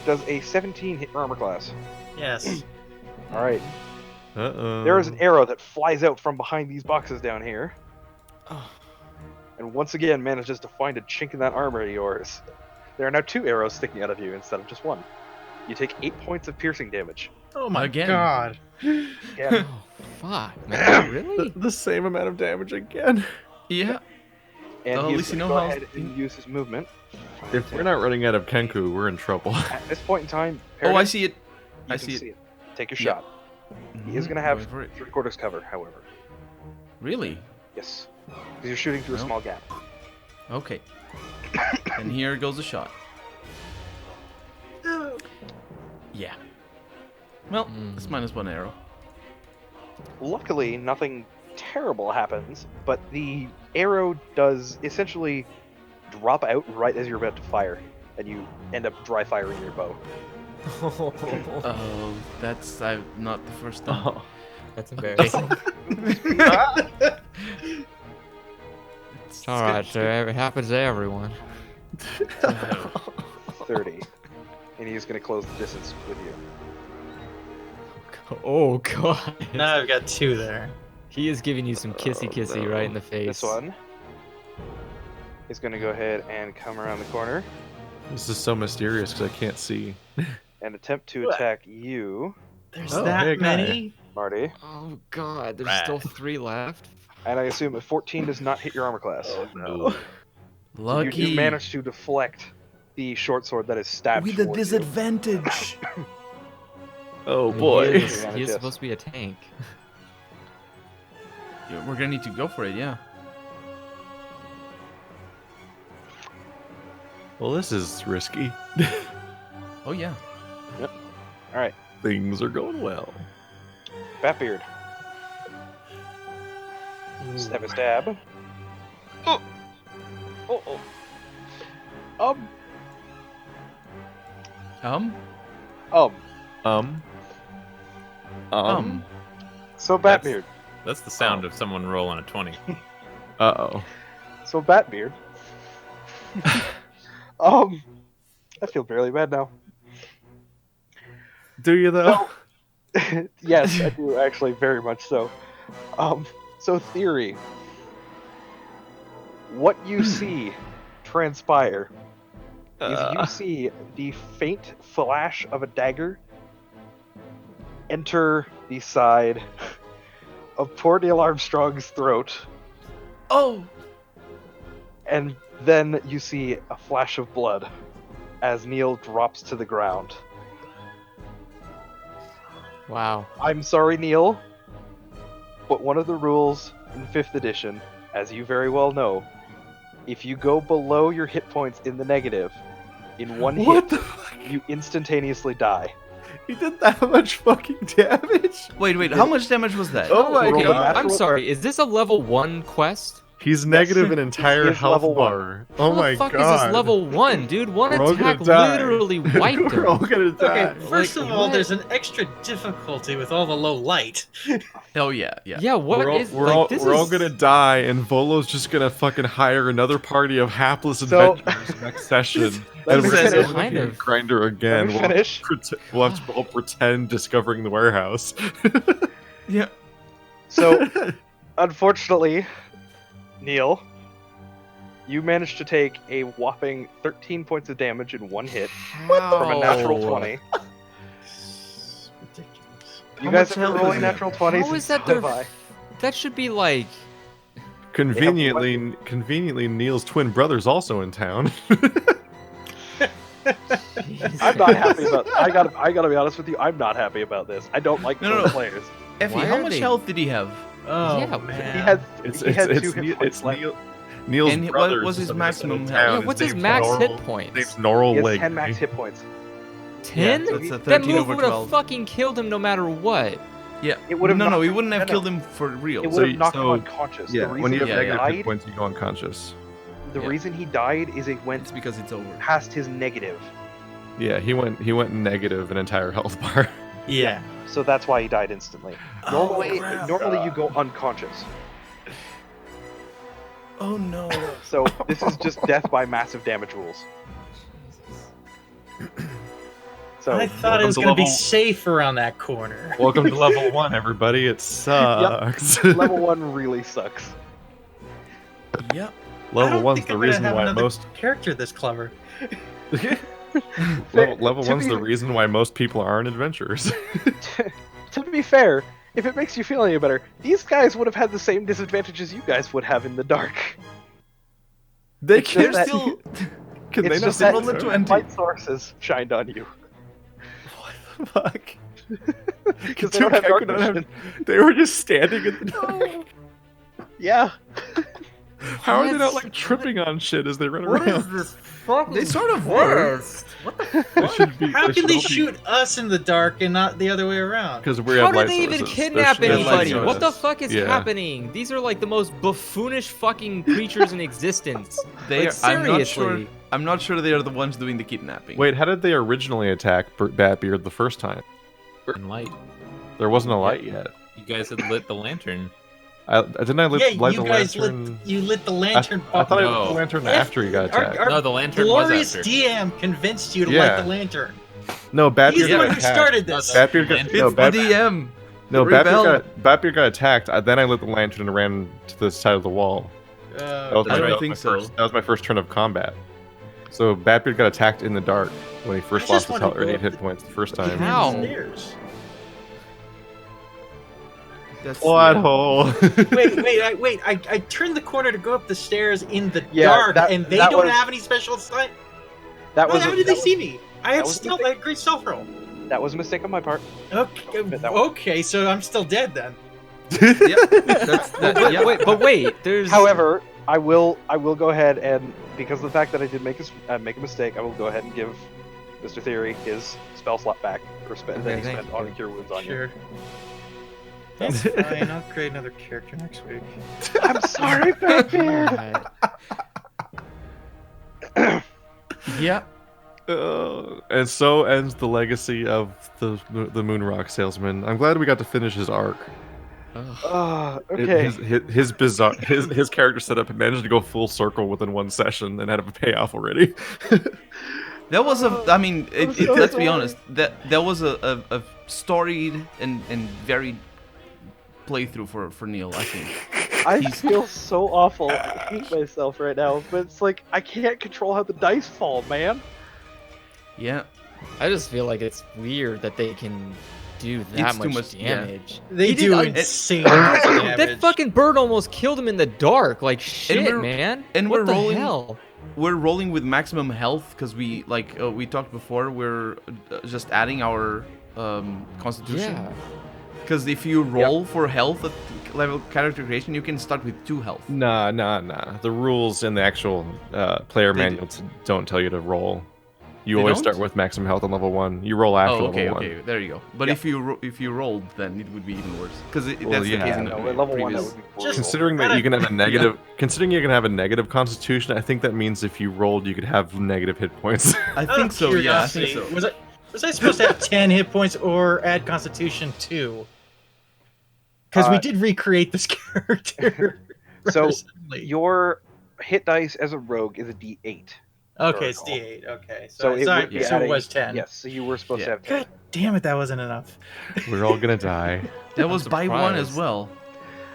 Does a 17 hit your armor class? Yes. All right. Uh-oh. There is an arrow that flies out from behind these boxes down here. And once again manages to find a chink in that armor of yours. There are now 2 arrows sticking out of you instead of just 1. You take 8 points of piercing damage. Oh my Again. god. Again. Oh, fuck, man. Really? The same amount of damage again. Yeah. And Well, at he's least you going know to go how- ahead and use his movement. If we're not running out of Kenku, we're in trouble. At this point in time, Oh, I Paradise, see it. you I can see see it. it. Take your Yeah. shot. He is going to have Going for it. 3/4 cover, however. Really? Yes. Because you're shooting through a No. small gap. Okay. And here goes the shot. Yeah. Well, it's -1 arrow. Luckily, nothing terrible happens, but the arrow does essentially drop out right as you're about to fire, and you end up dry firing your bow. Oh, that's not the first time. Oh. That's embarrassing. It's all right, sir. It happens to everyone. 30. And he's going to close the distance with you. Oh, God. Now I've got 2 there. He is giving you some kissy no. right in the face. This one is going to go ahead and come around the corner This is so mysterious because I can't see. and attempt to attack you, There's Oh, that hey, guy. many? Marty. Oh, God. There's Right. still 3 left. And I assume a 14 does not hit your armor class. No. Lucky. You managed to deflect the short sword that is stabbed with a towards you. disadvantage. Oh I mean, boy. He is, Yes. supposed to be a tank. Yeah, we're gonna need to go for it. Yeah. Well, this is risky. Oh yeah. All right, Things are going well. Batbeard. Stab a stab. Oh. Oh. Um. So That's- Batbeard. That's the sound of someone rolling a 20. Uh-oh. So Batbeard. I feel barely bad now. Do you though? Yes, I do actually, very much so. So theory. What you see transpire is you see the faint flash of a dagger enter the side of poor Neil Armstrong's throat, Oh. and then you see a flash of blood as Neil drops to the ground. Wow. I'm sorry, Neil, but one of the rules in 5th edition, as you very well know, if you go below your hit points in the negative, in one What hit, the fuck? you instantaneously die. He did that much fucking damage? Wait. How much damage was that? Oh my Roll a god. natural- I'm sorry. Is this a level 1 quest? He's negative an entire is health level one. bar. Oh How my the fuck god. is this level 1, dude? One We're all gonna attack die. literally wiped We're all him. gonna die. Okay, first Like, of all, what? there's an extra difficulty with all the low light. Oh yeah. Yeah, what we're all, is we're like, all, this we're all is- gonna die, and Volo's just gonna fucking hire another party of hapless So- adventurers next session. Let And me we're finish. gonna Kind of. grinder again. Let me finish. We'll have to all pretend discovering the warehouse. Yeah. So, unfortunately, Neil, you managed to take a whopping 13 points of damage in one hit from a natural How? 20. Ridiculous. You How guys much have been health rolling is it? natural 20s. How is and that so have their... I. That should be like... Conveniently, Neil's twin brother's also in town. I'm not happy about. I gotta be honest with you. I'm not happy about this. I don't like No, those no. players. Effie, Why how are much they- health did he have? Oh, Yeah, man. He had It's he had 2 it's, hit Neil, points it's left. Neil's And what brother. was his is maximum in health? town. Yeah, His what's his name's max hit Norl- points? His name's Norl He has Leg. 10 max hit points. 10? Yeah, that's a That 13 move over would have 12. fucking killed him no matter what. Yeah. It would have No, knocked- he wouldn't have no, no. killed him for real. It So would have you- knocked him so- unconscious. Yeah, the reason when you have Yeah, he negative died, hit points, you go unconscious. the Yeah. reason he died is it went It's because it's over. past his negative. Yeah, he went negative an entire health bar. Yeah. So that's why he died instantly. Oh, Normally, crap. normally you go unconscious. Oh no. So this is just death by massive damage rules. So I thought it was welcome to going to be level- safe around that corner. Welcome to level 1, everybody. It sucks. level 1 really sucks. Yep. I Level don't one's think the I'm gonna reason have why another most character this clever. level To 1's be- the reason why most people aren't adventurers. To be fair, if it makes you feel any better, these guys would have had the same disadvantages you guys would have in the dark. They It's They're just that- still. Can they It's not just that roll the 20? light sources shined on you. fuck? Because they don't have dark vision. They were just standing in the dark. Yeah. How are they not like tripping on shit as they run around? this fucking They sort of were. It should be, How can they shoot us in the dark and not the other way around? Because we How have light did they even sources. kidnap They're light anybody? What the sources. fuck is Yeah. happening? These are like the most buffoonish fucking creatures in existence. They Like, are, I'm not sure. seriously. I'm not sure they are the ones doing the kidnapping. Wait, how did they originally attack Batbeard the first time? And light. There wasn't a light yet. You guys had lit the lantern. Didn't I light You the guys lantern? lit the I, lantern. I thought I lit No. the lantern Yes, after you got attacked. Our No, the lantern was glorious after. DM convinced you to Yeah. light the lantern. No, Batbeard He's the got one who attacked. started this. Batbeard got, It's no, It's the DM. no, Rebel. Batbeard got attacked. Then I lit the lantern and ran to the side of the wall. That was I my- don't that was think my so. That was my first turn of combat. So Batbeard got attacked in the dark when he first I lost just his wanna go 8 up hit the- points the first time. How? Stairs. That's Plot hole. Wait! I turned the corner to go up the stairs in the Yeah, dark, that- and they that don't was- have any special sight. That was How a, did that, they see me? I had was stealth. the I had great stealth roll. that was a mistake on my part. Okay, admit that one. okay, so I'm still dead then. But wait, there's. However, I will go ahead and because of the fact that I did make a mistake, I will go ahead and give Mr. Theory his spell slot back for spend that he thank spent you. on cure wounds on you. Sure. That's fine. I'll create another character next week. I'm sorry, Batman. Yeah. And so ends the legacy of the Moonrock salesman. I'm glad we got to finish his arc. Okay. His bizarre his character setup managed to go full circle within one session and had a payoff already. That was a. I mean, so let's be sorry. honest. That was a storied and varied playthrough for Neil. I think. I feel so awful. I hate myself right now, but it's like I can't control how the dice fall, man. Yeah. I just feel like it's weird that they can do that It's too much much- yeah. damage. They He do did- insane That damage. fucking bird almost killed him in the dark. Like shit, we're- man. and what we're the rolling- hell? We're rolling with maximum health because we we talked before. We're just adding our constitution. Yeah. Because if you roll for health at level character creation, you can start with 2 health. Nah. The rules in the actual player They do. manual don't tell you to roll. You They always don't? start with maximum health on level 1. You roll after Oh, okay, level 1. okay, there you go. But Yeah. if you rolled, then it would be even worse. Because Well, that's yeah. the case in No, the at level 1 that previous. would be brutal. Just- Considering that you can have a negative, considering you can have a negative constitution, I think that means if you rolled, you could have negative hit points. I Out think of so. Yeah, I think curiosity, so. Was I supposed to have 10 hit points or add Constitution 2? Because we did recreate this character. So, rather suddenly. Your hit dice as a rogue is a D8. Okay, it's recall. D8. Okay, So it sorry, would be so it adding- was 10. Yes, so you were supposed Yeah. to have 10. God damn it, that wasn't enough. We're all gonna die. That was by 1 as surprised. well.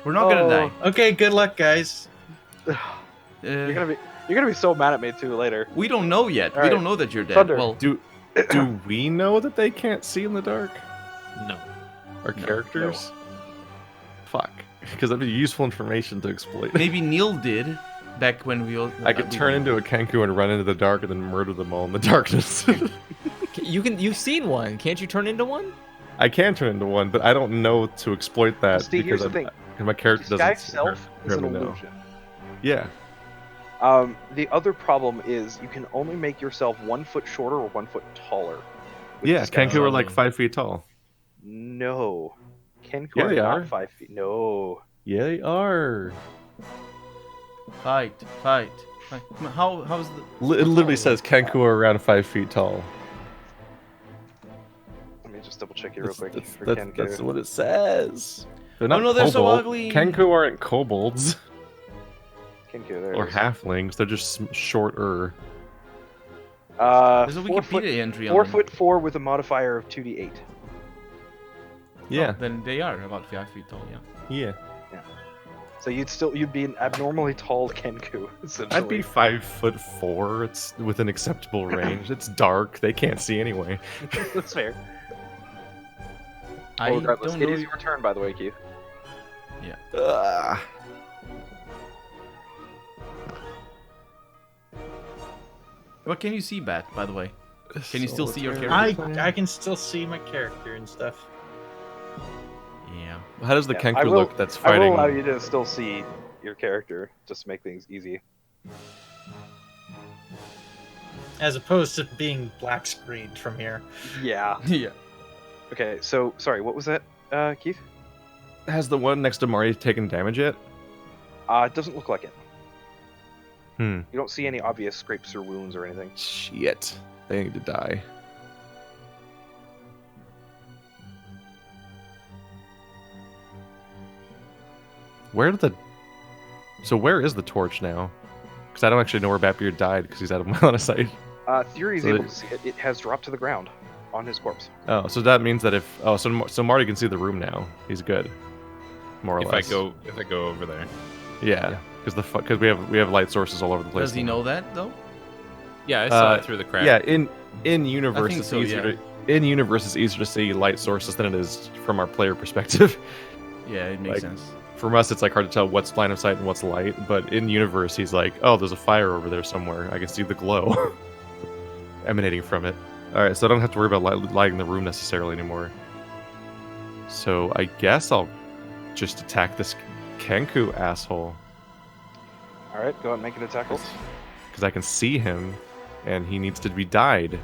We're not gonna die. Okay, good luck, guys. You're gonna be so mad at me too later. We don't know yet. All We right. don't know that you're dead. Thunder. Well, Do we know that they can't see in the dark? No. Our characters? Fuck. Because that'd be useful information to exploit. maybe Neil did back when we all. I could turn into a Kenku and run into the dark and then murder them all in the darkness. You've seen one. Can't you turn into one? I can turn into one, but I don't know to exploit that Steve, here's because the thing. my character doesn't Disguise self is an apparently know. illusion. Yeah. The other problem is you can only make yourself 1 foot shorter or 1 foot taller. with Yeah, disguise Kenku are self. like 5 feet tall. No. Kenku Yeah, are they not are. 5 feet. No. Yeah, they are. Fight. How's the? It literally says Kenku are around 5 feet tall. Let me just double check here real quick. for That's Kenku. what it says. They're not no, they're so kobold. ugly. Kenku aren't kobolds. Kenku, there Or it is. halflings. They're just shorter. There's a 4 Wikipedia foot, entry on 4 them. foot 4 with a modifier of 2d8. Yeah. Oh, then they are about 5 feet tall, yeah. Yeah. So you'd be an abnormally tall Kenku, essentially. I'd be 5'4". It's within acceptable range. It's dark. They can't see anyway. That's fair. I Well, regardless, don't it know. is your turn, by the way, Q. Ugh. What can you see, Bat, by the way? Can you still see your Solitary. character? I can still see my character and stuff. Yeah. How does the Yeah, Kenku I will- look that's I fighting? will allow you to still see your character, just to make things easy. As opposed to being black screened from here. Yeah. Yeah. Okay, so, sorry, what was that, Keith? Has the one next to Marty taken damage yet? It doesn't look like it. Hmm. You don't see any obvious scrapes or wounds or anything. Shit. They need to die. Where is the torch now? Because I don't actually know where Batbeard died because he's out of my line of sight. Theory's So able it- to see it. It has dropped to the ground on his corpse. Oh, so that means that so Marty can see the room now. He's good. More or If less. I go over there. Yeah, because we have light sources all over the place. Does he now. know that, though? Yeah, I saw Uh, it through the crack. Yeah, in universe think it's so, easier yeah. to in universe it's easier to see light sources than it is from our player perspective. Yeah, it makes Like- sense. From us, it's like hard to tell what's line of sight and what's light. But in universe, he's like, "Oh, there's a fire over there somewhere. I can see the glow emanating from it." All right, so I don't have to worry about lighting the room necessarily anymore. So I guess I'll just attack this Kenku asshole Alright, go ahead and make an attack roll. because I can see him, and he needs to be died.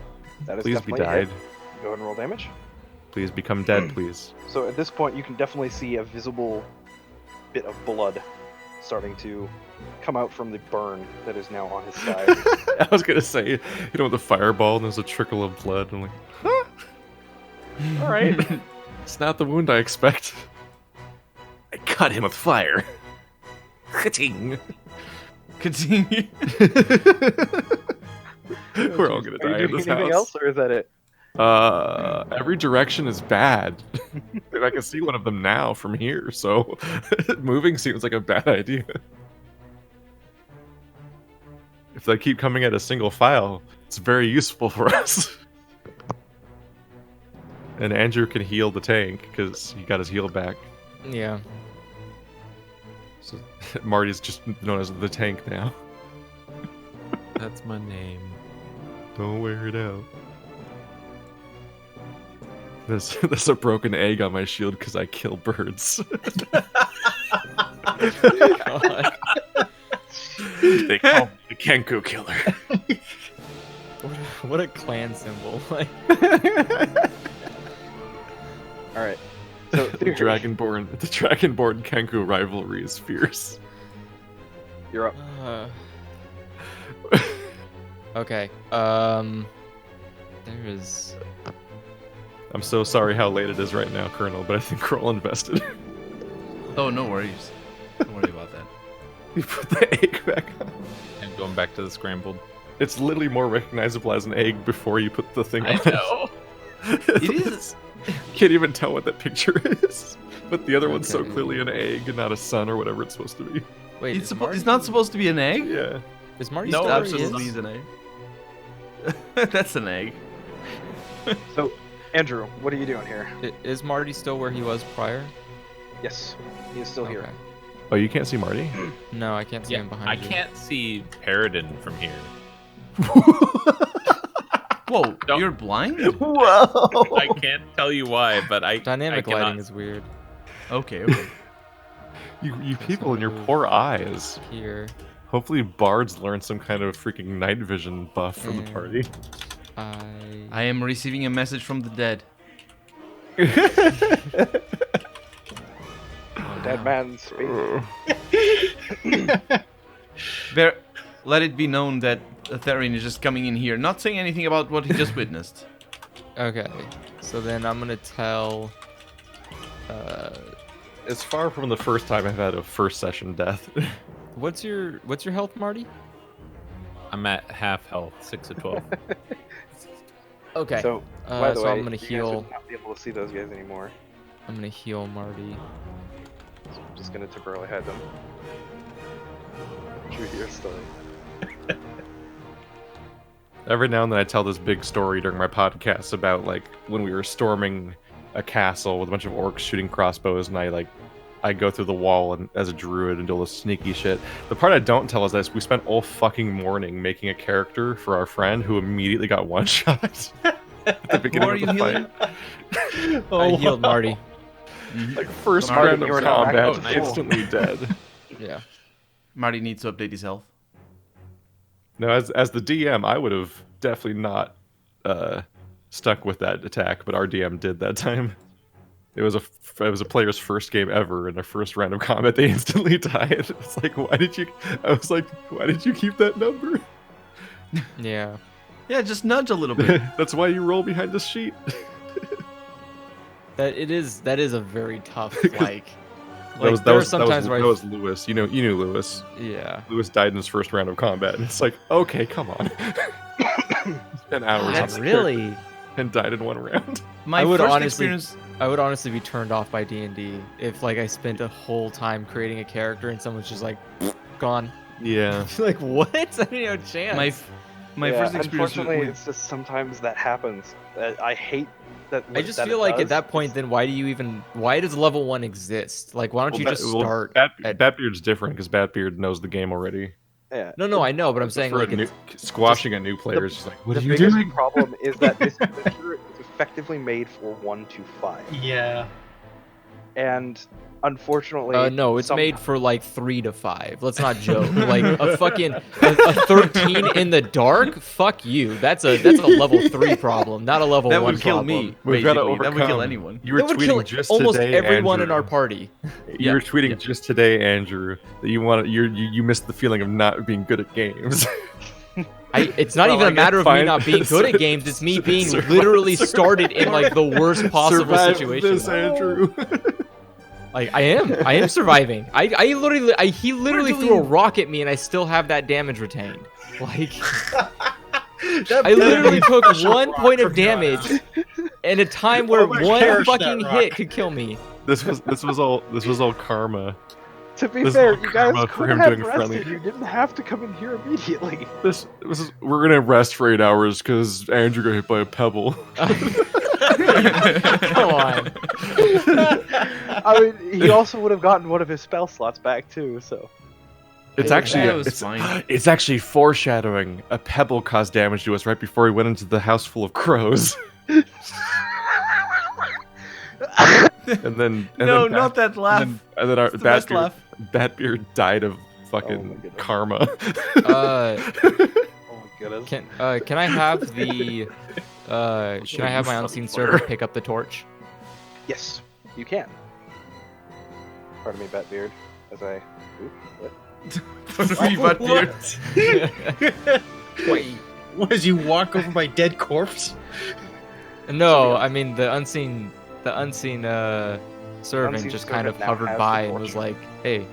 That is Please be definitely a hit. died. Go ahead and roll damage. Please become dead, please. So at this point, you can definitely see a visible bit of blood starting to come out from the burn that is now on his side. I was gonna say, you know, with the fireball, and there's a trickle of blood. I'm like, huh? All right, it's not the wound I expect. I cut him with fire. Ka-ting. Continue. We're all gonna Are die you in doing this anything house. else, or is that it? Every direction is bad. And I can see one of them now from here, so moving seems like a bad idea. If they keep coming at a single file, it's very useful for us. And Andrew can heal the tank because he got his heal back. Yeah. So Marty's just known as the tank now. That's my name. Don't wear it out. There's a broken egg on my shield because I kill birds. God. They call me the Kenku killer. What a clan symbol. Like, Alright. So, the theory, Dragonborn Kenku rivalry is fierce. you're up. okay. There is. I'm so sorry how late it is right now, Colonel, but I think we're all invested. Oh, no worries. Don't worry about that. You put the egg back on. And going back to the scrambled. It's literally more recognizable as an egg before you put the thing on. I know. It is. You can't even tell what that picture is. But the other one's so Okay. clearly an egg and not a sun or whatever it's supposed to be. Wait, It's, is Marty, it's not supposed to be an egg? Yeah. Is Marty No, still where he absolutely is? is an egg. That's an egg. So, Andrew, what are you doing here? Is Marty still where he was prior? Yes, he is still here. Okay. Oh, you can't see Marty? No, I can't see Yeah, him behind I you. can't see Paradin from here. Whoa, Don't- you're blind? Whoa! I can't tell you why, but I Dynamic I cannot- lighting is weird. Okay, okay. You people and your poor eyes. Here, Hopefully bards learn some kind of freaking night vision buff from the And- party. I am receiving a message from the dead. Dead man's face. Let it be known that Therian is just coming in here, not saying anything about what he just witnessed. Okay, so then I'm gonna tell. It's far from the first time I've had a first session death. what's your health, Marty? I'm at half health, 6 of 12. Okay. So, by the so way, I'm gonna you guys heal. would not be able to see those guys anymore. I'm gonna heal Marty. So I'm just gonna temporarily hide them. True to your story. Every now and then I tell this big story during my podcast about like when we were storming a castle with a bunch of orcs shooting crossbows, and I go through the wall and as a druid and do all this sneaky shit. The part I don't tell is this: we spent all fucking morning making a character for our friend who immediately got one shot at the beginning are of you the healing? fight. I healed Marty. Like first Marty, round of you were not combat, back to full. instantly dead. Yeah. Marty needs to update his health. No, as the DM, I would have definitely not stuck with that attack, but our DM did that time. It was a player's first game ever, in their first round of combat, they instantly died. It's like, why did you keep that number? Yeah. Yeah, just nudge a little bit. That's why you roll behind the sheet. That is a very tough like. That there are sometimes where I was Lewis. You knew Lewis. yeah. Lewis died in his first round of combat, and it's like, okay, come on. Spent hours on That's the really. character and died in one round. My I would first honestly- experience. I would honestly be turned off by D&D if like I spent a whole time creating a character and someone's just like gone. Yeah. Like what? I didn't have a chance. My Yeah, first experience unfortunately, with it's just sometimes that happens. I hate that. I just that feel it like at does. that point, then why does level 1 exist? Like, why don't you just start? at... Batbeard's different because Batbeard knows the game already. Yeah. No, I know, but I'm saying For like squashing a new player is just like, what the are you biggest doing? problem is that this adventure is effectively made for 1 to 5, Yeah. and unfortunately, no, it's some- made for like 3 to 5. Let's not joke. Like a fucking a 13 in the dark. Fuck you. That's a level 3 problem, not a level that 1 would kill problem. me. We've gotta Basically, that would kill overcome. anyone. You were That would kill tweeting just almost today, everyone in Andrew. our party. You were tweeting just today, Andrew, that you missed the feeling of not being good at games. It's not Well, even I a matter of me find- not being good at games. It's me being Survive- literally started in like the worst possible Survive situation. this, Andrew. Like I am surviving. He literally threw a rock at me and I still have that damage retained. Like I literally took 1 point of damage in a time where Oh my one gosh, fucking that rock. hit could kill me. This was all karma. To be This is fair, all you guys karma for could him have doing friendly- rested. You didn't have to come in here immediately. We're gonna rest for 8 hours because Andrew got hit by a pebble. Come on. I mean, he also would have gotten one of his spell slots back too. So It's Hey, actually that was it's, fine. it's actually foreshadowing. A pebble caused damage to us right before we went into the house full of crows. And then No, then not that laugh. and then our It's the best Batbeard, laugh. Batbeard died of Oh my fucking goodness. karma. oh my goodness. Can I have the can I have my unseen server pick up the torch? Yes, you can. Pardon me, Batbeard, as I. Oop, what? Wait. What, as you walk over my dead corpse? No, I mean the unseen servant Unseen just kind of servant now hovered has the by and torch. was like, "Hey,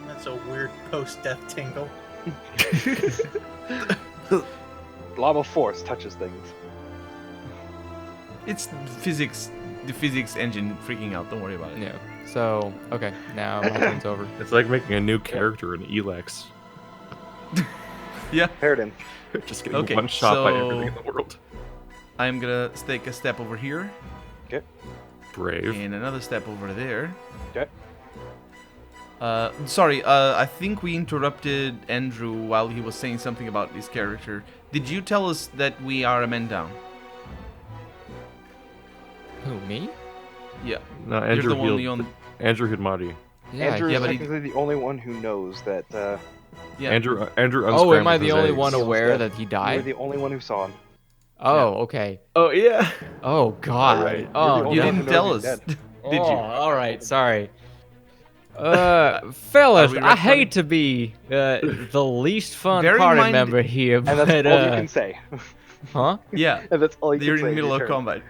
That's a weird post-death tingle. Blob of force touches things. It's physics, the physics engine freaking out. Don't worry about it. yeah." So okay, now my turn's over. It's like making a new character in Elex. Yeah, Paradin. Just getting Okay, one shot by so- everything in the world. I'm gonna take a step over here Brave. and another step over there. Okay. Sorry, I think we interrupted Andrew while he was saying something about his character. Did you tell us that we are a man down? Who, me? Yeah, No, you're Andrew the one healed. on. Andrew hit Marty. Yeah. Andrew yeah, is but he- technically the only one who knows that. Yeah. Andrew Oh, am I unscrambled the his only eggs. one aware Yeah. that he You're died? the only one who saw him. Oh, okay. Oh yeah. Oh God. Alright, you're Oh, the You only no. one didn't who tell knows us, he's did Oh, you? all right, sorry. Fellas, Are we I recording? hate to be the least fun Bear in party mind- member here, And that's but all you can say. huh? Yeah, And that's all you you're can in say. the middle of your turn. combat.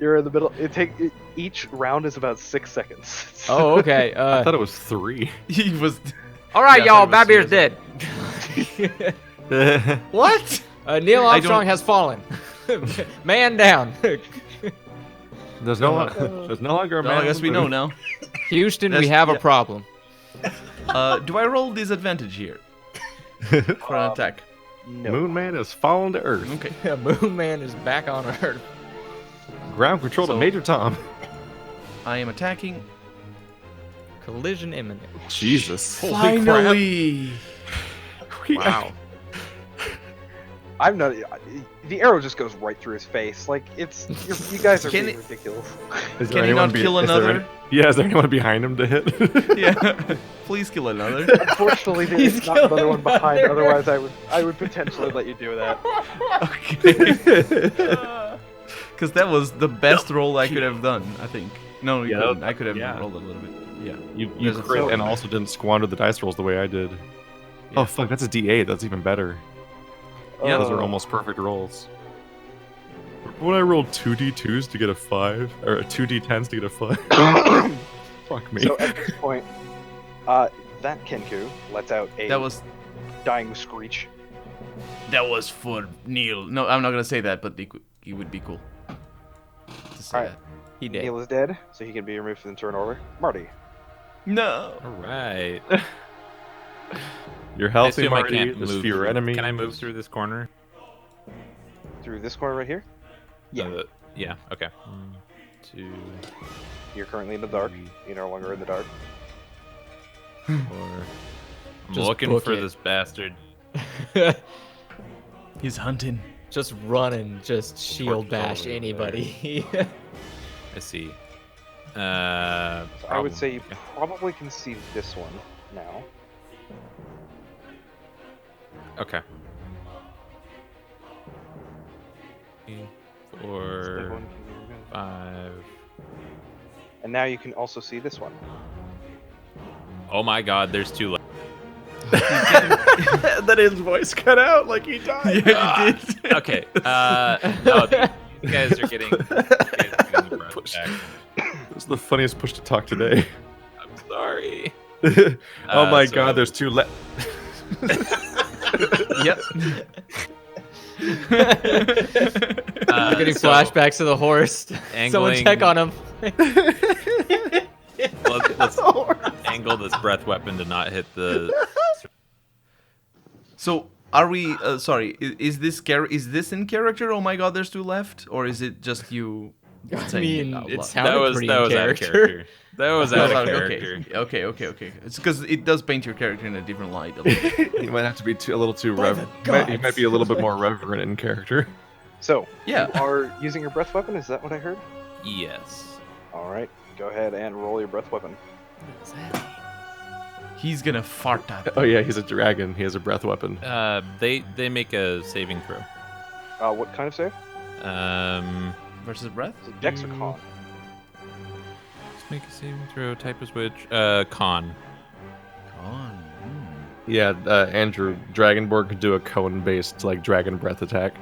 You're in the middle. Each round is about 6 seconds. Oh, okay. I thought it was 3. He was. All right, Yeah, I y'all. thought it was Babier's dead. What? Neil I Armstrong don't- has fallen. Man down. There's no longer a Well, man. I guess we know now. Houston, we That's- have a yeah. problem. Do I roll disadvantage here for an attack? No. Moon Man has fallen to Earth. Okay. Moon Man is back on Earth. Ground control to So- Major Tom. I am attacking. Collision imminent. Jesus. Finally. Wow. I'm not. The arrow just goes right through his face. Like you guys are Can being it- ridiculous. Is Can he not kill is there another? is there anyone behind him to hit? Yeah. Please kill another. Unfortunately, there He's is not another killing one behind. another. Otherwise, I would potentially let you do that. Okay. Because that was the best roll I could have done, I think. No, you Yeah, couldn't. I could have yeah. rolled a little bit. Yeah. You There's a crit throw. and also didn't squander the dice rolls the way I did. Yeah. Oh fuck, that's a D8. That's even better. Yeah. Those are almost perfect rolls. When I rolled 2d2s to get a 5, or 2d10s to get a 5. Fuck me. So at this point, that Kenku lets out a That was dying screech. for Neil. No, I'm not gonna say that, but it would be cool to say Alright. that. He did. Neil is dead, so he can be removed from the turn order. Marty. No. All right. You're I healthy, assume I Marty. can't There's move. fewer enemies. Can I move through this corner? Through this corner right here. Yeah. Yeah. Okay. 1, 2, You're currently in the dark. You're no longer in the dark. 4. I'm Just looking book for it. this bastard. He's hunting. Just run and just shield Torch bash over there. anybody. I see. So I would Problem. say you probably can see this one now. Okay. 3, This 4, one. 5. And now you can also see this one. Oh my God! There's 2 left. Then his voice cut out like he died. Yeah, you did. Okay. You guys are getting the breath back. This is the funniest push to talk today. I'm sorry. Oh my So- god, there's 2 left. Yep. I'm getting so flashbacks to the horse. Someone angling- check on him. Let's angle this breath weapon to not hit the. So are we? Sorry, is this in character? Oh my God, there's 2 left, or is it just you? I saying mean, out it loud? sounded pretty in out of character. character. That was out of Okay, character. okay. It's because it does paint your character in a different light. A little bit. You might have to be a little too By the reverent. He gods. might be a little bit more reverent in character. So, Yeah. you are using your breath weapon, is that what I heard? Yes. Alright, go ahead and roll your breath weapon. He's gonna fart that. Oh yeah, he's a dragon. He has a breath weapon. They make a saving throw. What kind of save? Versus breath. Is it Dex or Con? Let's make a saving throw. Type is which? Con. On. Yeah, Andrew, Dragonborn can do a cone-based like dragon breath attack.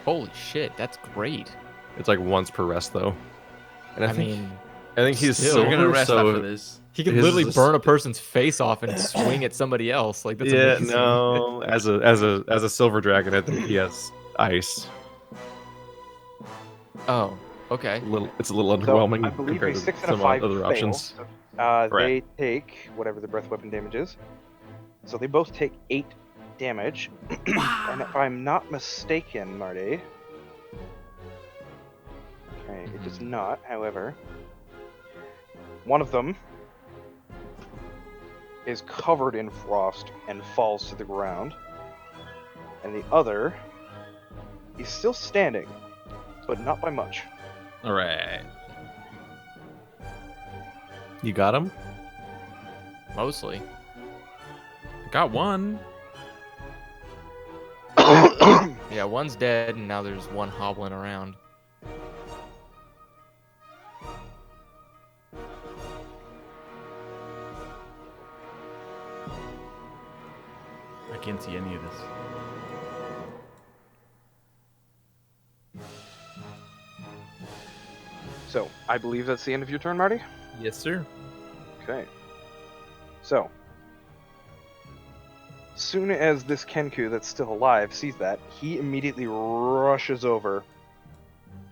Holy shit, that's great. It's like once per rest though. And I mean, I think he's still, silver, We're gonna rest so after this. he can his literally is- burn a person's face off and swing at somebody else. Like that's yeah, amazing. no. As a silver dragon, I think he has ice. Oh, okay. It's a little So, underwhelming I believe compared a to 6 and a some 5 other fail. options. They Correct. take whatever the breath weapon damage is. So they both take 8 damage. And if I'm not mistaken, Marty. Okay, it does not, however. One of them is covered in frost and falls to the ground. And the other is still standing, but not by much. All right. You got him? Mostly. Got one. Yeah, one's dead, and now there's one hobbling around. I can't see any of this. So, I believe that's the end of your turn, Marty? Yes, sir. Okay. So, soon as this Kenku that's still alive sees that, he immediately rushes over.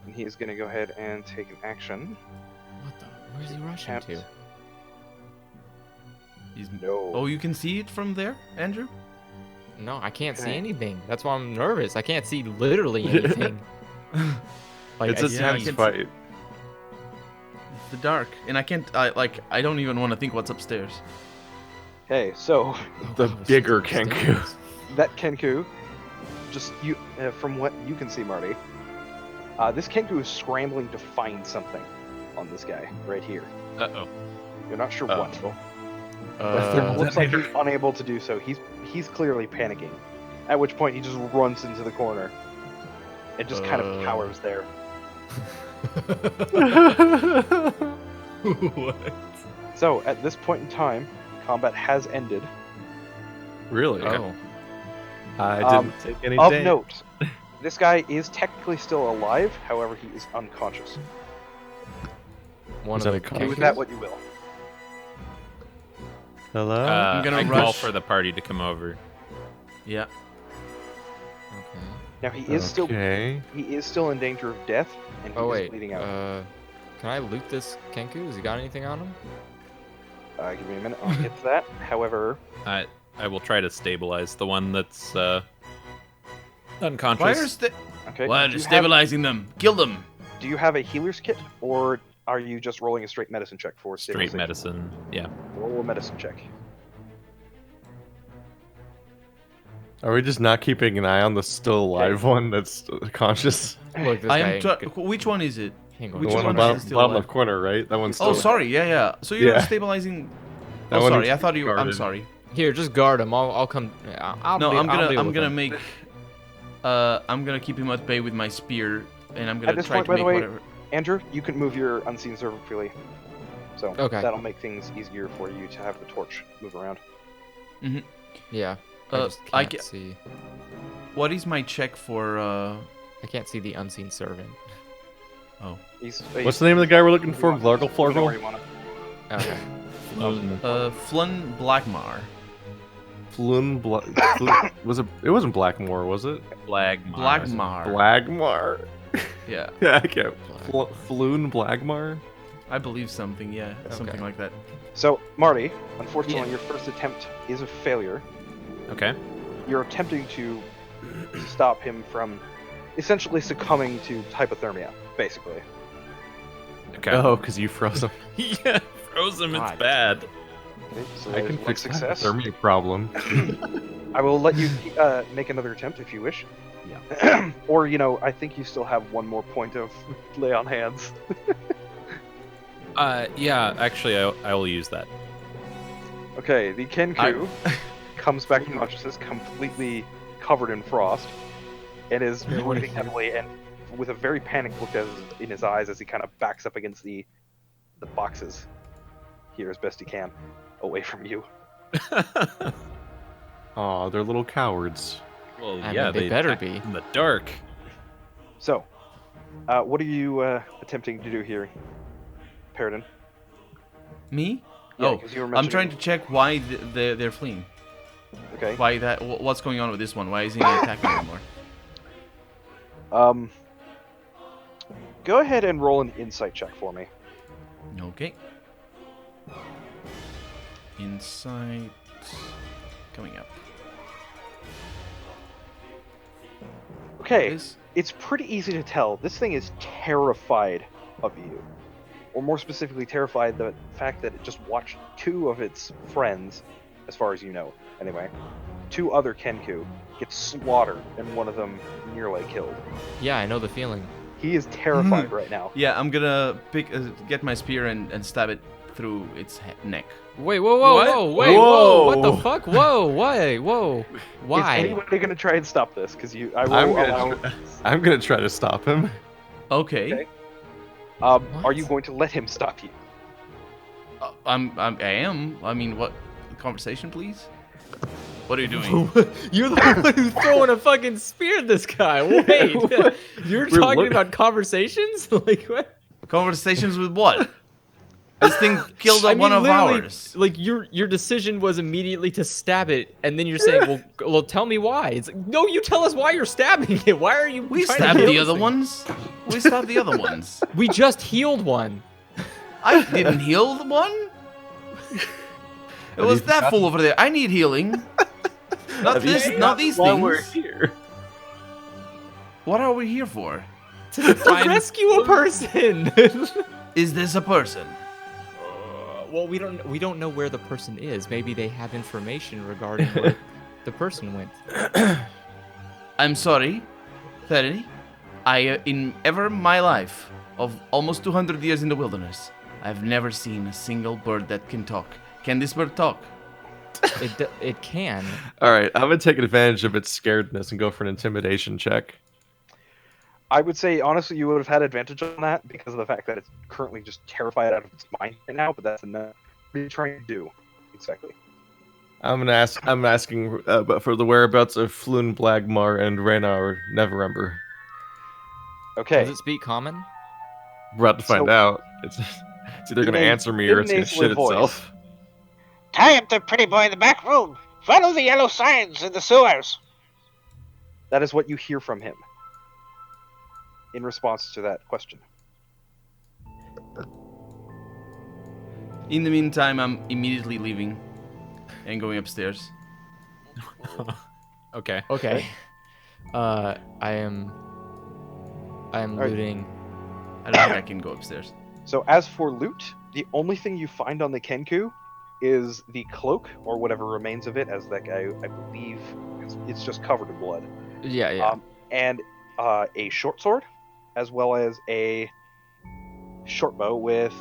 And he is going to go ahead and take an action. What the? Where's he rushing to? He's... No. Oh, you can see it from there, Andrew? No, I can't see Okay. anything. That's why I'm nervous. I can't see literally anything. Like, It's a yeah, I tense can- fight. It's the dark, and I can't. I don't even want to think what's upstairs. Okay, so The bigger Kenku. that Kenku, just you from what you can see, Marty, this Kenku is scrambling to find something on this guy right here. Uh-oh. You're not sure what. Uh, It looks like he's unable to do so. He's clearly panicking. At which point he just runs into the corner and just kind of cowers there. What? So at this point in time, combat has ended. really? Oh. I Um, didn't take any Of damage. note, this guy is technically still alive. However, he is unconscious. One Is of that the a Do Kenku? with that what you will. Hello? I'm gonna I call rush. for the party to come over. Yeah. Okay. Now he is okay. still in danger of death, and he Oh is wait. bleeding out. Can I loot this Kenku? Has he got anything on him? Give me a minute. I'll get to that. However, I will try to stabilize the one that's unconscious. Why are okay. Why do are you stabilizing them? Kill them. Do you have a healer's kit, or are you just rolling a straight medicine check for Straight stabilization? medicine. Yeah. Roll a medicine check. Are we just not keeping an eye on the still alive one that's conscious? Look, this I guy am. ain't Tr- which one is it? he ain't The gonna Which one do on one the is nothing. still bottom alive? left corner, right? That one's still Oh, sorry. Yeah. So you're Yeah. stabilizing. That Oh, one sorry. is I thought you. I'm guarded. sorry. Here, just guard him. I'll come. I'll No, be- I'm I'll deal gonna with him. make. I'm gonna keep him at bay with my spear, and I'm gonna At this try point, to by the make way, whatever. Andrew, you can move your unseen servant freely. So Okay. that'll make things easier for you to have the torch move around. Yeah. I Uh, just I can't ca- see. What is my check for? I can't see the unseen servant. What's the name of the guy we're looking for? Glargle You know where Flargle? you want it. Okay. Flun Blackmar. Was it? It wasn't Blackmore, was it? Blagmar. Blackmar. Blagmar. Yeah, Yeah, I can't. Floon Blagmar. I believe something. Yeah, something Okay. like that. So, Marty, unfortunately, Yeah. your first attempt is a failure. Okay. You're attempting to stop him from essentially succumbing to hypothermia, basically. Okay. Oh, because you froze him. Yeah, froze him. It's God. bad. Okay, so I there's can one fix success. the thermia problem. I will let you make another attempt if you wish. Yeah. Or, I think you still have one more point of lay on hands. Yeah. Actually, I will use that. Okay, the Kenku comes back to consciousness completely covered in frost and is breathing heavily and with a very panicked look in his eyes as he kind of backs up against the boxes here as best he can away from you. Aw, they're little cowards. Well, I yeah, mean, they better attack be. in the dark. So, what are you attempting to do here, Paradin? Me? Yeah, Oh, 'cause you were I'm mentioning- trying to check why they're fleeing. Okay. Why that? What's going on with this one? Why isn't he attacking anymore? Go ahead and roll an insight check for me. Okay. Insight coming up. Okay, Is- it's pretty easy to tell. This thing is terrified of you. Or more specifically, terrified the fact that it just watched two of its friends, as far as you know, anyway, two other Kenku, get slaughtered and one of them nearly killed. Yeah, I know the feeling. He is terrified right now. Yeah, I'm gonna get my spear and stab it through its neck. Wait, whoa, What? wait, whoa, what the Whoa. fuck? Whoa, why? Whoa, why? Is anybody going to try and stop this? Because I will I'm allow... gonna try to stop him. Okay. Okay. What? Are you going to let him stop you? I am. I mean, what? Conversation, please. What are you doing? You're the one who's throwing a fucking spear at this guy. Wait, you're We're talking look- about conversations? Like what? Conversations with what? This thing killed one of literally, ours. Like your decision was immediately to stab it, and then you're saying, "Well, tell me why." It's like, no, you tell us why you're stabbing it. Why are you? We trying to stabbed kill the this other thing? ones. We stabbed the other ones. We just healed one. I didn't heal the one. It was that fool over there. I need healing. Not this. Not these While things. we're here. What are we here for? To rescue a person. Is this a person? Well, we don't know where the person is. Maybe they have information regarding where the person went. I'm sorry, Thady. In ever my life of almost 200 years in the wilderness, I've never seen a single bird that can talk. Can this bird talk? It can. All right, I'm gonna take advantage of its scaredness and go for an intimidation check. I would say, honestly, you would have had advantage on that because of the fact that it's currently just terrified out of its mind right now, but that's enough. What are you trying to do? Exactly. I'm asking for the whereabouts of Floon Blagmar and Raynar Neverember. Okay. Does it speak common? We're about to find out. It's either gonna answer me or it's gonna nasally shit voice. itself. Tie up the pretty boy in the back room. Follow the yellow signs in the sewers. That is what you hear from him in response to that question. In the meantime, I'm immediately leaving and going upstairs. Okay. Okay. I am right. looting. I don't think I can go upstairs. So as for loot, the only thing you find on the Kenku is the cloak, or whatever remains of it, as that guy, I believe, it's just covered in blood. Yeah. And a short sword, as well as a short bow with...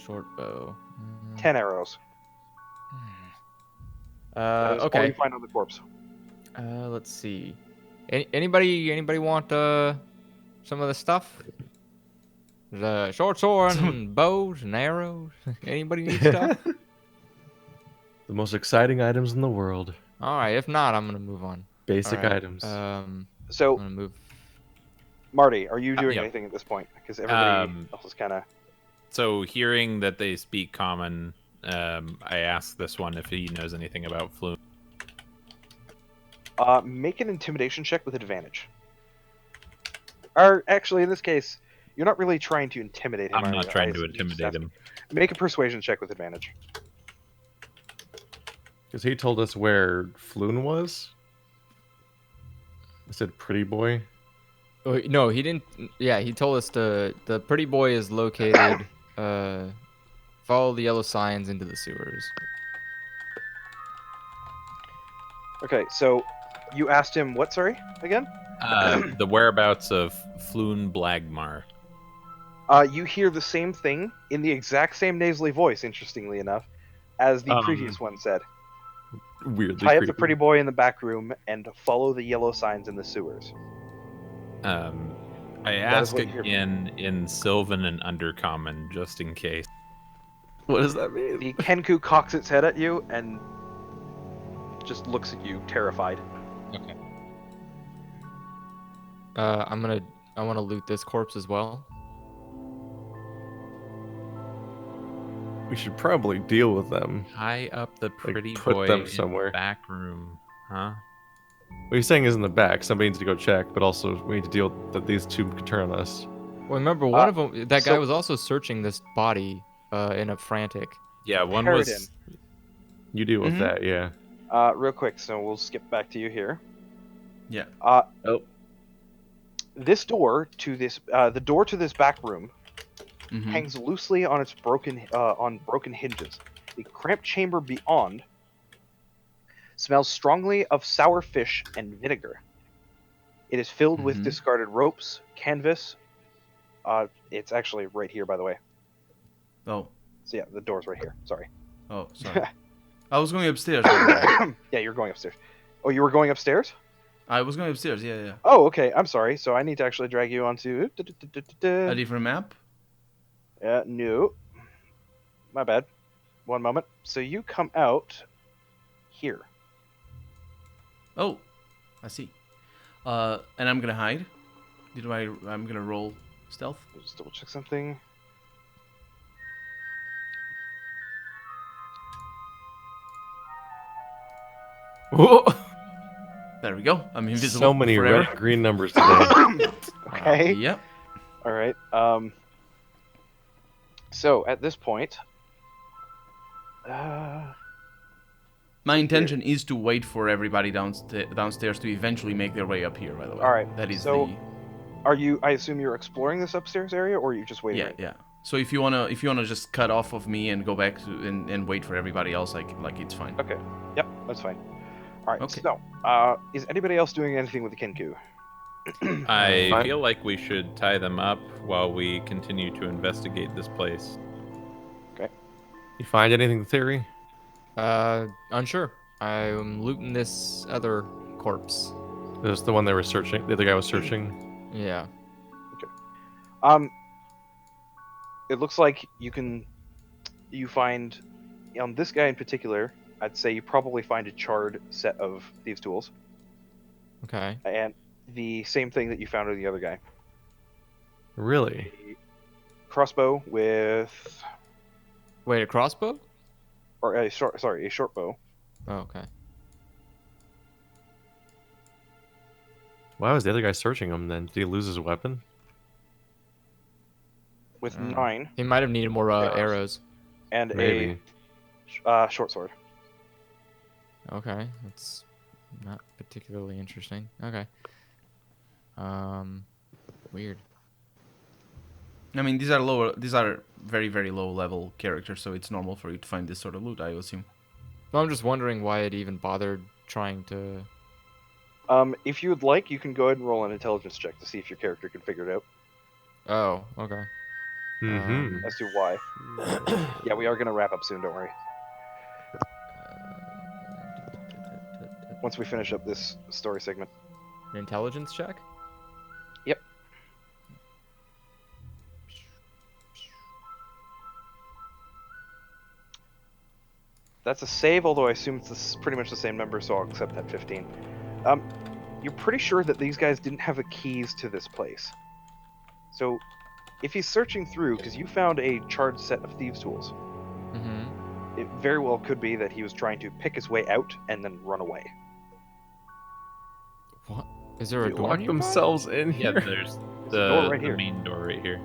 Short bow. 10 arrows. That is all Okay. you find on the corpse. Let's see. Anybody want some of the stuff? The short sword and bows and arrows. Anybody need stuff? The most exciting items in the world. All right. If not, I'm gonna move on. Basic All right, items. I'm So, gonna move. Marty, are you doing yeah. anything at this point? Because everybody Um, else is kind of... So hearing that they speak common, I asked this one if he knows anything about Flume. Make an intimidation check with advantage. Or, actually, in this case, you're not really trying to intimidate him. I'm are not you? trying I to assume you're just intimidate asking. him. Make a persuasion check with advantage. Because he told us where Floon was. I said pretty boy. Oh, no, he didn't. Yeah, he told us the pretty boy is located. Follow the yellow signs into the sewers. Okay, so you asked him what, sorry, again? The whereabouts of Floon Blagmar. You hear the same thing in the exact same nasally voice, interestingly enough, as the previous one said. Weirdly Tie up the creepy. pretty boy in the back room and follow the yellow signs in the sewers. I That is ask what you hear. again in Sylvan and Undercommon, just in case. What does that mean? The Kenku cocks its head at you and just looks at you, terrified. Okay. I want to loot this corpse as well. We should probably deal with them. Tie up the pretty put boy them in somewhere. the back room, huh? What he's saying is in the back. Somebody needs to go check, but also we need to deal that these two could turn on us. Well, remember one of them. That guy so- was also searching this body in a frantic. Yeah, one Paradin. was. You deal with Mhm. that, yeah. Real quick, so we'll skip back to you here. Yeah. Oh. This door to this, the door to this back room Mhm. hangs loosely on its broken hinges. The cramped chamber beyond smells strongly of sour fish and vinegar. It is filled with Mhm. discarded ropes, canvas. It's actually right here, by the way. Oh. So yeah, the door's right here. Sorry. Oh, sorry. I was going upstairs. by the way. Yeah, you're going upstairs. Oh, you were going upstairs? I was going upstairs. Yeah. Oh, okay. I'm sorry. So I need to actually drag you onto. A different map. No. My bad. One moment. So you come out here. Oh, I see. And I'm gonna hide. I'm gonna roll stealth. Just double check something. Whoa. There we go. I'm invisible. So many forever. red and green numbers today. Okay. Yep. All right. So at this point, My intention is to wait for everybody downstairs to eventually make their way up here. By the way. All right, That is so- the. are you? I assume you're exploring this upstairs area, or are you just waiting? Yeah, yeah. So if you wanna just cut off of me and go back to and wait for everybody else, like it's fine. Okay. Yep, that's fine. All right. Okay. So, is anybody else doing anything with the Kenku? I Fine. feel like we should tie them up while we continue to investigate this place. You find anything, Theory? Unsure. I'm looting this other corpse. This is the one they were searching. The other guy was searching. Yeah. It looks like you find on this guy in particular. I'd say you probably find a charred set of thieves' tools, Okay. and the same thing that you found on the other guy. Really? A crossbow with, Wait, a crossbow? or a short bow. Oh, okay. Why was the other guy searching him then? Did he lose his weapon? With Mm. 9 He might have needed more arrows. and Maybe. a short sword. Okay, that's not particularly interesting. Okay. Weird. I mean, these are very, very low level characters, so it's normal for you to find this sort of loot, I assume. Well, I'm just wondering why it even bothered trying to. If you would like, you can go ahead and roll an intelligence check to see if your character can figure it out Oh, okay. Mm-hmm. as to why. Yeah, we are gonna wrap up soon. Don't worry. Once we finish up this story segment. An intelligence check? Yep. That's a save, although I assume it's pretty much the same number, so I'll accept that 15. You're pretty sure that these guys didn't have the keys to this place. So, if he's searching through, because you found a charred set of thieves' tools, Mm-hmm. it very well could be that he was trying to pick his way out and then run away. What? Is there a They door locked nearby? themselves in Yeah, here. there's a door right the here. main door right here.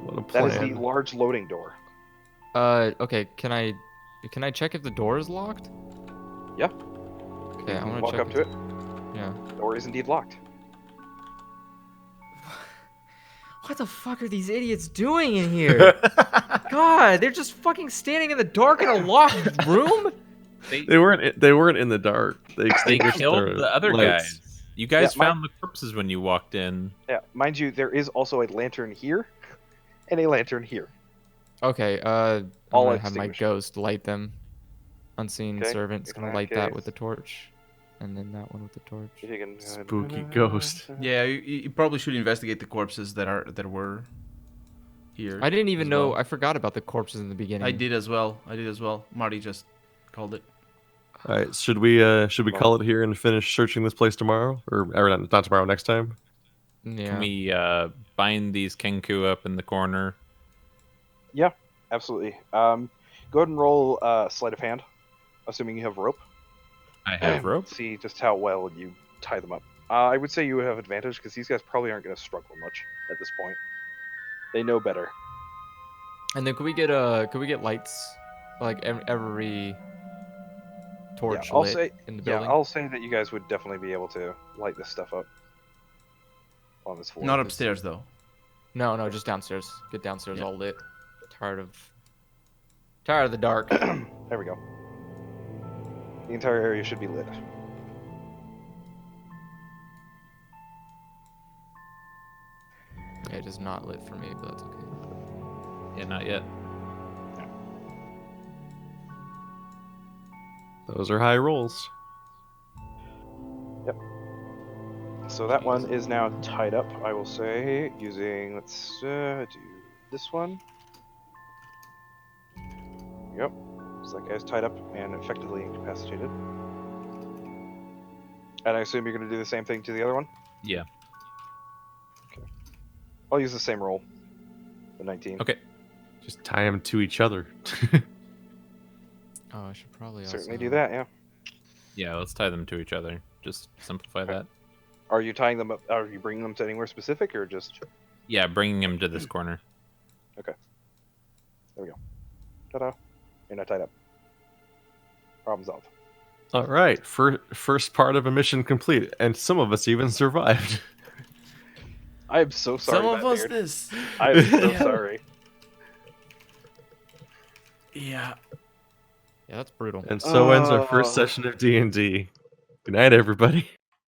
What a That plan. is the large loading door. Okay, can I check if the door is locked? Yeah. Okay, I want to Walk check. up to it. Yeah. The door is indeed locked. What the fuck are these idiots doing in here? God, they're just fucking standing in the dark in a locked room? They weren't in the dark. They They extinguished killed their the other lights. guys. You guys Yeah, my- found the corpses when you walked in. Yeah, mind you, there is also a lantern here and a lantern here. Okay, I'm All gonna have my extinguished. ghost light them. Unseen Okay, servant's in gonna that light that with case- the torch. And then that one with the torch. If you can, Spooky ghost. Yeah, you probably should investigate the corpses that were here. I didn't even as know. well. I forgot about the corpses in the beginning. I did as well. Marty just called it. All right, should we call it here and finish searching this place tomorrow, or not tomorrow, next time? Yeah. Can we bind these Kenku up in the corner? Absolutely. Go ahead and roll sleight of hand, assuming you have rope. I have rope. See just how well you tie them up. I would say you would have advantage because these guys probably aren't going to struggle much at this point. They know better. And then could we get lights, like every torch I'll lit say- in the Yeah, building? I'll say that you guys would definitely be able to light this stuff up on this floor. Not upstairs though. No, just downstairs. Get downstairs Yeah. all lit. Tired of the dark. There we go. The entire area should be lit. Yeah, it is not lit for me, but that's okay. Yeah, not yet. Those are high rolls. So that one is now tied up, I will say, using, let's do this one. Yep. So that guy's tied up and effectively incapacitated. And I assume you're going to do the same thing to the other one? Yeah. Okay. I'll use the same roll. The 19. Okay. Just tie them to each other. Oh, I should probably Certainly also... do that, yeah. Yeah, let's tie them to each other. Just simplify that. Are you tying them up? Are you bringing them to anywhere specific, or just... Yeah, bringing him to this corner. There we go. Ta-da. You're not tied up. Problem solved. All right, first part of a mission complete, and some of us even survived. I am so sorry. Some of us Beard. this. I am so Yeah. sorry. Yeah. Yeah, that's brutal. And so ends our Oh. first session of D&D. Good night, everybody.